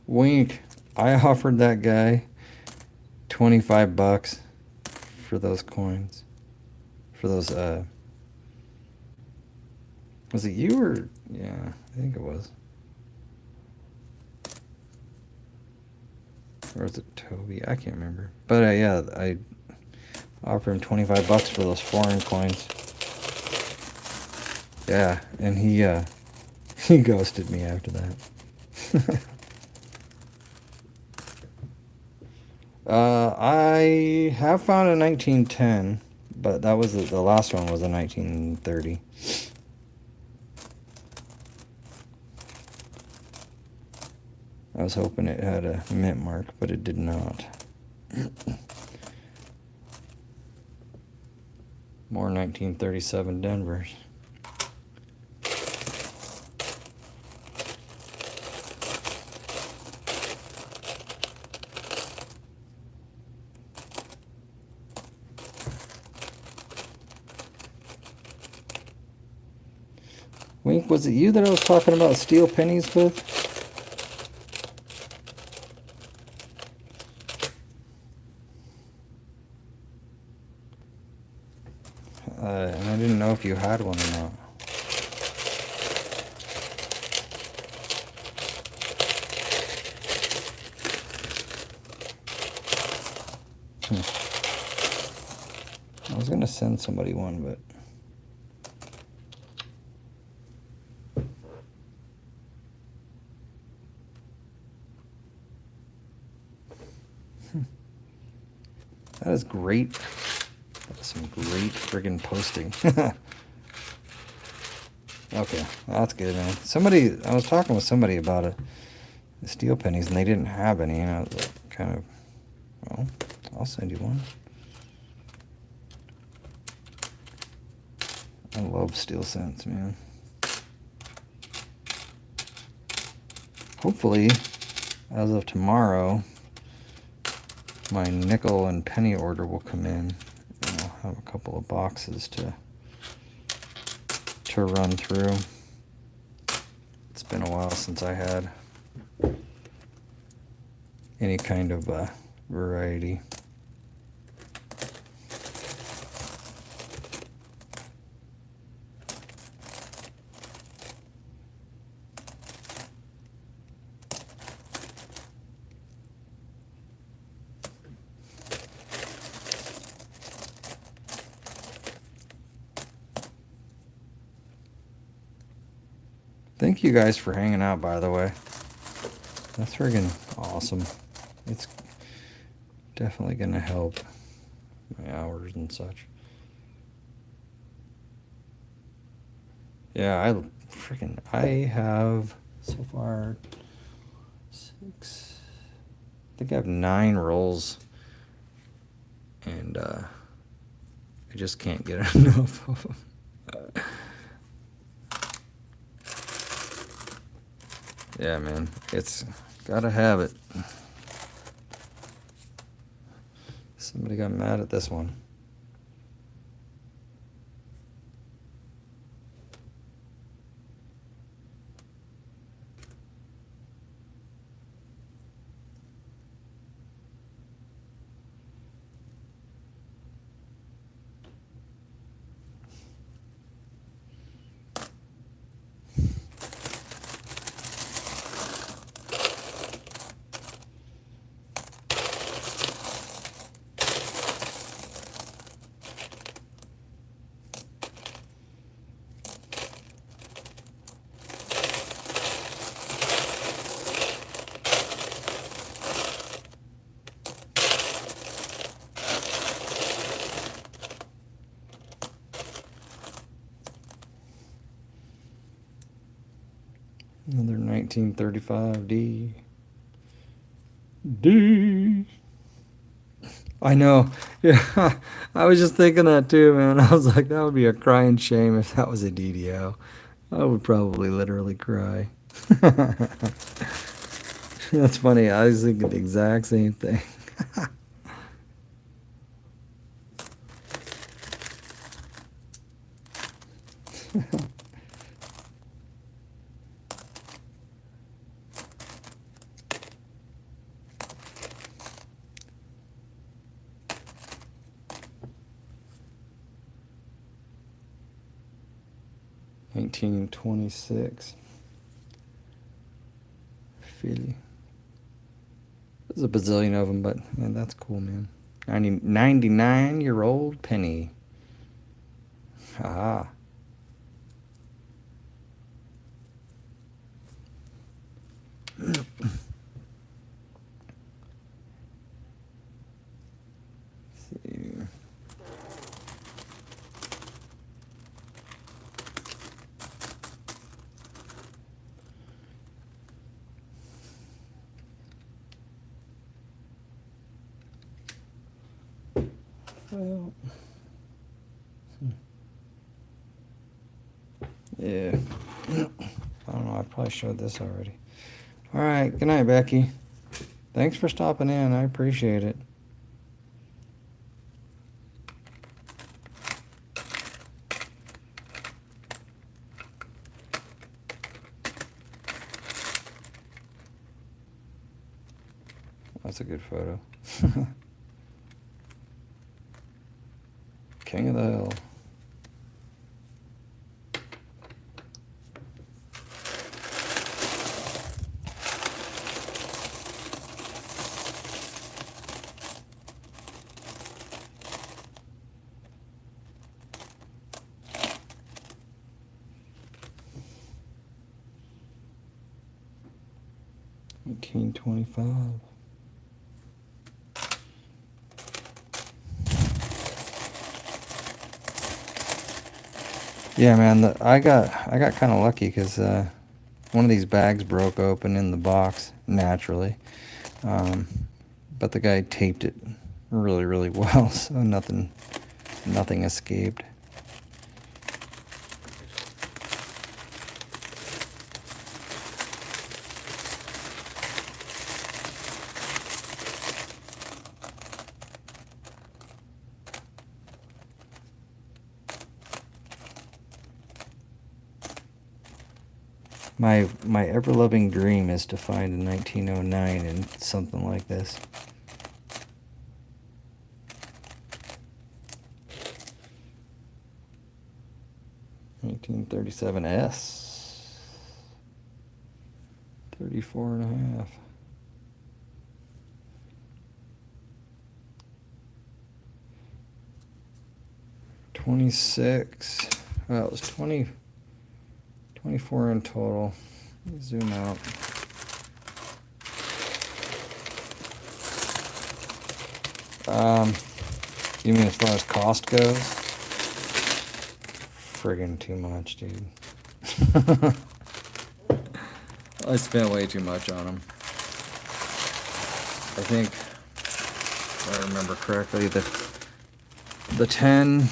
Wink. I offered that guy $25 for those coins. For those, was it you or, yeah, I think it was. Or was it Toby? I can't remember. But yeah, I offered him $25 for those foreign coins. Yeah, and he ghosted me after that. I have found a 1910, but that was the last one was a 1930. I was hoping it had a mint mark, but it did not. More 1937 Denvers. Wink, was it you that I was talking about steel pennies with? And I didn't know if you had one or not. I was gonna send somebody one, but that is great. That's some great friggin' posting. Okay, that's good, man. I was talking with somebody about it, the steel pennies, and they didn't have any, and I was like, kind of, well, I'll send you one. I love steel cents, man. Hopefully, as of tomorrow, my nickel and penny order will come in, and I'll have a couple of boxes to run through. It's been a while since I had any kind of variety. Thank you guys for hanging out, by the way. That's friggin' awesome. It's definitely gonna help my hours and such. Yeah, I have so far 6, I think I have 9 rolls, and I just can't get enough of them. Yeah, man, it's gotta have it. Somebody got mad at this one. Another 1935 D. D. I know. Yeah, I was just thinking that too, man. I was like, that would be a crying shame if that was a DDO. I would probably literally cry. That's funny. I was thinking the exact same thing. 1926. Philly. There's a bazillion of them, but man, that's cool, man. 99-year-old penny. Ah. See. Well, yeah. I don't know. I probably showed this already. All right. Good night, Becky. Thanks for stopping in. I appreciate it. That's a good photo. King of the Hill. $18.25. Yeah, man. I got kind of lucky because one of these bags broke open in the box naturally, but the guy taped it really, really well, so nothing escaped. My ever-loving dream is to find a 1909 in something like this. $1937S. 34 and a half. $26. Well, it was 24 in total. Let me zoom out. You mean as far as cost goes? Friggin' too much, dude. I spent way too much on them. I think, if I remember correctly, the 10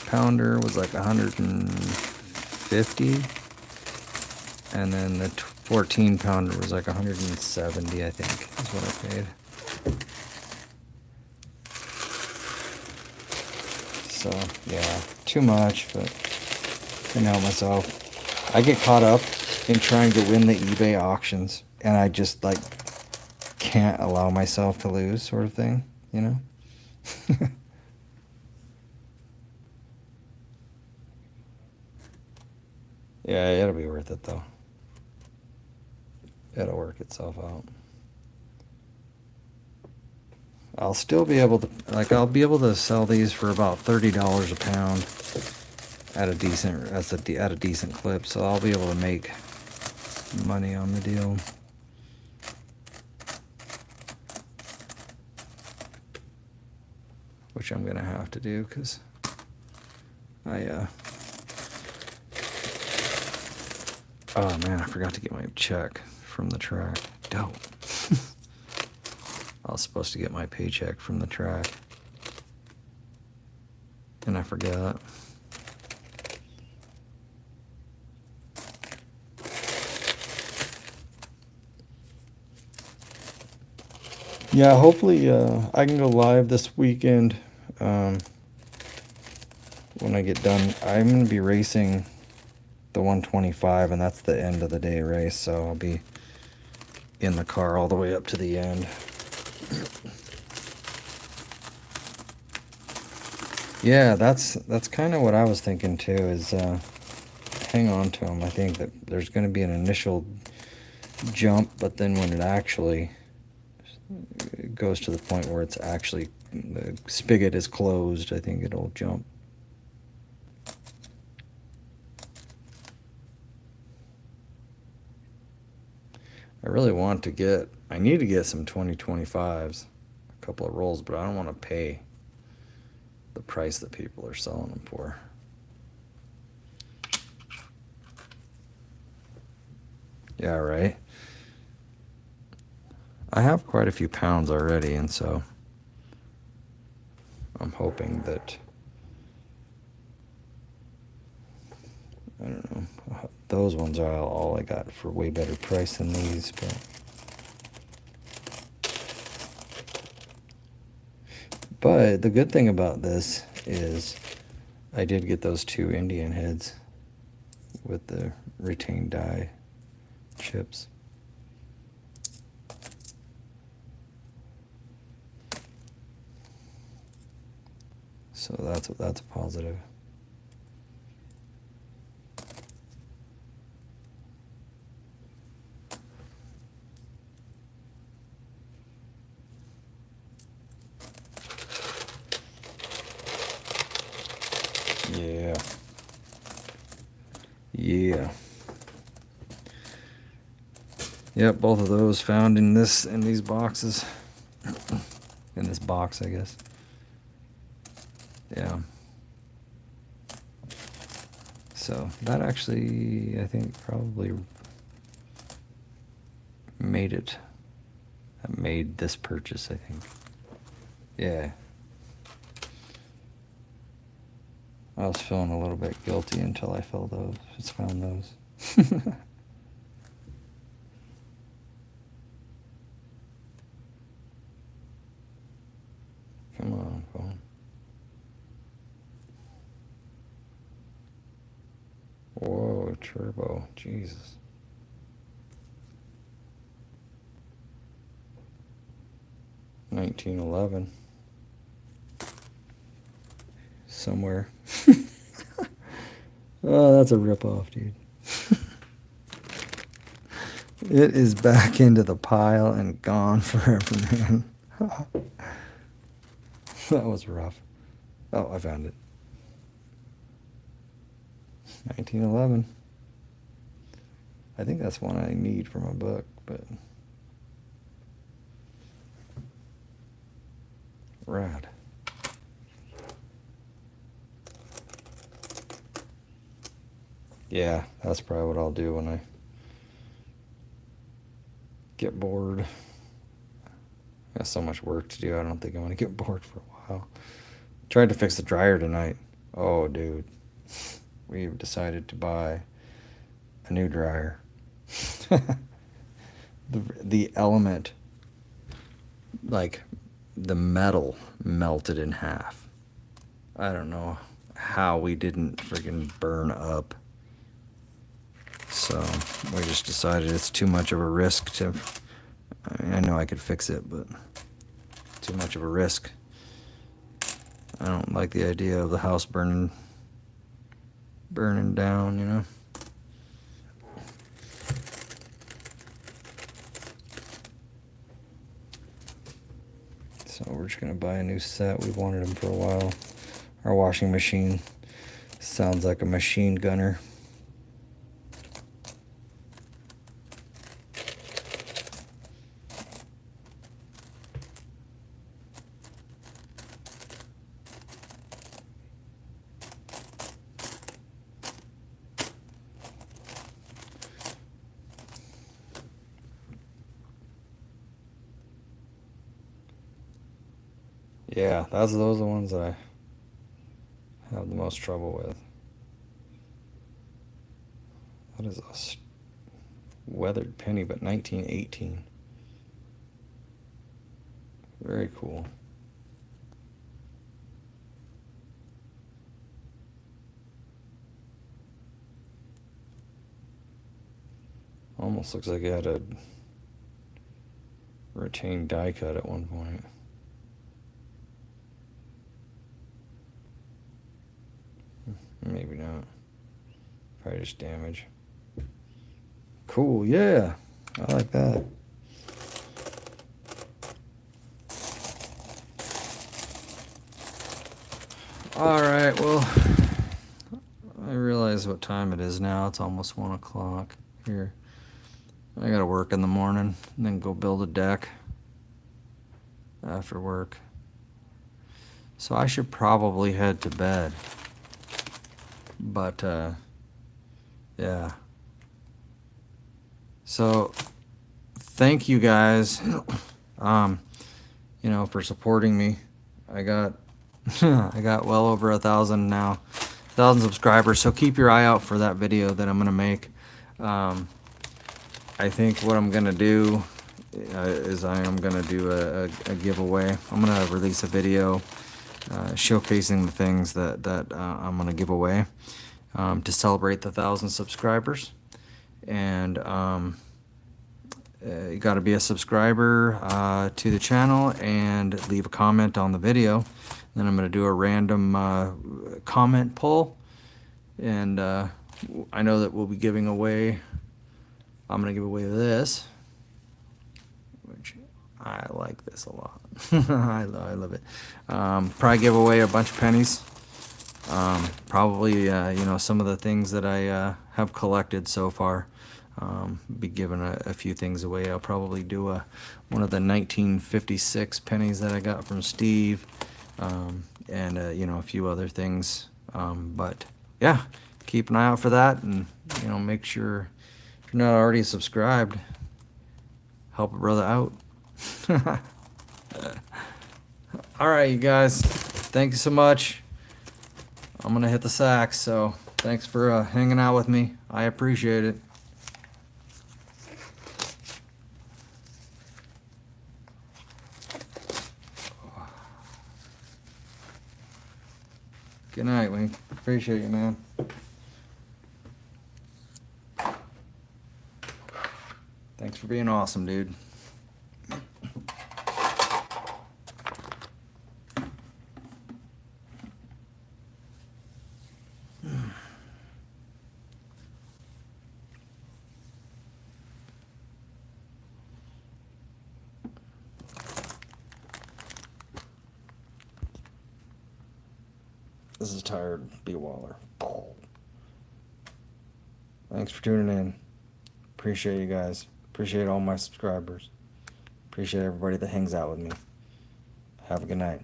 pounder was like 150, and then the 14 pounder was like 170, I think, is what I paid. So yeah, too much, but I couldn't help myself. I get caught up in trying to win the eBay auctions, and I just like can't allow myself to lose, sort of thing, you know? Yeah, it'll be worth it though. It'll work itself out. I'll still be able to, like, I'll be able to sell these for about $30 a pound at a decent clip, so I'll be able to make money on the deal. Which I'm gonna have to do because Oh man, I forgot to get my check from the track. Dope. I was supposed to get my paycheck from the track. And I forgot. Yeah, hopefully I can go live this weekend. When I get done, I'm going to be racing the 125, and that's the end of the day race, so I'll be in the car all the way up to the end. Yeah, that's kind of what I was thinking too, is hang on to them. I think that there's going to be an initial jump, but then when it actually goes to the point where it's actually, the spigot is closed, I think it'll jump. I really want to get, I need to get some 2025s, a couple of rolls, but I don't want to pay the price that people are selling them for. Yeah, right. I have quite a few pounds already, and so I'm hoping that, I don't know, those ones are all I got for way better price than these, but the good thing about this is I did get those 2 Indian heads with the retained die chips. So that's a positive. Yeah. Yeah. Yep, both of those found in these boxes. In this box, I guess. Yeah. So that actually, I think, probably made it. That made this purchase, I think. Yeah. I was feeling a little bit guilty until I found those. Come on, phone. Whoa, turbo. Jesus. $19.11. Somewhere. Oh, that's a ripoff, dude. It is back into the pile and gone forever, man. That was rough. Oh, I found it. 1911. I think that's one I need for my book, but rad. Yeah, that's probably what I'll do when I get bored. I got so much work to do, I don't think I'm gonna get bored for a while. Tried to fix the dryer tonight. Oh, dude. We've decided to buy a new dryer. The element, like the metal, melted in half. I don't know how we didn't freaking burn up. So we just decided it's too much of a risk to, I mean, I know I could fix it, but too much of a risk. I don't like the idea of the house burning down, you know? So we're just gonna buy a new set. We've wanted them for a while. Our washing machine sounds like a machine gunner. Yeah, those are the ones that I have the most trouble with. That is a weathered penny, but 1918. Very cool. Almost looks like it had a retained die cut at one point. Maybe not. Probably just damage. Cool, yeah. I like that. Alright, well, I realize what time it is now. It's almost 1 o'clock here. I gotta work in the morning and then go build a deck after work. So I should probably head to bed. But, yeah. So, thank you guys, for supporting me. I got well over 1,000 now, 1,000 subscribers. So keep your eye out for that video that I'm gonna make. I think what I'm gonna do is I am gonna do a giveaway. I'm gonna release a video showcasing the things that I'm gonna give away to celebrate the 1,000 subscribers. And you got to be a subscriber to the channel and leave a comment on the video. Then I'm going to do a random comment poll, and I know that we'll be giving away. I'm going to give away this, which I like this a lot. I love it. Probably give away a bunch of pennies. Probably some of the things that I have collected so far. Be giving a few things away. I'll probably do one of the 1956 pennies that I got from Steve, and a few other things. But yeah, keep an eye out for that, and make sure if you're not already subscribed, help a brother out. All right, you guys, thank you so much. I'm gonna hit the sack, so thanks for hanging out with me. I appreciate it. Good night, Wink. Appreciate you, man. Thanks for being awesome, dude. This is Tired B. Waller. Thanks for tuning in. Appreciate you guys. Appreciate all my subscribers. Appreciate everybody that hangs out with me. Have a good night.